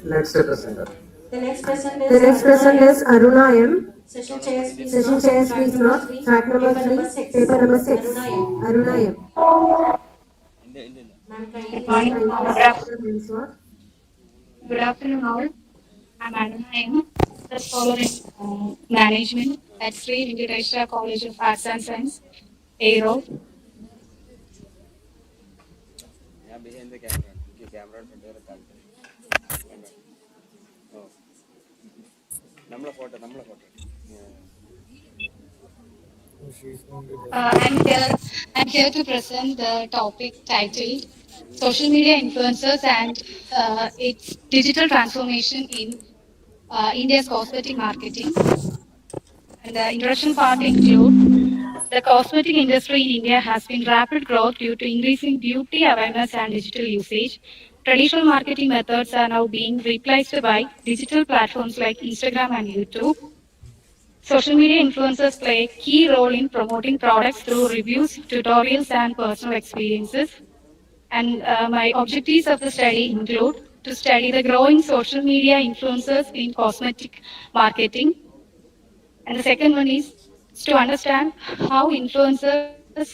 next presenter. The next person The next person is Aruna M. Session chairs, please. Session chairs, please not. Track number 3, paper number 6. Aruna M. Good morning. Good afternoon all. I'm Anna M. The scholar in management at Sri Venkateshwara College of Arts and Science, A Road. ഞാൻ behind the camera. എനിക്ക് camera front താല്പര്യം. നമ്മളെ photo. I'm here to present the topic titled Social Media Influencers and its Digital Transformation in India's Cosmetic Marketing. And the introduction part include the cosmetic industry in India has been rapid growth due to increasing beauty awareness and digital usage. Traditional marketing methods are now being replaced by digital platforms like Instagram and YouTube. Social media influencers play a key role in promoting products through reviews, tutorials, and personal experiences. And my objectives of the study include to study the growing social media influencers in cosmetic marketing. And the second one is to understand how influencers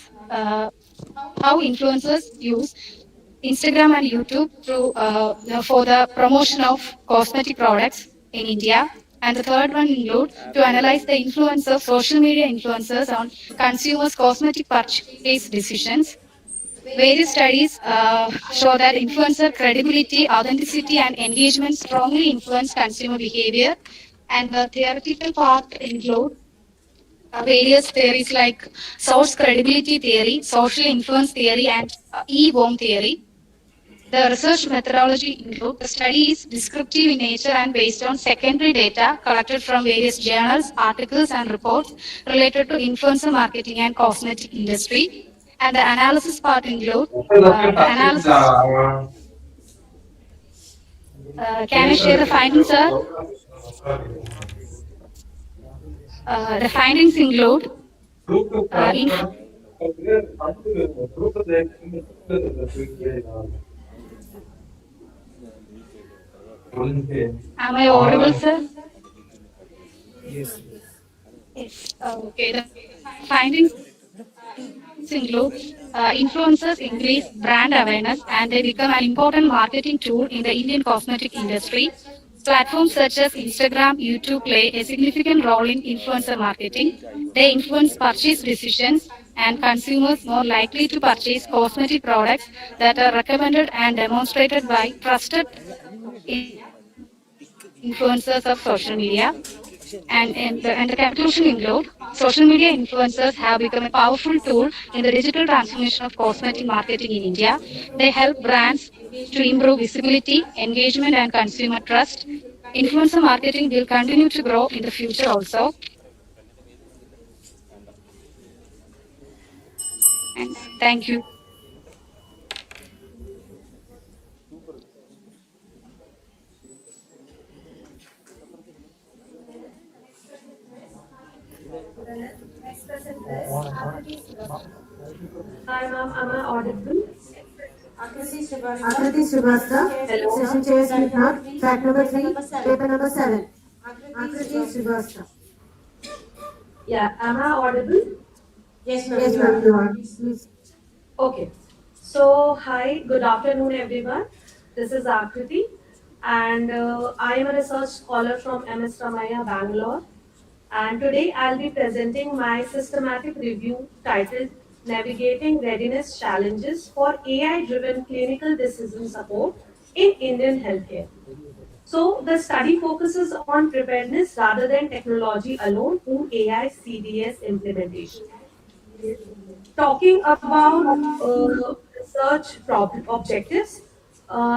use Instagram and YouTube for the promotion of cosmetic products in India. And the third one include to analyze the influence of social media influencers on consumers' cosmetic purchase decisions. Various studies show that influencer credibility, authenticity, and engagement strongly influence consumer behavior. And the theoretical part include various theories like source credibility theory, social influence theory, and E-worm theory. The research methodology includes the study is descriptive in nature and based on secondary data collected from various journals, articles, and reports related to influencer marketing and cosmetic industry. And the analysis part includes can I share the findings, sir? The findings include Am I audible, sir? Yes. Yes. Okay. The findings include influencers increase brand awareness and they become an important marketing tool in the Indian cosmetic industry. Platforms such as Instagram, YouTube play a significant role in influencer marketing. They influence purchase decisions and consumers more likely to purchase cosmetic products that are recommended and demonstrated by trusted influencers of social media. And the conclusion include social media influencers have become a powerful tool in the digital transformation of cosmetic marketing in India. They help brands to improve visibility, engagement, and consumer trust. Influencer marketing will continue to grow in the future also. And thank you. Hi ma'am, am I audible? Akriti Srivastava, session chair Srinath, track number 3, paper number 7. Akriti Srivastava. Yeah, am I audible? Yes, ma'am, you are. Please. Okay. So, hi, good afternoon, everyone. This is Akriti, and I am a research scholar from MS Ramaya, Bangalore. And today I'll be presenting my systematic review titled Navigating Readiness Challenges for AI-driven Clinical Decision Support in Indian Healthcare. So the study focuses on preparedness rather than technology alone in AI CDS implementation. Talking about objectives.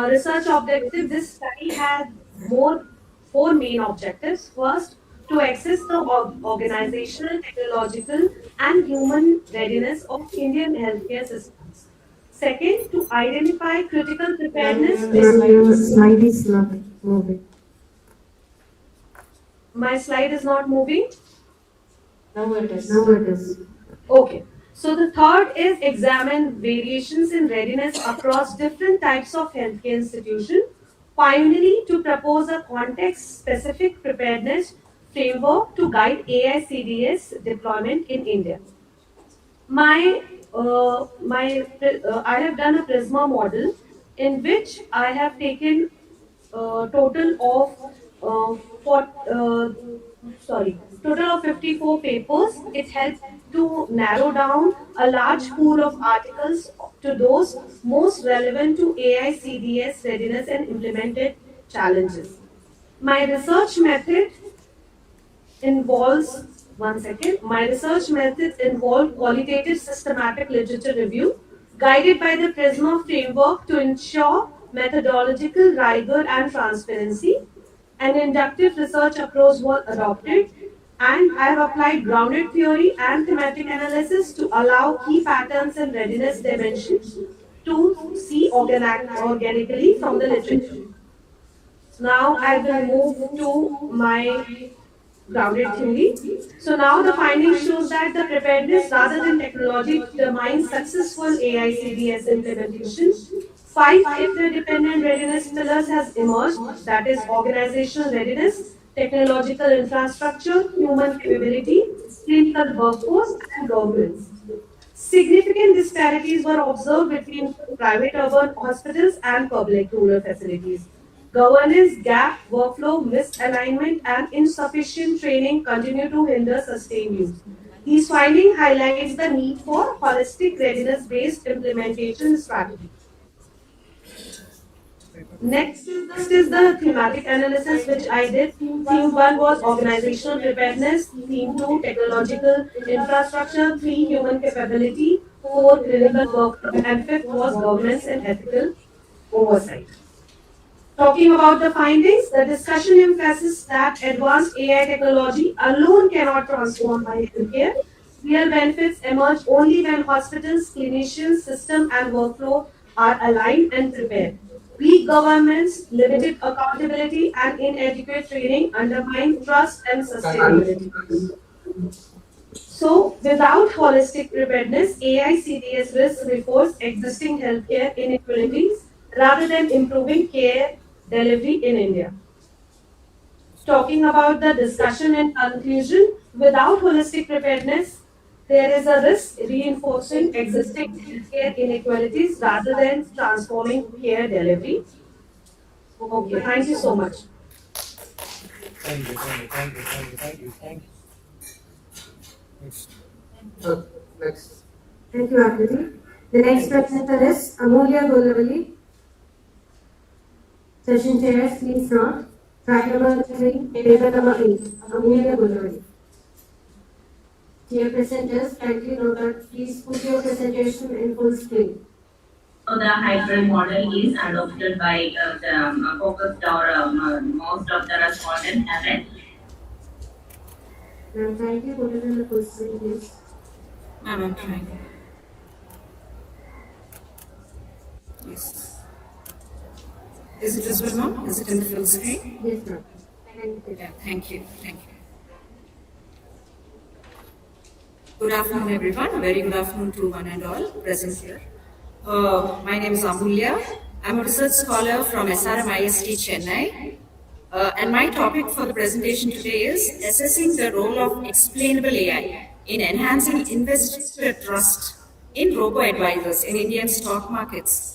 Research objective, this study had four main objectives. First, to assess the organizational, technological, and human readiness of Indian healthcare systems. Second, to identify critical preparedness. Your slide is not moving. My slide is not moving? Now it is. Okay. So the third is examine variations in readiness across different types of healthcare institutions. Finally, to propose a context-specific preparedness framework to guide AI-CDS deployment in India. I have done a Prisma model in which I have taken total of 54 papers. It helps to narrow down a large pool of articles to those most relevant to AI CDS readiness and implemented challenges. My research method involves qualitative systematic literature review guided by the Prisma framework to ensure methodological rigor and transparency. An inductive research approach was adopted, and I have applied grounded theory and thematic analysis to allow key patterns and readiness dimensions to see organically from the literature. Now I will move to my grounded theory. So now the findings shows that the preparedness rather than technology determines successful AI CDS implementation. 5 interdependent readiness pillars has emerged, that is organizational readiness, technological infrastructure, human capability, clinical workforce, and governance. Significant disparities were observed between private urban hospitals and public rural facilities. Governance gap, workflow misalignment, and insufficient training continue to hinder sustained use. These findings highlight the need for holistic readiness-based implementation strategy. Next is the thematic analysis which I did. Theme 1 was organizational preparedness, Theme 2 technological infrastructure, 3 human capability, 4 clinical work, and 5th was governance and ethical oversight. Talking about the findings, the discussion emphasizes that advanced AI technology alone cannot transform healthcare. Real benefits emerge only when hospitals, clinicians, system, and workflow are aligned and prepared. Weak governments, limited accountability, and inadequate training undermine trust and sustainability. So, without holistic preparedness, AICDS risks reinforce existing healthcare inequalities rather than improving care delivery in India. Talking about the discussion and conclusion, without holistic preparedness, there is a risk reinforcing existing healthcare inequalities rather than transforming care delivery. Okay, thank you so much. Thank you, thank you, thank you, thank you, thank you, thank you. Next. Next. Thank you, Akriti. The next presenter is Amulya Golavali. Session chairs, please not. Track number 3, paper number 8, Amulya Golavali. Dear presenters, kindly note that please put your presentation in full screen. So the hybrid model is adopted by the focused or most of the respondents have it. Ma'am, kindly put it in the full screen, please. Ma'am, I'm trying. Yes. Is it visible, ma'am? Is it in the full screen? Yes, ma'am. Thank you. Yeah, thank you, thank you. Good afternoon, everyone. A very good afternoon to one and all present here. My name is Amulya. I'm a research scholar from SRM IST Chennai. And my topic for the presentation today is assessing the role of explainable AI in enhancing investor trust in robo-advisors in Indian stock markets.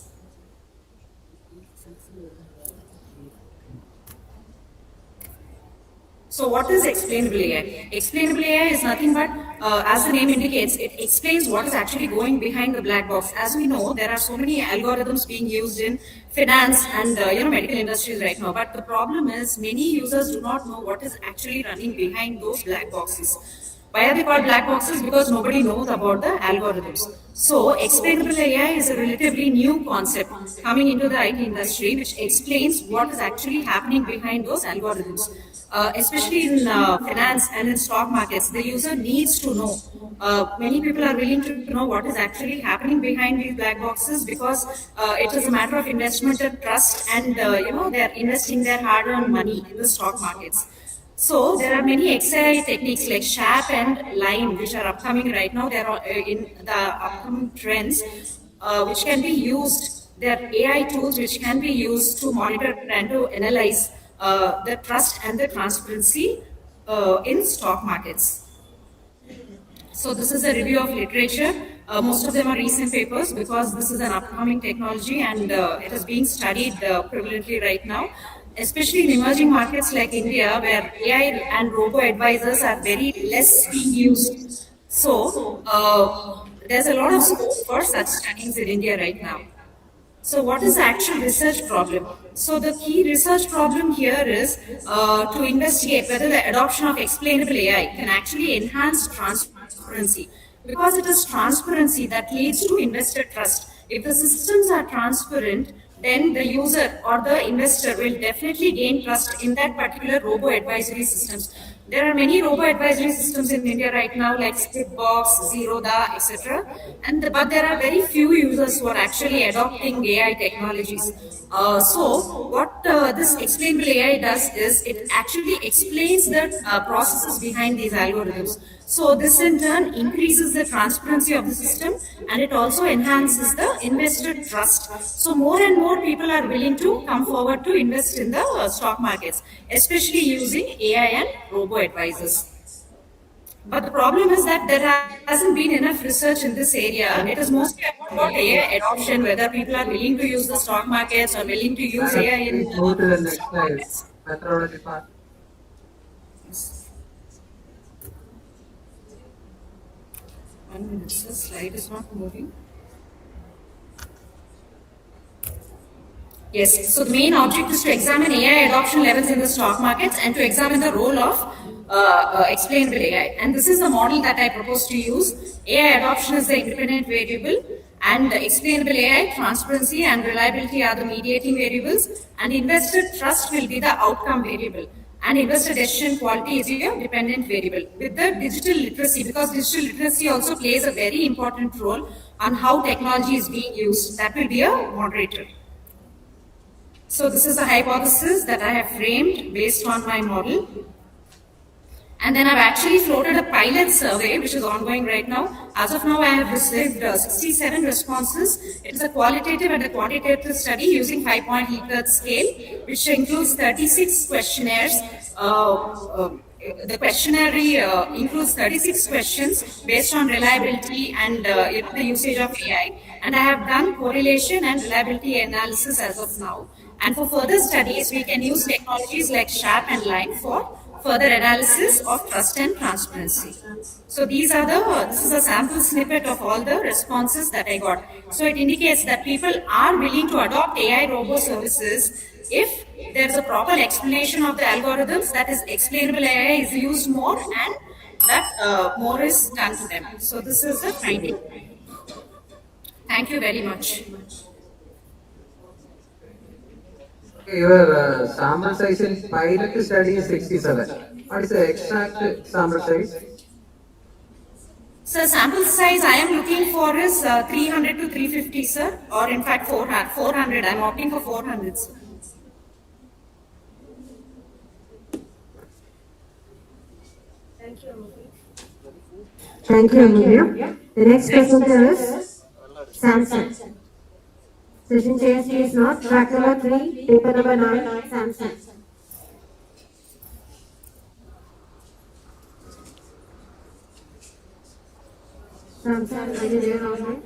So what is explainable AI? Explainable AI is nothing but, as the name indicates, it explains what is actually going behind the black box. As we know, there are so many algorithms being used in finance and medical industries right now. But the problem is many users do not know what is actually running behind those black boxes. Why are they called black boxes? Because nobody knows about the algorithms. So explainable AI is a relatively new concept coming into the IT industry, which explains what is actually happening behind those algorithms. Especially in finance and in stock markets, the user needs to know. Many people are willing to know what is actually happening behind these black boxes because it is a matter of investment and trust, and they're investing their hard-earned money in the stock markets. So there are many XAI techniques like SHAP and LINE, which are upcoming right now. There are in the upcoming trends, which can be used. There are AI tools which can be used to monitor and to analyze the trust and the transparency in stock markets. So this is a review of literature. Most of them are recent papers because this is an upcoming technology and it is being studied prevalently right now, especially in emerging markets like India, where AI and robo-advisors are very less being used. So there's a lot of scope for such studies in India right now. So what is the actual research problem? So the key research problem here is to investigate whether the adoption of explainable AI can actually enhance transparency, because it is transparency that leads to investor trust. If the systems are transparent, then the user or the investor will definitely gain trust in that particular robo-advisory systems. There are many robo-advisory systems in India right now, like Scriptbox, Zerodha, etc. But there are very few users who are actually adopting AI technologies. So what this explainable AI does is it actually explains the processes behind these algorithms. So this in turn increases the transparency of the system, and it also enhances the investor trust. So more and more people are willing to come forward to invest in the stock markets, especially using AI and robo-advisors. But the problem is that there hasn't been enough research in this area. It is mostly about AI adoption, whether people are willing to use the stock markets or willing to use AI in Go to the next stock slide. markets. Methodology part. One minute, the slide is not moving. Yes, so the main object is to examine AI adoption levels in the stock markets and to examine the role of explainable AI. And this is the model that I propose to use. AI adoption is the independent variable, and the explainable AI, transparency and reliability are the mediating variables, and investor trust will be the outcome variable. And investor decision quality is your dependent variable. With the digital literacy, because digital literacy also plays a very important role on how technology is being used, that will be a moderator. So this is a hypothesis that I have framed based on my model. And then I've actually floated a pilot survey, which is ongoing right now. As of now, I have received 67 responses. It's a qualitative and a quantitative study using 5-point Likert scale, which includes 36 questionnaires. The questionnaire includes 36 questions based on reliability and the usage of AI. And I have done correlation and reliability analysis as of now. And for further studies, we can use technologies like SHAP and LINE for further analysis of trust and transparency. So this is a sample snippet of all the responses that I got. So it indicates that people are willing to adopt AI robo services if there's a proper explanation of the algorithms, that is explainable AI is used more and that more is done to them. So this is the finding. Thank you very much. Your sample size in pilot study is 67. What is the exact sample size? So sample size I am looking for is 300 to 350, sir, or in fact 400. I'm opting for 400, sir. Thank you, Amelia. The next presenter is Samson. Session chairs, please note. Track number 3, paper number 9, Samson. Samson, are you there online?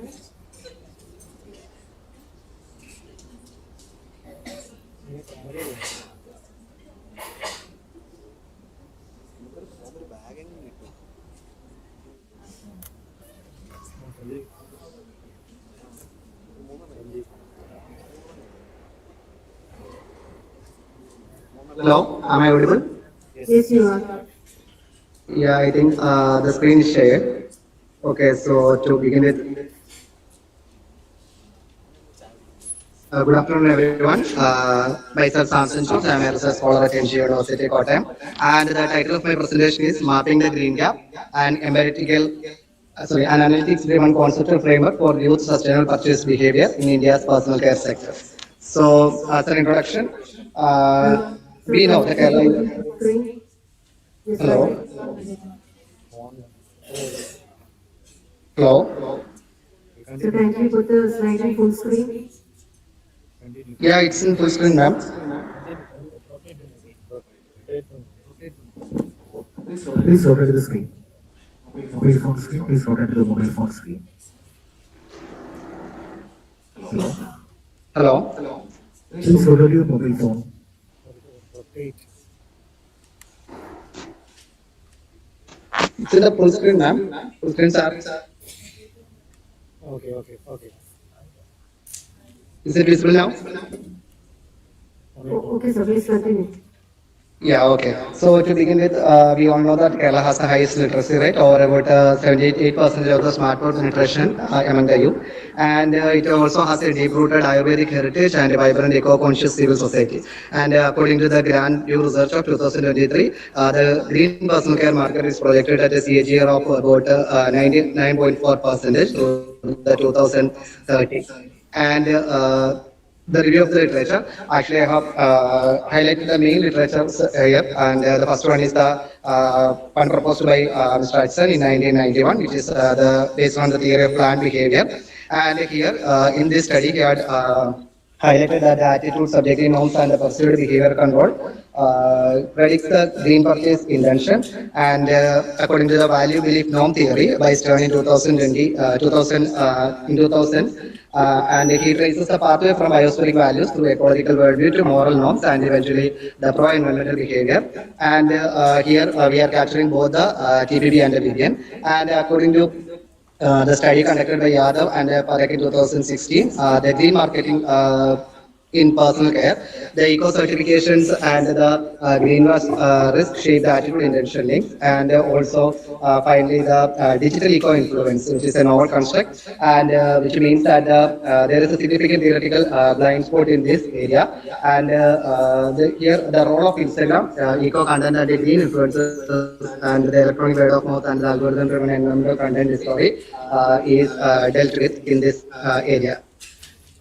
Hello, am I audible? Yes, you are. Yeah, I think the screen is shared. Okay, so to begin with, good afternoon, everyone. Myself, Samson Jones. I am a research scholar at NGO University, Kottayam. And the title of my presentation is Mapping the Green Gap, an analytics-driven conceptual framework for youth sustainable purchase behavior in India's personal care sector. So, as an introduction, we know that Hello. Hello. So kindly put the slide in full screen. Yeah, it's in full screen, ma'am. Please rotate the screen. Mobile phone screen. Please rotate the mobile phone screen. Hello. Hello. Please rotate your mobile phone. It's in the full screen, ma'am. Full screen, sir. Okay. Is it visible now? Okay, so please continue. Yeah, okay. So to begin with, we all know that Kerala has the highest literacy rate, or about 78% of the smartphone penetration among the youth. And it also has a deep-rooted Ayurvedic heritage and a vibrant eco-conscious civil society. And according to the Grand View research of 2023, the green personal care market is projected at a CAGR of about 99.4% to the 2030. And the review of the literature, actually I have highlighted the main literatures here, and the first one is the one proposed by Mr. Hudson in 1991, which is based on the theory of planned behavior. And here in this study he had highlighted that the attitude, subjective norms and the perceived behavior control predicts the green purchase intention, and according to the value belief norm theory by Stern in 2000, and he traces the pathway from biospheric values through ecological worldview to moral norms and eventually the pro-environmental behavior. And here we are capturing both the TPB and the BBN. And according to the study conducted by Yadav and Parekh in 2016, the green marketing in personal care, the eco certifications and the greenwash risk shape the attitude intention links, and also finally the digital eco influence, which is a novel construct, and which means that there is a significant theoretical blind spot in this area. And here the role of Instagram, eco content and the green influences and the electronic word of mouth and the algorithm driven environmental content discovery is dealt with in this area.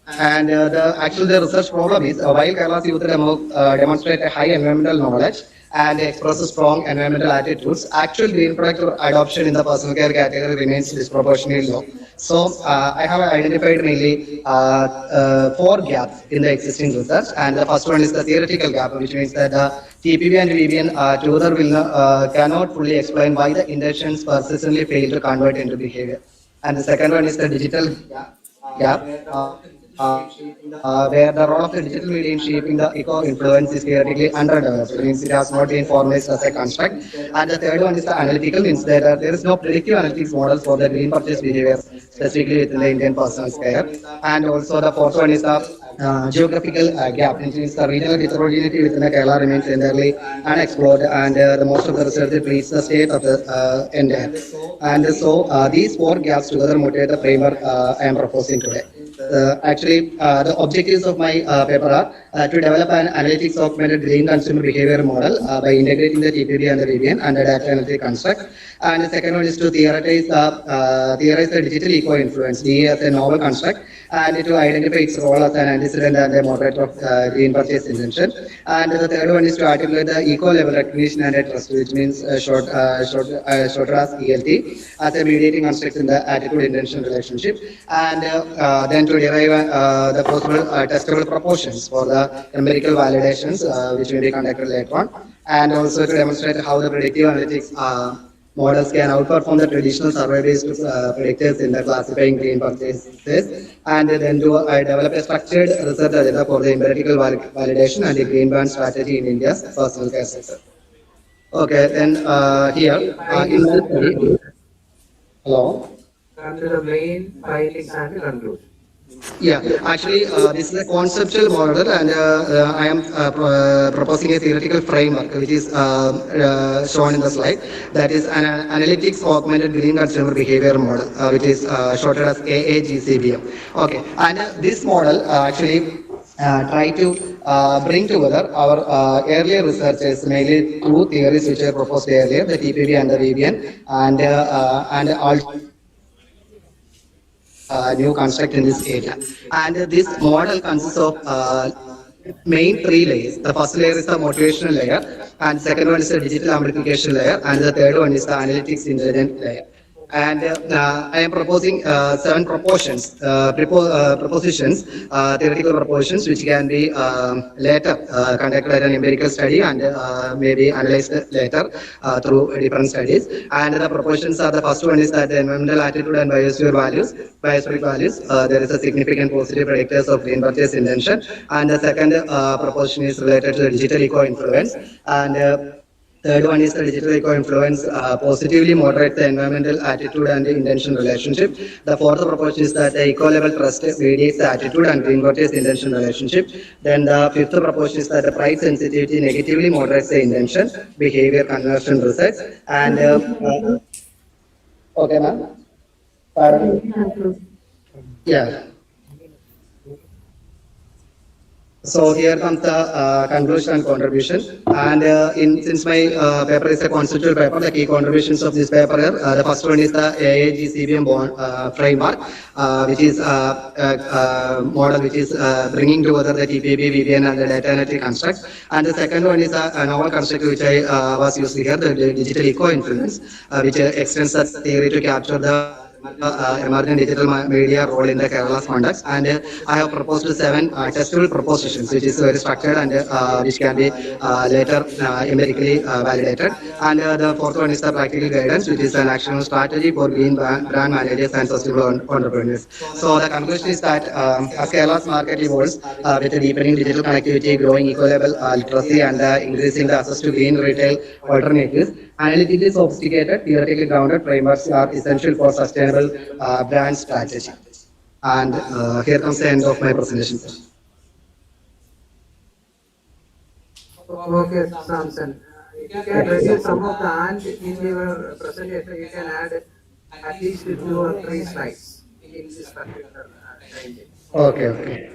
And the research problem is while Kerala's youth demonstrate a high environmental knowledge and expresses strong environmental attitudes, actual green product adoption in the personal care category remains disproportionately low. So I have identified mainly 4 gaps in the existing research, and the first one is the theoretical gap, which means that the TPB and VBN together cannot fully explain why the intentions persistently fail to convert into behavior. And the second one is the digital gap, where the role of the digital media in shaping the eco-influence is theoretically underdeveloped. It means it has not been formalized as a construct. And the third one is the analytical, means that there is no predictive analytics models for the green purchase behavior, specifically within the Indian personal care. And also the fourth one is the geographical gap, which means the regional heterogeneity within the Kerala remains entirely unexplored, and the most of the research treats the state of the entire. And so these 4 gaps together motivate the framework I am proposing today. The objectives of my paper are to develop an analytics augmented green consumer behavior model by integrating the TPB and the VBN and the data analytic construct. And the second one is to theorize the digital eco-influence, DE, as a novel construct, and to identify its role as an antecedent and a moderator of green purchase intention. And the third one is to articulate the eco-level recognition and a trust, which means short as ELT, as a mediating construct in the attitude-intention relationship. And then to derive the possible testable proportions for the empirical validations, which will be conducted later on, and also to demonstrate how the predictive analytics models can outperform the traditional survey-based predictors in the classifying green purchases, and then to develop a structured research agenda for the empirical validation and the green band strategy in India's personal care sector. Okay, then here in this study, hello. Come to the main findings and conclusion. Yeah, actually, this is a conceptual model, and I am proposing a theoretical framework, which is shown in the slide. That is an analytics augmented green consumer behavior model, which is shorted as AAGCBM. Okay, and this model actually try to bring together our earlier researches, mainly 2 theories which I proposed earlier, the TPB and the VBN, and all new construct in this area. And this model consists of main 3 layers. The first layer is the motivational layer, and second one is the digital amplification layer, and the third one is the analytics intelligent layer. And I am proposing 7 propositions, theoretical propositions, which can be later conducted at an empirical study and maybe analyzed later through different studies. And the propositions are: the first one is that the environmental attitude and biospheric values, there is a significant positive predictors of green purchase intention. And the second proposition is related to the digital eco-influence. And third one is the digital eco-influence positively moderates the environmental attitude and the intention relationship. The fourth proposition is that the eco-level trust mediates the attitude and green purchase intention relationship. Then the fifth proposition is that the price sensitivity negatively moderates the intention behavior conversion results. And okay, ma'am. Yeah. So here comes the conclusion and contribution. And since my paper is a conceptual paper, the key contributions of this paper here, the first one is the AAGCBM framework, which is a model which is bringing together the TPB, VBN, and the data analytic construct. And the second one is a novel construct which I was using here, the digital eco-influence, which extends the theory to capture the emerging digital media role in the Kerala's context. And I have proposed 7 testable propositions, which is very structured and which can be later empirically validated. And the fourth one is the practical guidance, which is an actionable strategy for green brand managers and sustainable entrepreneurs. So the conclusion is that as Kerala's market evolves with a deepening digital connectivity, growing eco-level literacy, and increasing the access to green retail alternatives, analytically sophisticated, theoretically grounded frameworks are essential for sustainable brand strategy. And here comes the end of my presentation. Okay, Samson. You can reduce some of the and in your presentation. You can add at least 2 or 3 slides in this particular time. Okay.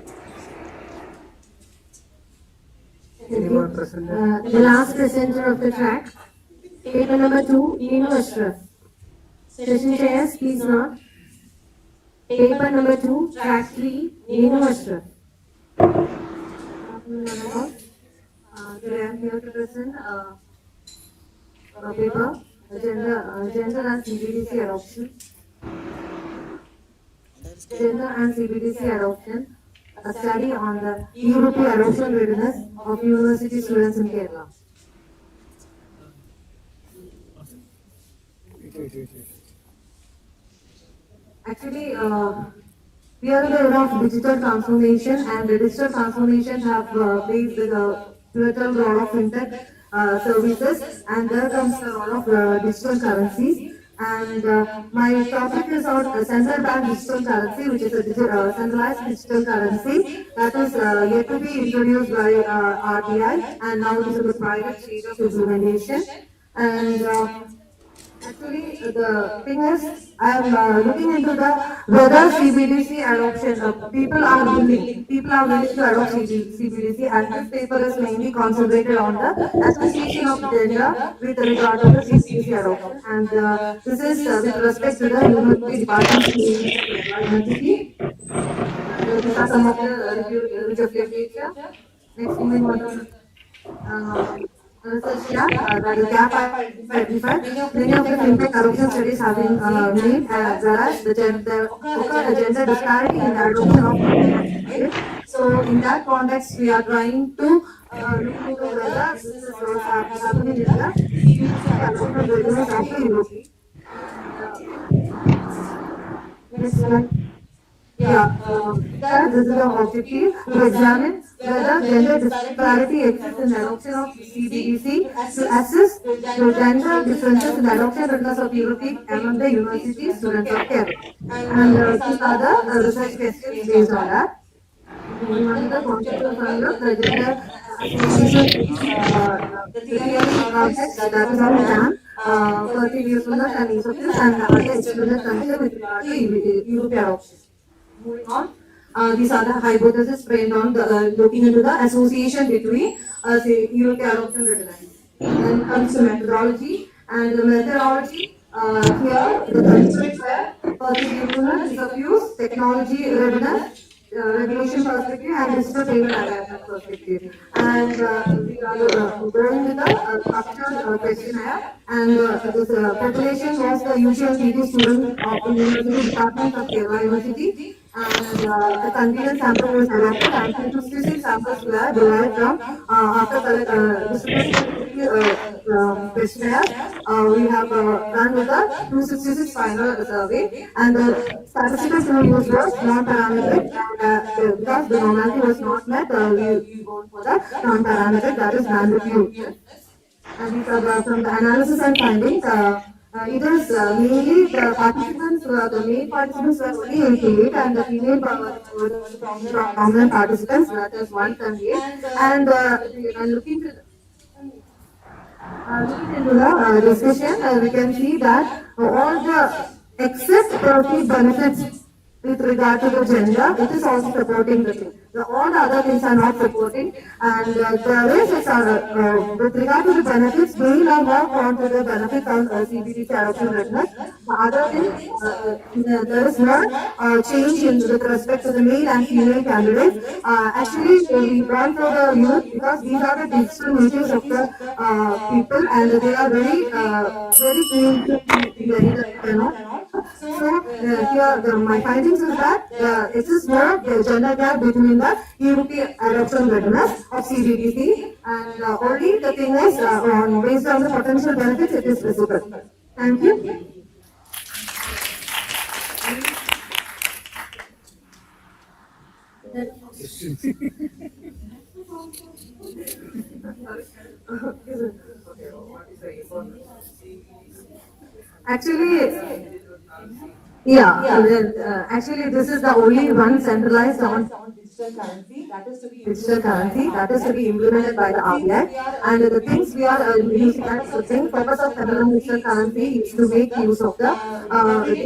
The last presenter of the track, paper number 2, Neenu Ashraf. Session chairs, please nod. Paper number 2, track 3, Neenu Ashraf. Today I am here to present paper, gender and CBDC adoption. Gender and CBDC adoption, a study on the European adoption readiness of university students in Kerala. Actually, we are in the era of digital transformation, and the digital transformation have played the pivotal role of fintech services, and there comes the role of digital currencies. And my topic is on central bank digital currency, which is a centralized digital currency that is yet to be introduced by RBI, and now it is in the private stage of implementation. And actually, the thing is, I am looking into the whether CBDC adoption. People are willing to adopt CBDC, and this paper is mainly concentrated on the association of gender with regard to the CBDC adoption. And this is with respect to the University Department of University. These are some of the reviews of literature. Next, moving on to that is gap identified. Many of the fintech adoption studies have been made, whereas the gender disparity in the adoption of fintech. So, in that context, we are trying to look into whether this is happening in the adoption readiness of the Europe. Next slide. This is the objective to examine whether gender disparity exists in the adoption of CBDC to assess the gender differences in the adoption readiness of European among the university students of Kerala. And these are the research questions based on that. Moving on to the conceptual framework, the gender association, the theory concepts that is all done. Further usefulness and ease of use, and other experience concept with regard to European adoption. Moving on, these are the hypotheses framed on the, looking into the association between say European adoption readiness. Then comes to methodology, and the methodology here the concepts were further usefulness, ease of use, technology readiness, regulation perspective, and digital payment adaptation perspective. And we are going with the structured questionnaire, and this population was the usual PG student of the University Department of Kerala University. And the continuous sample was adapted, and 266 samples were derived from after questionnaire. We have done with the 266 final survey, and the statistical tool used was non-parametric, because the normality was not met. We go for the non-parametric, that is non-reviewed. And these are from the analysis and findings. It is mainly the participants, the male participants were only 88, and the female prominent participants, that is 178. And looking into the discussion, we can see that all the except the benefits with regard to the gender, it is also supporting the thing. All the other things are not supporting, and the races are with regard to the benefits, we are more on to the benefits on CBDC adoption readiness. The other thing, there is no change in with respect to the male and female candidates. Actually, we run for the youth because these are the digital natives of the people, and they are very keen to be very So here my findings is that there exists no gender gap between the European adoption readiness of CBDC, and only the thing is based on the potential benefits it is visible. Thank you. Actually, actually, this is the only one centralized on digital currency that is to be implemented by the RBI. And the things we are using as the main purpose of federal digital currency is to make use of the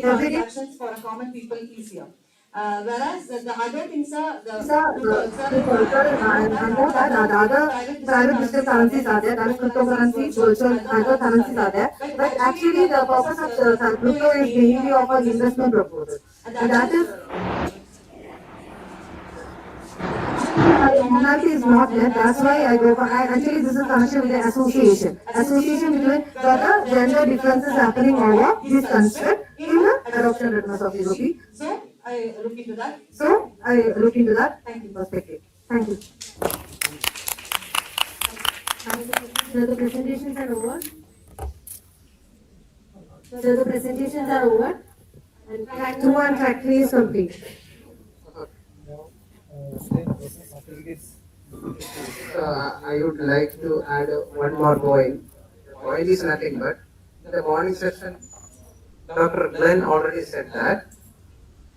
everyday actions for a common people easier. Whereas the other things are the other private digital currencies are there, that is cryptocurrencies, virtual other currencies are there. But actually the purpose of the crypto is mainly of an investment purpose. And that is Commonality is not there. That's why I go for. Actually, this is connection with the association. Association between whether gender difference is happening over this construct in the adoption readiness of EOP. So I look into that. So I look into that. Thank you. Perspective. Thank you. So the presentations are over. So the presentations are over. And track 2 and track 3 is complete. I would like to add one more point. The point is nothing but the morning session, Dr. Glenn already said that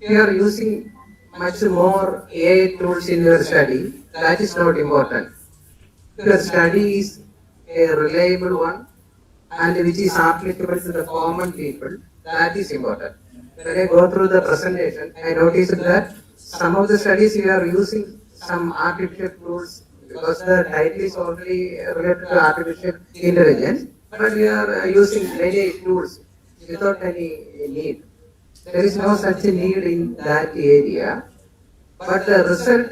you are using much more AI tools in your study. That is not important. Your study is a reliable one and which is applicable to the common people. That is important. When I go through the presentation, I noticed that some of the studies you are using some artificial tools because the title is already related to artificial intelligence, but we are using many tools without any need. There is no such need in that area, but the result,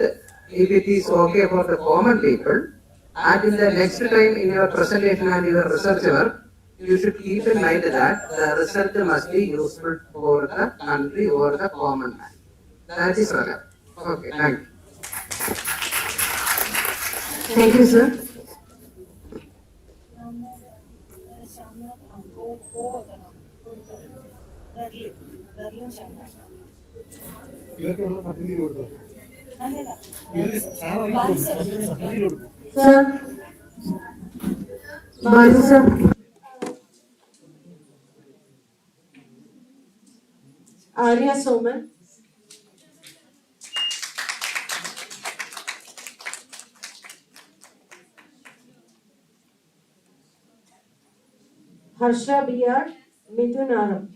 if it is okay for the common people, and in the next time in your presentation and your research work, you should keep in mind that the result must be useful for the country or the common man. That is relevant. Okay, thank you. Thank you, sir. Sir. Balu, sir. Arya Soman. Harsha B.R. Mithun Aram.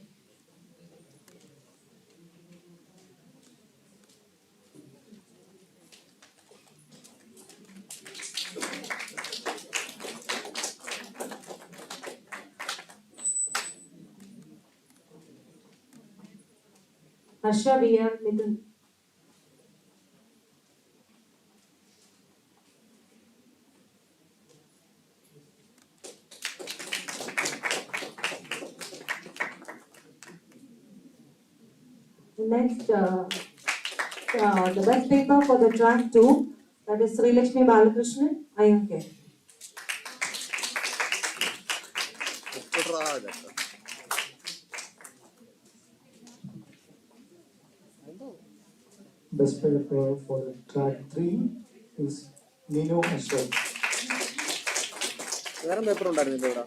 Harsha B.R. Mithun. Next, the best paper for the track 2, that is Sri Lakshmi Balakrishnan, IMK. Best paper for the track 3 is Nino Ashok. വേറെ paper ഉണ്ടായിരുന്നു ഇവിടെ.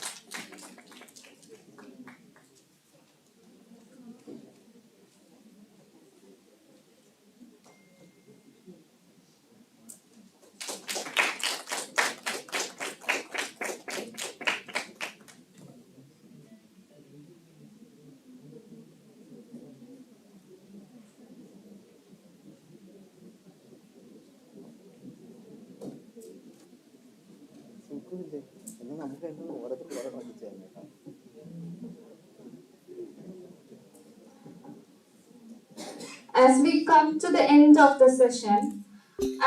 As we come to the end of the session,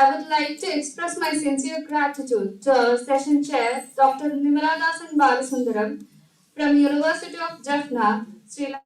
I would like to express my sincere gratitude to our session chair, Dr. Nimradasan Balasundaram from University of Jaffna, Sri Lanka.